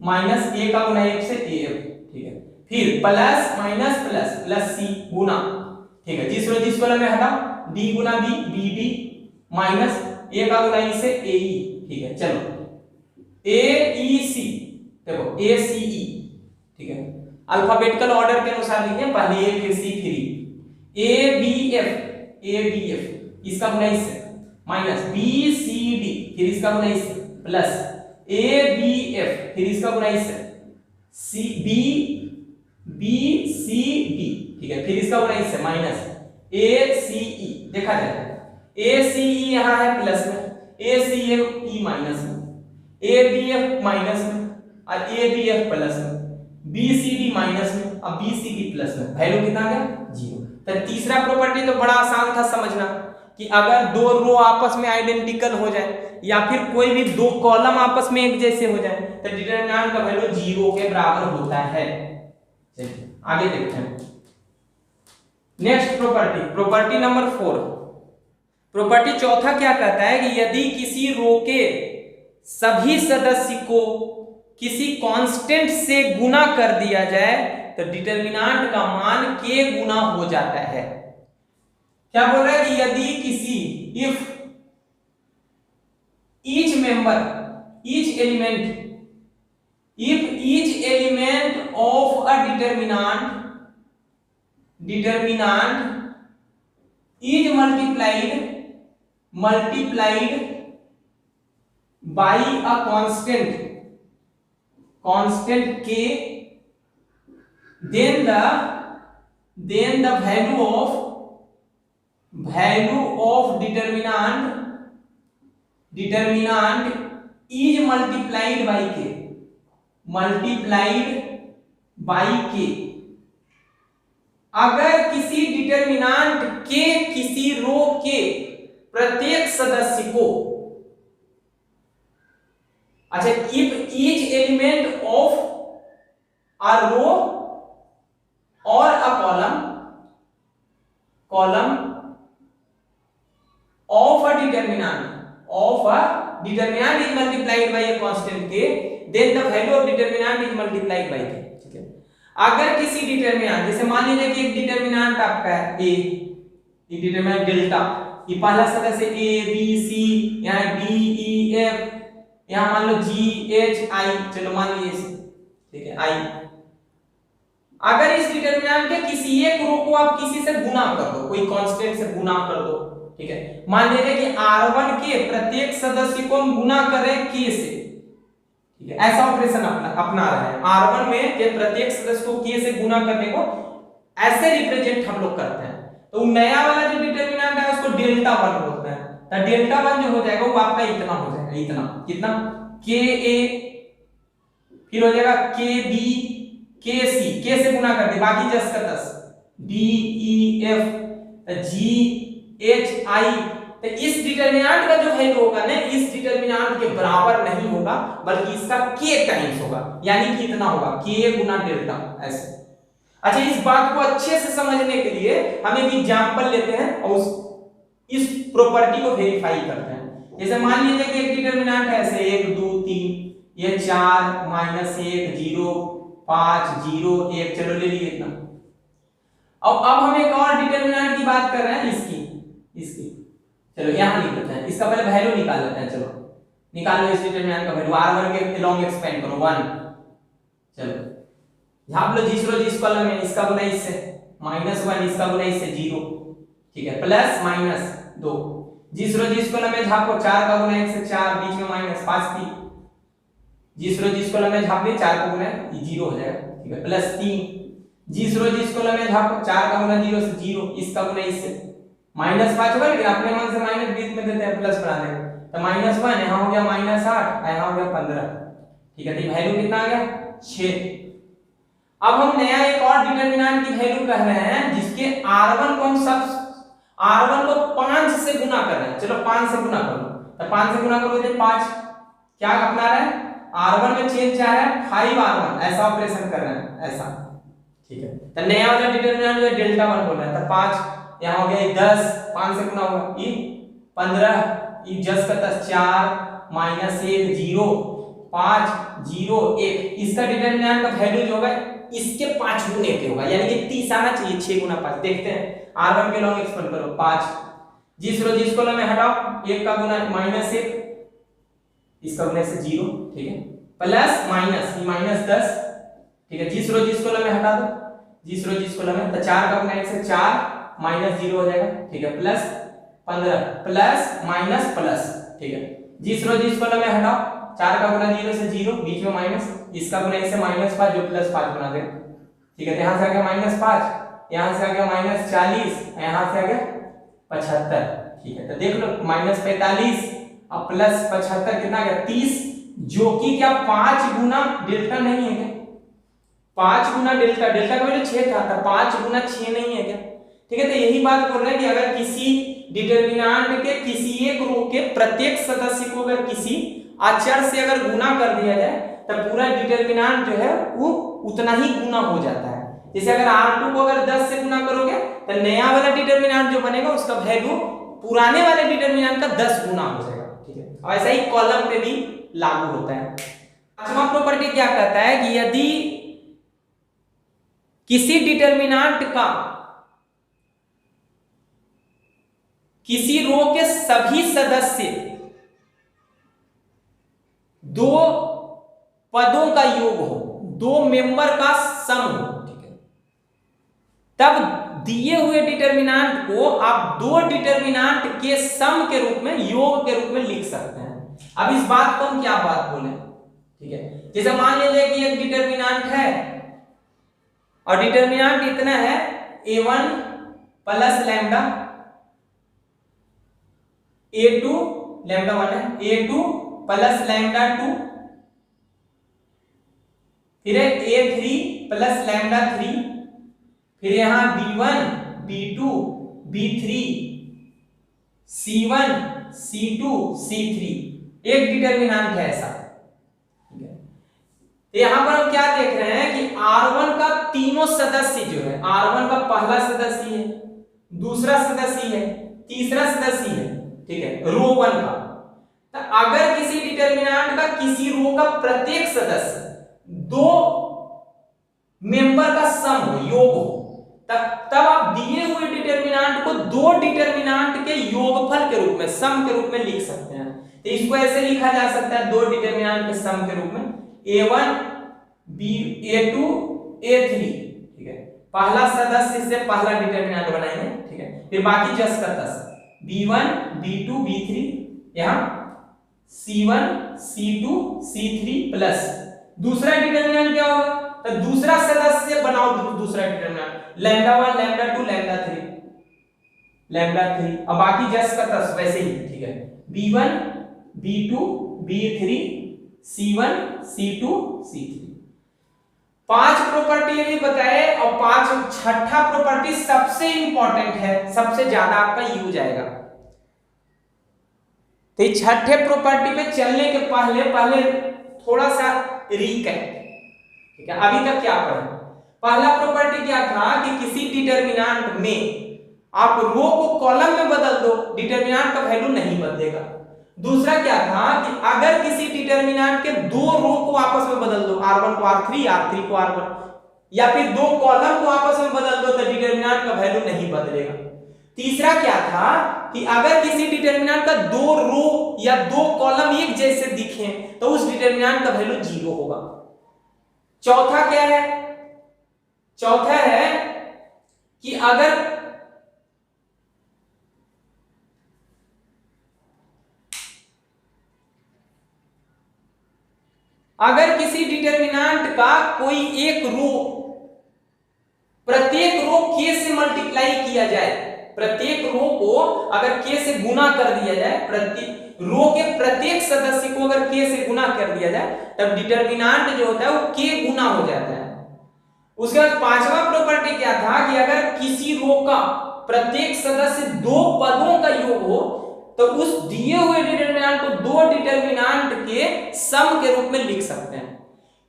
माइनस A का गुना F से AF, ठीक है, फिर plus minus plus plus C गुना, ठीक है, जिस कॉलम में हटाओ, D Guna B BD minus A का गुना E से AE, ठीक है। चलो AEC देखो ACE, ठीक है, अल्फाबेटिकल ऑर्डर के अनुसार लिखें, पहले A फिर C फिर E। ABF इसका गुना इससे माइनस BCD, फिर इसका गुना इससे प्लस ए बी एफ, फिर इसका गुना इससे C B B C D, ठीक है, फिर इसका गुना इससे माइनस ए सी ई, देखा जाए ए सी ई यहाँ है प्लस में, ए सी एफ ई माइनस में, ए बी एफ माइनस में और ए बी एफ प्लस में, बी सी डी माइनस में और बी सी डी प्लस में, वैल्यू कितना आ गया 0। तो तीसरा प्रॉपर्टी तो बड़ा आसान था समझना कि अगर दो रो आपस में आइडेंटिकल हो जाए या फिर कोई भी दो कॉलम आपस में एक जैसे हो जाए तो डिटरमिनेंट का वैल्यू 0 के बराबर होता है। चलिए आगे देखते हैं next property, property number 4। Property चौथा क्या कहता है कि यदि किसी रो के सभी सदस्य को किसी कांस्टेंट से गुना कर दिया जाए तो डिटरमिनेंट का मान k गुना हो जाता है। क्या बोल रहा है कि यदि किसी if each member each element if each element of a determinant is multiplied by a constant k, then the value of determinant is multiplied by k। अगर किसी डिटरमिनेंट के किसी रो के प्रत्येक सदस्य को, अच्छा, if each element of a row और a column of a determinant is multiplied by a constant k, then the value of determinant is multiplied by k। ठीक है, अगर किसी डिटरमिनेंट, जैसे मान लीजिए कि एक डिटरमिनेंट आपका है a, ये डिटरमिनेंट डेल्टा, ये पहला सदस्य a b c, यहाँ d e f, यहाँ मान लो g h i, चलो मान लीजिए इसे, ठीक है, i। अगर इस डिटरमिनेंट के किसी एक रो को आप किसी से गुना कर दो, कोई कांस्टेंट से गुना कर दो, ठीक है, मान लीजिए कि r1 के प्रत्येक सदस्य को हम गुना कर रहे हैं k से, ठीक है, ऐसा ऑपरेशन अपना रहा है, r1 में के प्रत्येक सदस्य को k से गुना करने को ऐसे रिप्रेजेंट हम लोग करते हैं। तो नया वाला जो डिटरमिनेंट है उसको डेल्टा 1 बोलते हैं। तो डेल्टा 1 जो हो जाएगा वो आपका इतना हो जाएगा, इतना कितना k a, फिर हो जाएगा k b k c, k से गुना कर दे बाकी 10 का 10, d e f g h i। तो इस डिटरमिनेंट का जो वैल्यू होगा ना, इस डिटरमिनेंट के बराबर नहीं होगा बल्कि इसका k टाइम्स होगा, यानी कि इतना होगा k गुना डेल्टा, ऐसे। अच्छा, इस बात को अच्छे से समझने के लिए हम एक एग्जांपल लेते हैं और इस प्रॉपर्टी को वेरीफाई करते हैं। जैसे मान लीजिए कि एक डिटरमिनेंट है ऐसे 1 2 3, ये 4 -1 0 5 0 1, चलो ले लिए इतना। अब हम एक और डिटरमिनेंट की बात कर रहे हैं, इसकी चलो यहां लिख लेते हैं, इसका पहले वैल्यू निकाल लेते हैं। चलो निकालो इस डिटरमिनेंट का वैल्यू, r1 के लॉन्ग एक्सपेंड करो 1, चलो झाप लो जिस कॉलम में, इसका गुना इससे -1, इसका गुना इससे 0, ठीक है, प्लस माइनस 2, जिस कॉलम में झापो 4 का गुना 1 से 4, बीच में -5 थी, जिस कॉलम में झाप दिए 4 का गुना 0 हो जाएगा, ठीक है, प्लस 3, जिस कॉलम में झापो 4 का गुना 0 से 0, इसका गुना इससे -5 होगा, लेकिन अपने मन से माइनस बीच में देते हैं, प्लस बना देंगे, तो -1 यहाँ हो गया -8, यहाँ हो गया 15, ठीक है। तो वैल्यू कितना आ गया 6। अब हम नया एक और डिटरमिनेंट की वैल्यू कह रहे हैं जिसके r1 को हम r1 को 5 से गुना कर रहे हैं। चलो 5 से गुना करो, तो 5 से गुना करोगे 5, क्या अपना रहा है, r1 में चेंज क्या है 5r1, ऐसा ऑपरेशन कर रहे हैं, ऐसा, ठीक है। तो नया वाला डिटरमिनेंट जो है डेल्टा 1 बोल रहा है, तो 5 यहाँ हो गया 10, 5 से गुना होगा ये 15, ये 10 का 10 4 -1 0 5 0 1, इसका डिटरमिनेंट का वैल्यू जो होगा इसके 5 गुने के होगा, यानी कि 30 आना चाहिए, 6 गुना 5। देखते हैं, r1 के लॉन्ग एक्सपेंड करो 5, जिस कॉलम में हटाओ 1 का गुना -1, इसका गुना से 0, ठीक है, प्लस माइनस ये -10, ठीक है, जिस कॉलम में हटा दो, जिस कॉलम में, तो 4 का गुना 1 से 4 -0 हो जाएगा, ठीक है, प्लस 15 प्लस माइनस प्लस, ठीक है, जिस कॉलम में हटाओ 4 का गुना 0 से 0, बीच में माइनस, इसका गुना इससे -5 जो +5 बना दे। ठीक है, तो यहाँ से आ गया -5, यहाँ से आ गया -40, यहाँ से आ गया 75। ठीक है, तो देख लो -45 और +75 कितना आ गया 30, जो कि क्या 5 गुना डेल्टा नहीं है क्या? 5 गुना डेल्टा, डेल्टा का वैल्यू 6 था, तो 5 गुना 6 नहीं है क्या? ठीक है, तो यही बात बोल रहे हैं कि अगर किसी डिटरमिनेंट के किसी एक रो के प्रत्येक सदस्य को अगर किसी अचर से अगर गुना कर दिया जाए तो पूरा डिटरमिनेंट जो है वो उतना ही गुना हो जाता है। जैसे अगर R2 को अगर 10 से गुना करोगे तो नया वाला डिटरमिनेंट जो बनेगा उसका वैल्यू पुराने वाले डिटरमिनेंट का 10 गुना हो जाएगा। ठीक है, और ऐसा ही कॉलम पे भी लागू होता है। पांचवा प्रॉपर्टी क्या कहता है कि यदि किसी डिटरमिनेंट का किसी रो के सभी सदस्य 2 पदों का योग हो, 2 मेंबर का सम हो, ठीक है, तब दिए हुए डिटरमिनेंट को आप 2 डिटरमिनेंट के सम के रूप में, योग के रूप में लिख सकते हैं। अब इस बात को हम क्या बात बोले, ठीक है, जैसे मान लीजिए कि एक डिटरमिनेंट है और डिटरमिनेंट इतना है a1 plus lambda, a2 lambda 1 है, a2 प्लस लैम्डा 2, फिर है a3 प्लस लैम्डा 3, फिर यहां b1 b2 b3 c1 c2 c3, एक डिटरमिनेंट है ऐसा। ठीक है, तो यहां पर हम क्या देख रहे हैं कि R1 का तीनों सदस्य जो है, R1 का पहला सदस्य है, दूसरा सदस्य है, तीसरा सदस्य है, ठीक है, रो 1 का। तो अगर किसी डिटरमिनेंट का किसी रो का प्रत्येक सदस्य 2 मेंबर का सम हो, योग हो, तब आप दिए हुए डिटरमिनेंट को 2 डिटरमिनेंट के योगफल के रूप में, सम के रूप में लिख सकते हैं। तो इसको ऐसे लिखा जा सकता है 2 डिटरमिनेंट के सम के रूप में, a1 a2 a3, ठीक है, पहला सदस्य से पहला डिटरमिनेंट बनाएंगे। ठीक है, फिर बाकी जस का तस, b1 b2 b3, यहां c1 c2 c3 प्लस दूसरा डिटरमिनेंट क्या होगा, तो दूसरा सदस्य बनाओ, दूसरा डिटरमिनेंट लैम्डा 1 लैम्डा 2 लैम्डा 3 और बाकी जस का तस वैसे ही। ठीक है, b1 b2 b3 c1 c2 c3, 5 property यदि बताए और छठा प्रॉपर्टी सबसे इंपॉर्टेंट है, सबसे ज्यादा आपका यूज आएगा। तो छठे प्रॉपर्टी पे चलने के पहले थोड़ा सा रिकैप। ठीक है, अभी तक क्या पढ़ा? पहला प्रॉपर्टी क्या था कि किसी डिटरमिनेंट में आप रो को कॉलम में बदल दो, डिटरमिनेंट का वैल्यू नहीं बदलेगा। दूसरा क्या था कि अगर किसी डिटरमिनेंट के 2 रो को आपस में बदल दो, R1 को R3 R3 को R1, या फिर 2 कॉलम को आपस में बदल दो, तो डिटरमिनेंट का वैल्यू नहीं बदलेगा। तीसरा क्या था कि अगर किसी डिटरमिनेंट का 2 रो या 2 कॉलम एक जैसे दिखें तो उस डिटरमिनेंट का वैल्यू 0 होगा। चौथा क्या है? चौथा है कि अगर किसी डिटरमिनेंट का कोई एक रो प्रत्येक रो k से मल्टीप्लाई किया जाए, प्रत्येक रो को अगर k से गुना कर दिया जाए, प्रत्येक रो के प्रत्येक सदस्य को अगर k से गुना कर दिया जाए, तब डिटरमिनेंट जो होता है वो k गुना हो जाता है। उसके बाद पांचवा प्रॉपर्टी क्या था कि अगर किसी रो का प्रत्येक सदस्य 2 पदों का योग हो, तो उस दिए हुए डिटरमिनेंट को 2 डिटरमिनेंट के सम के रूप में लिख सकते हैं।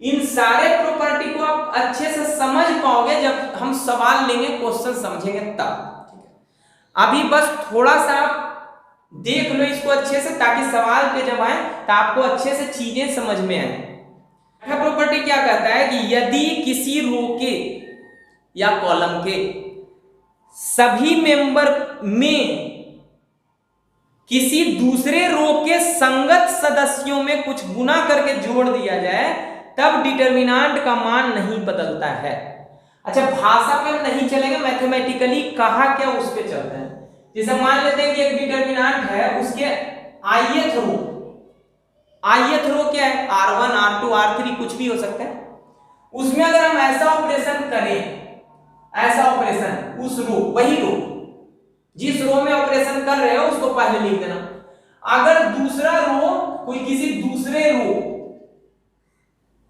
इन सारे प्रॉपर्टी को आप अच्छे से समझ पाओगे जब हम सवाल लेंगे, क्वेश्चन समझेंगे तब। ठीक है, अभी बस थोड़ा सा देख लो इसको अच्छे से, ताकि सवाल पे जब आए तो आपको अच्छे से चीजें समझ में आए। प्रॉपर्टी क्या कहता है कि यदि किसी रो के या कॉलम के सभी मेंबर में किसी दूसरे रो के संगत सदस्यों में कुछ गुना करके जोड़ दिया जाए, तब डिटरमिनेंट का मान नहीं बदलता है। अच्छा, भाषा पर नहीं चलेगा, मैथमेटिकली कहा क्या उस पे चलता है। जैसे मान लेते हैं कि एक डिटरमिनेंट है, उसके ith रो ith रो क्या है, r1 r2 r3 कुछ भी हो सकता है। उसमें अगर हम ऐसा ऑपरेशन करें, ऐसा ऑपरेशन, उस रो, वही रो जिस रो में ऑपरेशन कर रहे हो उसको पहले लिख देना। अगर दूसरा रो, कोई किसी दूसरे रो,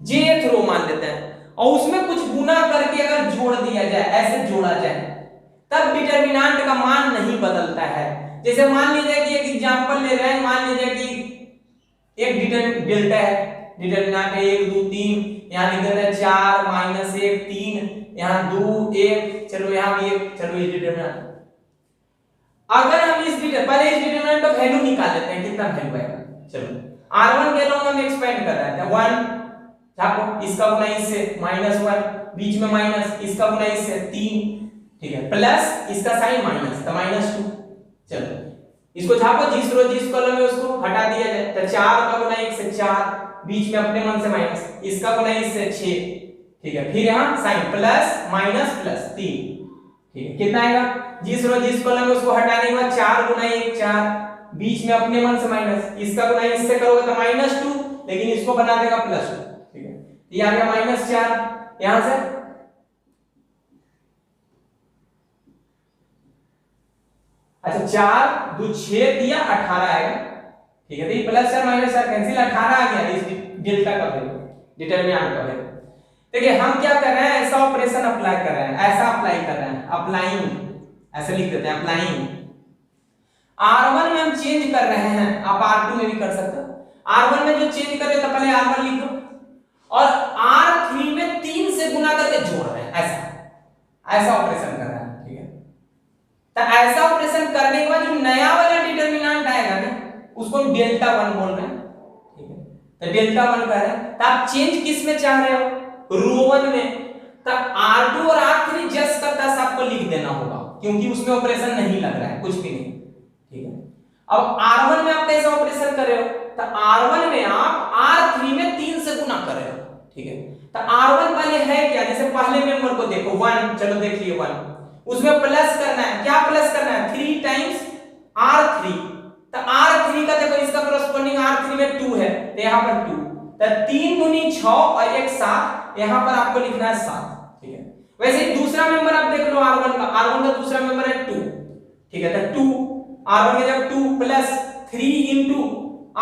jth रो मान लेते हैं, और उसमें कुछ गुना करके अगर जोड़ दिया जाए, ऐसे जोड़ा जाए, तब डिटरमिनेंट का मान नहीं बदलता है। जैसे मान लीजिए कि एक एग्जांपल ले रहे हैं, मान लीजिए कि एक डेल्टा है, डिटरमिनेंट है 1 2 3, यहां लिख देते हैं 4 -1 3, यहां 2 1, चलो यहां भी 1, चलो ये डिटरमिनेंट। अगर हम पहले इस डिटरमिनेंट का वैल्यू निकाल लेते हैं, कितना वैल्यू आएगा। चलो r1 के लॉन्ग हम एक्सपेंड कर रहे हैं, 1 छापो, इसका गुना इससे -1, बीच में माइनस, इसका गुना इससे 3, ठीक है, प्लस इसका साइन माइनस, तो -2। चलो इसको छापो, जिस रो जिस कॉलम में उसको हटा दिया जाए, तो 4 का गुना 1 से 4, बीच में अपने मन से माइनस, इसका गुना इससे 6, ठीक है, फिर यहां साइन प्लस माइनस प्लस 3, ठीक है, कितना आएगा, जिस रो जिस कॉलम में उसको हटाने के बाद 4 गुना 1 4, बीच में अपने मन से माइनस, इसका गुना इससे करोगे तो -2, लेकिन इसको बना देगा +2, ठीक है, ये आ गया -4, यहां से अच्छा 4 2 6 दिया 18 आएगा, ठीक है, तो ये +4 -4 कैंसिल, 18 आ गया इस डेल्टा का वैल्यू, डिटरमिनेंट का वैल्यू। देखिए हम क्या कर रहे हैं, ऐसा ऑपरेशन अप्लाई कर रहे हैं, ऐसा अप्लाई कर रहे हैं, अप्लाइंग, ऐसे लिख देते हैं अप्लाइंग। r1 में हम चेंज कर रहे हैं, आप r2 में भी कर सकते हो। r1 में जो चेंज कर रहे हो तो पहले r1 लिख दो, और r3 में 3 से गुना करके जोड़ रहे हैं, ऐसा ऑपरेशन कर रहे हैं, ठीक है। तो ऐसा ऑपरेशन करने के बाद जो नया वाला डिटरमिनेंट आएगा ना, उसको हम डेल्टा 1 बोल रहे हैं, ठीक है, तो डेल्टा 1 कर रहे हैं। तो आप चेंज किस में चाह रहे हो, रो 1 में, तो r2 और r3 जस्ट का तस आपको लिख देना होगा, क्योंकि उसमें ऑपरेशन नहीं लग रहा है, कुछ भी नहीं, ठीक है। अब r1 में आप कैसा ऑपरेशन कर रहे हो, तो r1 में आप r3 में 3 से गुना कर रहे हो, ठीक है। तो r1 पहले है क्या, जैसे पहले मेंबर को देखो 1, चलो देखिए 1, उसमें प्लस करना है, क्या प्लस करना है, 3 टाइम्स r3, तो r3 का देखो इसका कॉरेस्पॉन्डिंग r3 में 2 है, तो यहां पर 2, तो 3 दूनी 6 और 1 7, यहां पर आपको लिखना है 7, ठीक है। वैसे ही दूसरा मेंबर आप देख लो r1 का दूसरा मेंबर है 2, ठीक है, तो 2 r1 में जब 2 प्लस 3 into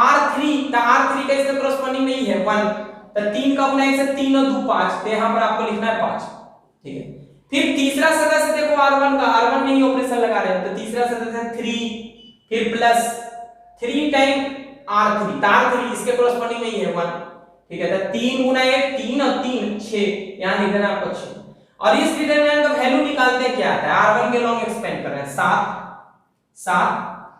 r3, तो r3 का इसका कॉरेस्पॉन्डिंग नहीं है 1, तो 3 का गुना 1 से 3 और 2 5, तो यहां पर आपको लिखना है 5, ठीक है। फिर तीसरा सदस्य देखो r1 का, r1 में ही ऑपरेशन लगा रहे हैं, तो तीसरा सदस्य 3, फिर प्लस 3 टाइम r3, तो r3 इसके कॉरेस्पॉन्डिंग नहीं है 1, ठीक है, तो 3 गुना 1 3 और 3 6, यहां लिख देना आपको 6। और इस डिटरमिनेंट का वैल्यू निकालते क्या आता है, r1 के लॉन्ग एक्सपेंड कर रहे हैं 7,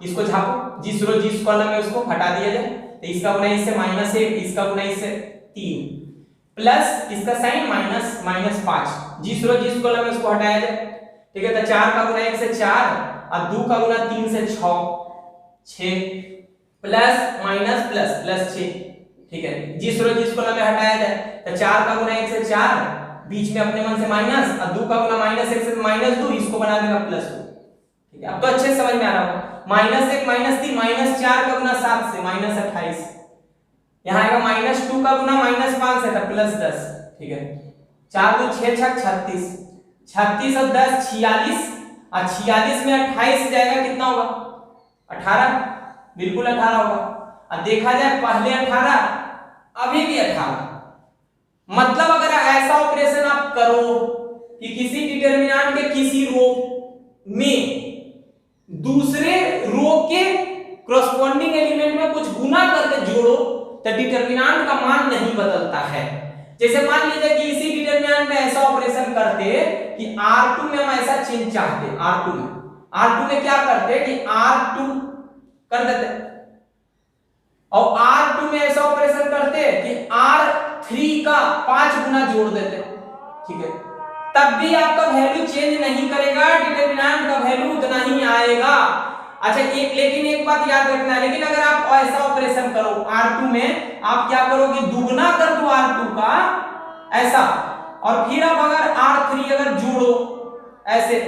इसको छापो, जिस रो जिस कॉलम में उसको हटा दिया जाए, तो इसका गुना इससे -1, इसका गुना इससे 3, प्लस इसका साइन -5, जिस रो जिस कॉलम में उसको हटाया जाए, ठीक है, तो 4 का गुना 1 से 4 और 2 का गुना 3 से 6 प्लस माइनस प्लस प्लस 6, ठीक है, जिस रो जिस कॉलम में हटाया जाए, तो 4 का गुना 1 से 4, बीच में अपने मन से माइनस, और 2 का गुना -1 से -2, इसको बना देगा +2, ठीक है। अब तो अच्छे से समझ में आ रहा होगा, -1 -3 -4 का गुना 7 से -28, यहां आएगा -2 का गुना -5 से, तो +10, ठीक है, 4 2 6 6 36, 36 और 10 46, और 46 में 28 जाएगा, कितना होगा 18, बिल्कुल 18 होगा। अब देखा जाए पहले 18 अभी भी 18, मतलब अगर ऐसा ऑपरेशन आप करो कि किसी डिटरमिनेंट के किसी रो में दूसरे रो के कॉरेस्पॉन्डिंग एलिमेंट में कुछ गुना करके जोड़ो, तो डिटरमिनेंट का मान नहीं बदलता है। जैसे मान लीजिए कि इसी डिटरमिनेंट में ऐसा ऑपरेशन करते कि r2 में हम ऐसा चेंज चाहते, r2 में क्या करते कि r2 कर देते, और r2 में ऐसा ऑपरेशन करते कि r3 का 5 गुना जोड़ देते, ठीक है, तब भी आपका वैल्यू चेंज नहीं करेगा, डिटरमिनेंट का वैल्यू उतना ही आएगा। अच्छा लेकिन एक बात याद रखना है, लेकिन अगर आप ऐसा ऑपरेशन करो r2 में, आप क्या करोगे, दुगना कर दो r2 का ऐसा, और फिर आप अगर r3 अगर जोड़ो ऐसे,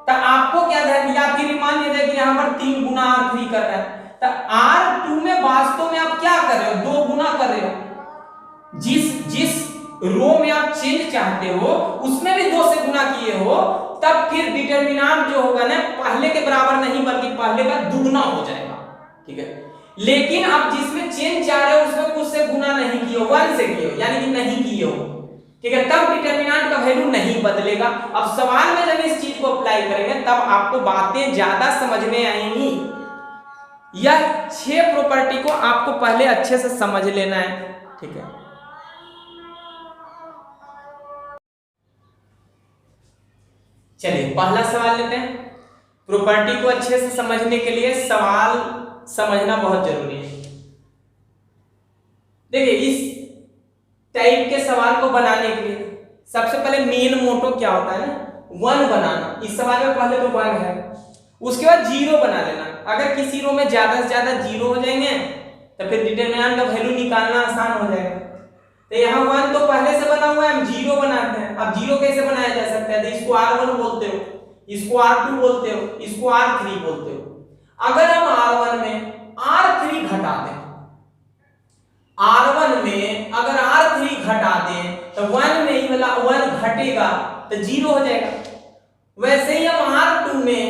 तो आपको क्या ध्यान, या फिर मान लीजिए कि यहां पर 3 गुना r3 कर रहा है, तो R2 में वास्तव में आप क्या कर रहे हो, 2 गुना कर रहे हो। जिस रो में आप चेंज चाहते हो उसमें भी 2 से गुना किए हो, तब फिर डिटरमिनेंट जो होगा ना पहले के बराबर नहीं बल्कि पहले का दुगना हो जाएगा, ठीक है। लेकिन आप जिसमें चेंज चाह रहे हो उसमें कुछ से गुना नहीं किए हो, 1 से किए हो, यानी कि नहीं किए हो, ठीक है, तब डिटरमिनेंट का वैल्यू नहीं बदलेगा। अब सवाल में जब इस चीज को अप्लाई करेंगे तब आपको बातें ज्यादा समझ में आएंगी। यह 6 प्रॉपर्टी को आपको पहले अच्छे से समझ लेना है, ठीक है। चलिए पहला सवाल लेते हैं। प्रॉपर्टी को अच्छे से समझने के लिए सवाल समझना बहुत जरूरी है। देखिए इस टाइप के सवाल को बनाने के लिए सबसे पहले मेन मोटो क्या होता है ना, 1 बनाना। इस सवाल में पहले तो 1 है, उसके बाद 0 बना लेना। अगर किसी रो में ज्यादा से ज्यादा 0 हो जाएंगे तो फिर डिटरमिनेंट का वैल्यू निकालना आसान हो जाएगा। तो यहाँ 1 तो पहले से बना हुआ है, हम 0 बनाते हैं। अब 0 कैसे बनाया जा सकता है, तो इसको R1 बोलते हो, इसको R2 बोलते हो, इसको R3 बोलते हो। अगर हम R1 में R3 घटा दें, R1 में अगर R3 घटा दें तो 1 में ही वाला 1 घटेगा तो 0 हो जाएगा। वैसे ही हम R2 में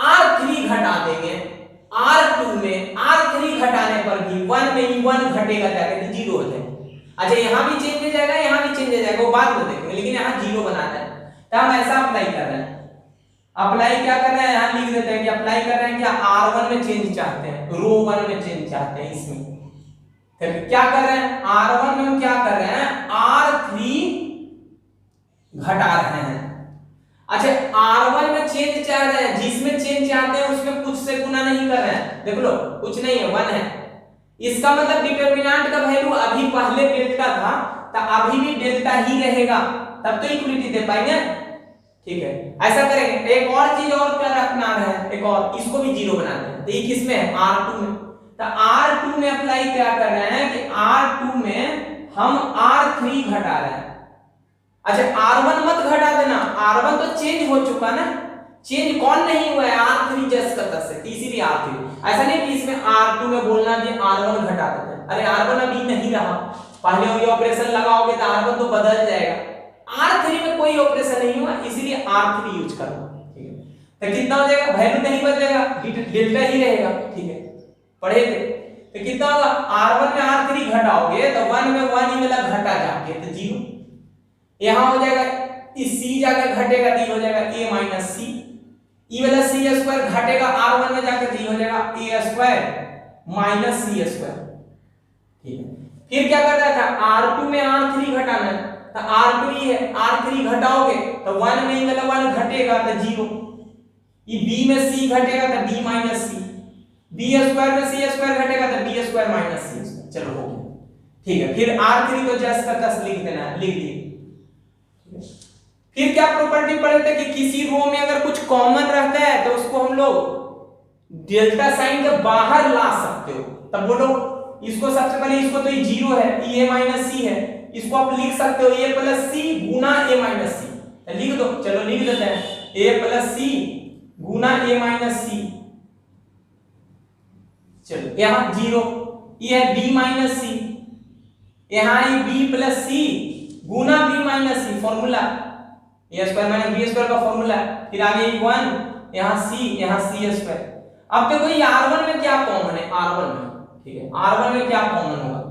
R3 घटा देंगे, R2 में R3 घटाने पर भी 1 में ही 1 घटेगा जाके तो 0 हो जाएगा। अच्छा यहाँ भी चेंज हो जाएगा, यहाँ भी चेंज हो जाएगा, वो बाद में देखेंगे, लेकिन यहाँ 0 बनाना है। तो हम ऐसा अप्लाई कर रहे हैं। अप्लाई क्या कर रहे हैं, यहाँ लिख देते हैं कि अप्लाई कर रहे हैं क्या, R1 में चेंज चाहते हैं, रो 1 में चेंज चाहते हैं। इसमें फिर क्या कर रहे हैं, R1 में हम क्या कर रहे हैं, R3 घटा रहे हैं। अच्छा R1 में चेंज चाह रहे हैं, जिसमें चेंज चाहते हैं उसमें कुछ से गुना नहीं कर रहे हैं, देख लो कुछ नहीं है, 1 है। इसका मतलब डिटरमिनेंट का वैल्यू अभी पहले डेल्टा था तो अभी भी डेल्टा ही रहेगा, तब तो इक्वलिटी दे पाएंगे, ठीक है। ऐसा करेंगे। एक और चीज और क्या रखना है, एक और, इसको भी 0 बनाते हैं। तो ये किसमें है, R2 में। तो R2 में अप्लाई क्या कर रहे हैं कि R2 में हम R3 घटा रहे हैं। अच्छा R1 मत घटा देना, R1 तो चेंज हो चुका ना, चेंज कौन नहीं हुआ है, R3 जस्ट का तस है, इसीलिए R3। ऐसा नहीं कि इसमें R2 में बोलना कि R1 घटा देते हैं, अरे R1 अभी नहीं रहा, पहले ये ऑपरेशन लगाओगे तो R1 तो बदल जाएगा। R3 में कोई ऑपरेशन नहीं हुआ, इसीलिए R3 यूज करना, ठीक है। तो कितना हो जाएगा, वैल्यू नहीं बदलेगा, डेल्टा ही रहेगा, ठीक है, पढ़े थे। तो कितना होगा, R1 में R3 घटाओगे तो 1 में 1 ही वाला घटा जाके तो 0। यहाँ हो जाएगा, इस C जाके घटेगा तो हो जाएगा A माइनस C, ई वाला C स्क्वायर घटेगा R1 में जाके तो हो जाएगा A square minus C square, ठीक है। फिर क्या कर रहा था, R2 में R3 घटाना है, तो R3 है, R3 घटाओगे तो 1 में ही वाला 1 घटेगा तो 0, ये B में C घटेगा तो B minus C, B square में C स्क्वायर घटेगा तो B square minus C square, चलो हो गया, ठीक है। फिर R3 को जस्ट का तस लिख देना है, लिख दिए। फिर क्या प्रॉपर्टी पढ़े थे कि किसी रो में अगर कुछ कॉमन रहता है तो उसको हम लोग डेल्टा साइन के बाहर ला सकते हो। तब बोलो इसको सबसे पहले, इसको तो ये 0 है, A माइनस C है, इसको आप लिख सकते हो A plus C Guna A minus C, लिख दो, चलो लिख देते हैं A plus C Guna A minus C। चलो यहाँ 0, ये है B माइनस C, यहाँ ये B plus C Guna B minus C, formula A square minus B square का फॉर्मूला। फिर आगे 1, यहाँ C, यहाँ C स्क्वायर। अब देखो ये R1 में क्या कॉमन है, R1 में, ठीक है, R1 में क्या कॉमन होगा,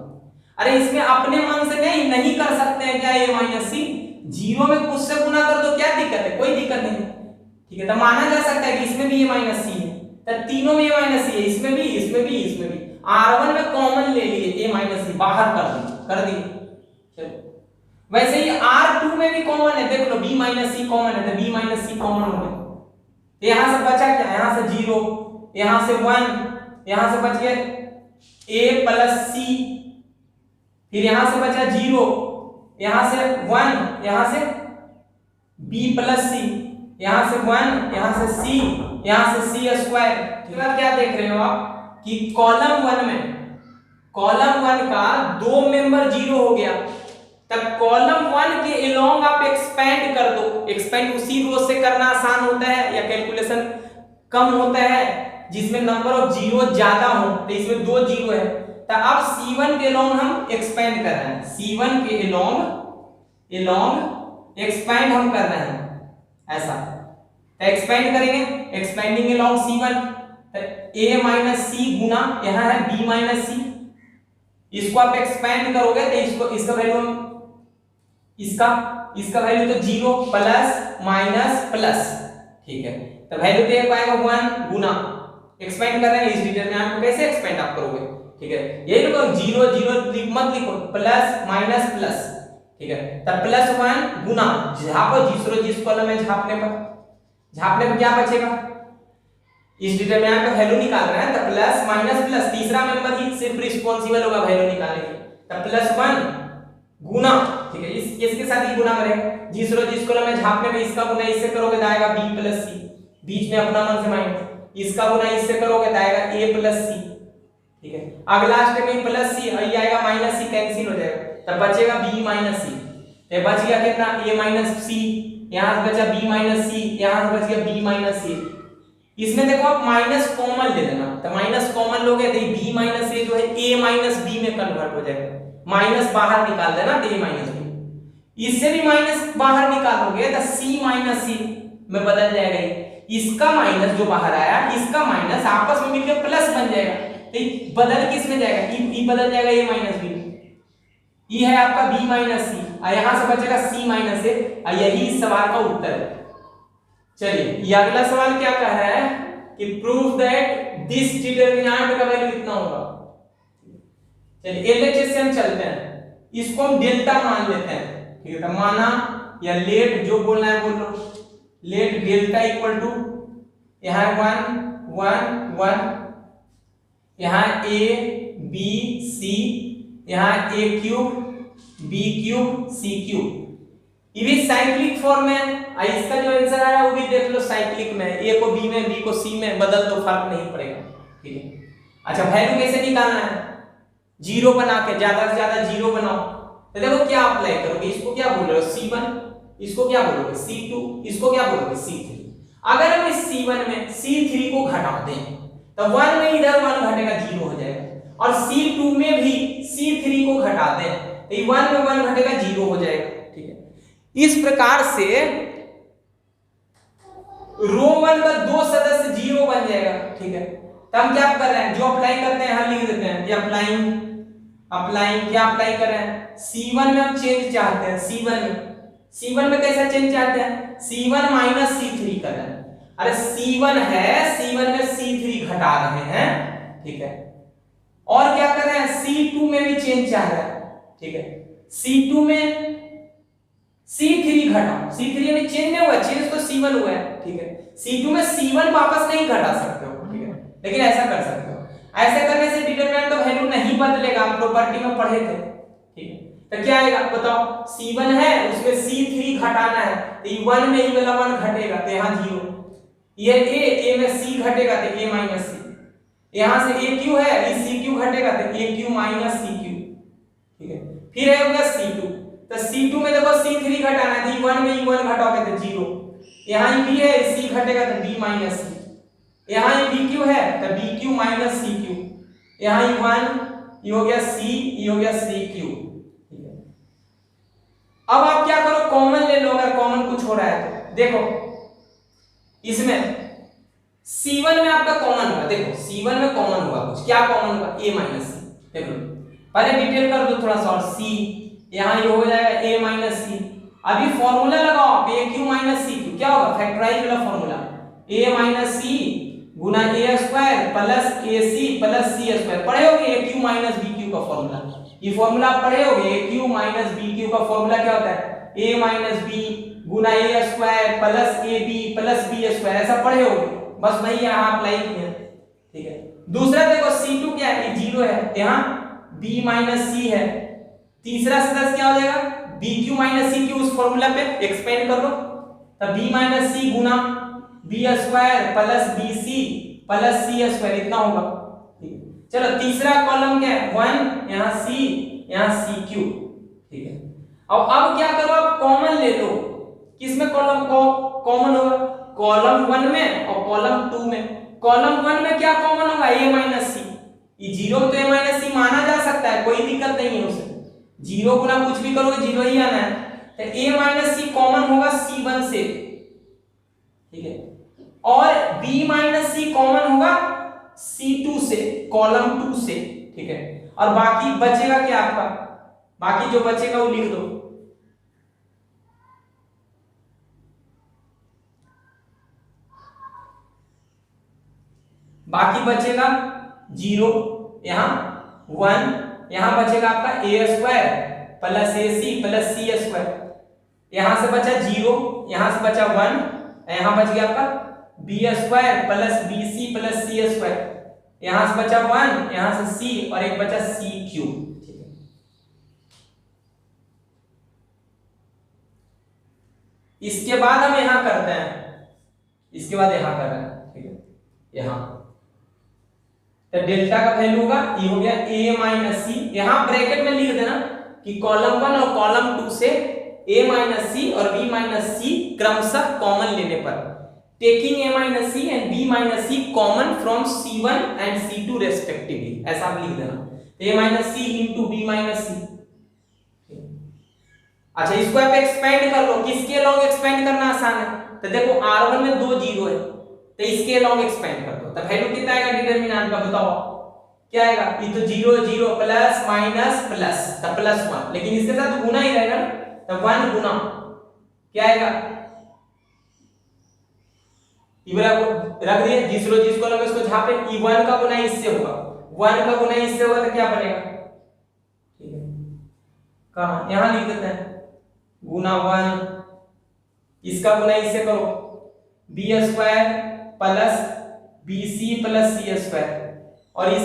अरे इसमें अपने मन से नहीं कर सकते हैं क्या, A माइनस C, 0 में कुछ से गुना कर दो, क्या दिक्कत है, कोई दिक्कत नहीं, ठीक है। तो माना जा सकता है कि इसमें भी A माइनस C है, तो तीनों में A माइनस C है, इसमें भी, इसमें भी, इसमें भी। R1 में कॉमन ले लिए, A माइनस C बाहर कर दिए, चलो। वैसे ही R2 में भी कॉमन है, देख लो B माइनस C कॉमन है, तो B माइनस C कॉमन हो गया। तो यहां से बचा क्या, यहां से 0, यहां से 1, यहां से बच गया A प्लस C, फिर यहां से बचा 0, यहां से 1, यहां से B प्लस C, यहां से 1, यहां से C, यहां से C स्क्वायर। क्या देख रहे हो आप कि कॉलम 1 में, कॉलम 1 का 2 मेंबर 0 हो गया, तब कॉलम 1 के अलोंग आप एक्सपेंड कर दो। एक्सपेंड उसी रो से करना आसान होता है या कैलकुलेशन कम होता है, जिसमें नंबर ऑफ जीरो ज्यादा हो, तो इसमें 2 जीरो है, तो अब C1 के अलोंग हम एक्सपेंड कर रहे हैं, C1 के अलोंग एक्सपेंड हम कर रहे हैं ऐसा। तो एक्सपेंड करेंगे, एक्सपेंडिंग अलोंग C1, तो A माइनस सी गुना यहाँ है B माइनस सी, इसको आप एक्सपेंड करोगे तो इसको इसका वैल्यू इसका वैल्यू तो 0 प्लस माइनस प्लस, ठीक है। तो वैल्यू क्या आएगा 1 गुना, एक्सपेंड कर रहे हैं इस डिटरमिनेंट को, कैसे एक्सपेंड आप करोगे, ठीक है। यही लिखो 0 0 मत लिखो, प्लस माइनस प्लस, ठीक है। तब प्लस 1 गुना, झापो जिस कॉलम में झापने पर क्या बचेगा, इस डिटरमिनेंट का वैल्यू निकाल रहे हैं, तो प्लस माइनस प्लस, तीसरा मेंबर ही सिर्फ रिस्पांसिबल होगा वैल्यू निकालने के, तो प्लस 1 गुना, ठीक है। इसके साथ ही गुना करेंगे, जिस कॉलम में झापने में इसका गुना इससे करोगे तो आएगा b प्लस सी, बीच में अपना मन से माइनस, इसका गुना इससे करोगे तो आएगा a प्लस सी, ठीक है। अगला लास्ट में प्लस सी, ये आएगा माइनस सी, कैंसिल हो जाएगा, तब बचेगा b माइनस सी, ये बच गया कितना a माइनस सी, यहां से बचा b माइनस सी, यहां से बच गया b माइनस सी। इसमें देखो आप माइनस कॉमन ले लेना, तो माइनस कॉमन लोगे तो b माइनस a जो है a माइनस b में कन्वर्ट हो जाएगा, माइनस बाहर निकाल देना तो a माइनस b, इससे भी माइनस बाहर निकालोगे तो c माइनस c में बदल जाएगा, इसका माइनस जो बाहर आया इसका माइनस आपस में मिलकर प्लस बन जाएगा, तो बदल किस में जाएगा, e बदल जाएगा a माइनस b, ये है आपका b माइनस c, और यहां से बचेगा c माइनस a, और यही इस सवाल का उत्तर है। चलिए ये अगला सवाल क्या कह रहा है कि प्रूव दैट दिस डिटरमिनेंट का वैल्यू कितना होगा। चलिए LHS से हम चलते हैं, इसको हम डेल्टा मान लेते हैं, ठीक है। तो माना या लेट जो बोलना है बोल लो, लेट डेल्टा इक्वल टू यहाँ 1 1 1, यहाँ a b c, यहाँ a cube b cube c cube, ये भी साइक्लिक फॉर्म है, इसका जो आंसर आया वो भी देख लो साइक्लिक में, a को b में b को c में बदल दो, फर्क नहीं पड़ेगा, ठीक है। अच्छा वैल्यू कैसे निकालना है, जीरो बना के, ज्यादा से ज्यादा जीरो बनाओ, तो देखो क्या अप्लाई करोगे, इसको क्या बोल रहे हो C1, इसको क्या बोलोगे C2, इसको क्या बोलोगे C3। अगर हम इस C1 में C3 को घटा दें तो 1 में इधर 1 घटेगा 0 हो जाएगा, और C2 में भी C3 को घटा दें तो 1 में 1 घटेगा 0 हो जाएगा, ठीक है। इस प्रकार से रो 1 का 2 सदस्य 0 बन जाएगा, ठीक है। तो हम क्या कर रहे हैं, जो अप्लाई करते हैं यहां लिख देते हैं, ये अप्लाइंग क्या अप्लाई कर रहे हैं, C1 में हम चेंज चाहते हैं, C1 में कैसा चेंज चाहते हैं, C1 माइनस C3 कर रहे हैं, अरे C1 है, C1 में C3 घटा रहे हैं, ठीक है। और क्या कर रहे हैं, C2 में भी चेंज चाह रहे हैं, ठीक है। C2 में C3 घटाओ, C3 में चेंज नहीं हुआ, चेंज तो C1 हुआ है, ठीक है। C2 में C1 वापस नहीं घटा सकते हो, ठीक है, लेकिन ऐसा कर सकते हो। ऐसे करने से डिटरमिनेंट का वैल्यू नहीं बदलेगा, हम प्रॉपर्टी में पढ़े थे, ठीक है। तो क्या आएगा बताओ, C1 है उसमें C3 घटाना है, तो 1 में ये वाला 1 घटेगा तो यहाँ 0, ये a में C घटेगा तो a माइनस c, यहाँ से a क्यू है, इस c क्यू घटेगा तो a Q minus c Q, ठीक है। फिर है होगा C2, तो C2 में देखो C3 घटाना है, तो 1 में 1 घटाओगे तो 0, यहाँ b है c घटेगा तो b माइनस c, यहाँ ये BQ है तो BQ माइनस CQ, यहाँ ये 1 ये हो गया C, ये हो गया CQ, ठीक है। अब आप क्या करो, कॉमन ले लो, अगर कॉमन कुछ हो रहा है तो देखो इसमें C1 में आपका कॉमन होगा, देखो C1 में कॉमन होगा कुछ, क्या कॉमन होगा, a माइनस c, देख लो पहले डिटेल कर दो थोड़ा सा, और c यहाँ ये हो जाएगा a माइनस c। अभी फॉर्मूला लगाओ आप, AQ माइनस CQ, क्या होगा, फैक्टराइज वाला formula, a minus c Guna a square plus ac plus c square, पढ़े होगे aq माइनस bq का फॉर्मूला, ये फॉर्मूला आप पढ़े होगे, aq माइनस bq का फॉर्मूला क्या होता है, a minus b Guna a square plus ab plus b square, ऐसा पढ़े होगे, बस वही यहां अप्लाई किया, ठीक है। दूसरा देखो C2 क्या है, 0 है, यहाँ b माइनस c है, तीसरा सदस्य क्या हो जाएगा, bq माइनस cq, उस फॉर्मूला पे एक्सपेंड कर लो, तब b माइनस c गुना b square plus bc plus c square, इतना होगा, ठीक है। चलो तीसरा कॉलम क्या है, 1 यहाँ c यहाँ cq, ठीक है। अब क्या करो, आप कॉमन ले लो, किसमें कॉलम को कॉमन होगा, कॉलम 1 में और कॉलम 2 में, कॉलम 1 में क्या कॉमन होगा, a माइनस सी। ये 0 तो a माइनस सी माना जा सकता है, कोई दिक्कत नहीं है उसे, 0 गुना कुछ भी करोगे 0 ही आना है। तो a माइनस सी कॉमन होगा C1 से, ठीक है, और b माइनस सी कॉमन होगा C2 से, कॉलम 2 से, ठीक है। और बाकी बचेगा क्या आपका, बाकी जो बचेगा वो लिख दो। बाकी बचेगा 0, यहां 1, यहां बचेगा आपका a square plus ac plus c square, यहां से बचा 0, यहां से बचा 1, यहां बच गया आपका b square plus bc plus c square, यहां से बचा 1, यहां से c और एक बचा c क्यूब, ठीक है। इसके बाद हम यहां करते हैं, इसके बाद यहां कर रहे हैं, ठीक है, यहां तो डेल्टा का वैल्यू होगा, ये हो गया a माइनस सी, यहां ब्रैकेट में लिख देना कि कॉलम 1 और कॉलम 2 से a माइनस सी और b माइनस सी क्रमशः कॉमन लेने पर, taking a minus C and b minus C common from c1 and c2 respectively, ऐसा आप लिख देना a minus C into b minus C. अच्छा, इसको आप एक्सपेंड कर लो, किसके लॉन्ग एक्सपेंड करना आसान है, तो देखो r1 में 2 जीरो है तो इसके लॉन्ग एक्सपेंड कर दो, तो वैल्यू कितना आएगा डिटरमिनेंट का, बताओ क्या आएगा, ये तो 0 0 प्लस माइनस प्लस, तो प्लस 1, लेकिन इसके साथ गुना ही रहेगा ना, तो 1 गुना क्या आएगा, ये वाला रख दिए, जिस कॉलम में इसको झापे, ये 1 का गुना इससे होगा, 1 का गुना इससे होगा तो क्या बनेगा, ठीक है, कहां, यहां लिख देते हैं गुना 1, इसका गुना इससे करो b square plus bc plus c square, और इस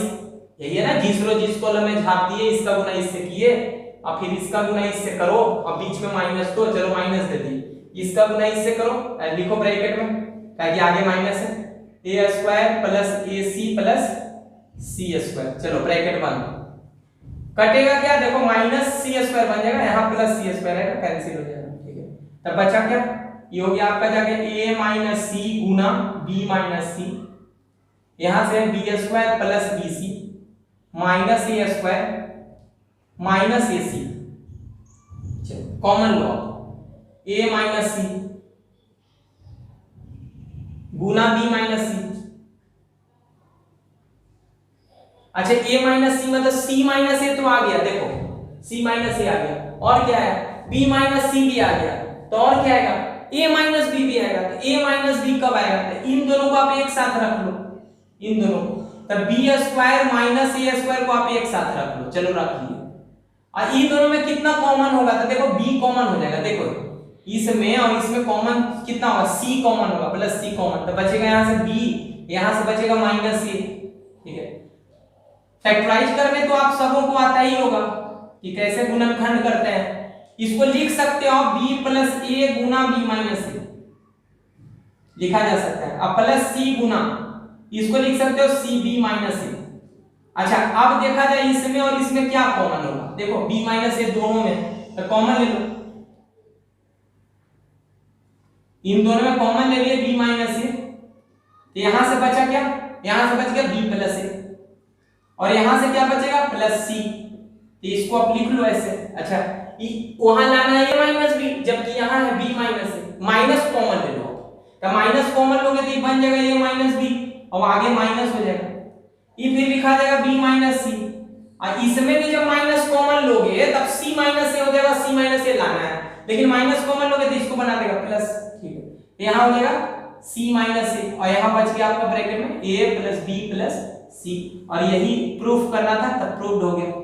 यही है ना, जिस कॉलम में झाप दिए इसका गुना इससे किए, और फिर इसका गुना इससे करो, और बीच में माइनस, तो चलो माइनस दे दिए, इसका गुना इससे करो, लिखो ब्रैकेट में, ताकि आगे माइनस है, a square plus ac plus c square, चलो ब्रैकेट बंद, कटेगा क्या, देखो माइनस c स्क्वायर बन जाएगा, यहाँ प्लस c स्क्वायर आएगा, कैंसिल हो जाएगा, ठीक है। तब बचा क्या, ये हो गया आपका जाके a माइनस सी गुना b माइनस सी, यहां से b square plus bc minus a square minus ac, common लो a माइनस सी गुना b माइनस सी। अच्छा, a माइनस सी मतलब c माइनस a तो आ गया, देखो c माइनस a आ गया, और क्या है b माइनस सी भी आ गया, तो और क्या आएगा a माइनस बी भी आएगा, तो a माइनस बी कब आएगा, तो इन दोनों को आप एक साथ रख लो, इन दोनों को, तो b square minus a square को आप एक साथ रख लो, चलो रख लिए, और इन दोनों में कितना कॉमन होगा, तो देखो b कॉमन हो जाएगा, देखो इसमें और इसमें कॉमन कितना होगा, c कॉमन होगा, प्लस c कॉमन, तो बचेगा यहां से b, यहां से बचेगा माइनस a, ठीक है। फैक्टराइज करने तो आप सबों को आता ही होगा कि कैसे गुणनखंड करते हैं, इसको लिख सकते हो b plus a Guna b minus a, लिखा जा सकता है, अब प्लस c गुना, इसको लिख सकते हो cb माइनस a। अच्छा, अब देखा जाए इसमें और इसमें क्या कॉमन होगा, देखो b माइनस a दोनों में, तो कॉमन ले लो, इन दोनों में कॉमन ले लिए b माइनस a, तो यहां से बचा क्या, यहां से बच गया b प्लस a, और यहां से क्या बचेगा प्लस c, तो इसको आप लिख लो ऐसे। अच्छा, वहां लाना है a माइनस b, जबकि यहां है b minus a, minus common ले लो, तो माइनस कॉमन लोगे तो ये बन जाएगा a माइनस b, और आगे माइनस हो जाएगा, ये फिर लिखा जाएगा b माइनस c, और इसमें भी जब माइनस कॉमन लोगे तब c माइनस a हो जाएगा, c माइनस a लाना है, लेकिन माइनस कॉमन लोगे तो इसको बना देगा प्लस, ठीक है, तो यहां हो जाएगा c माइनस a, और यहां बच गया आपका ब्रैकेट में a plus b plus c, और यही प्रूफ करना था, तब प्रूव्ड हो गया।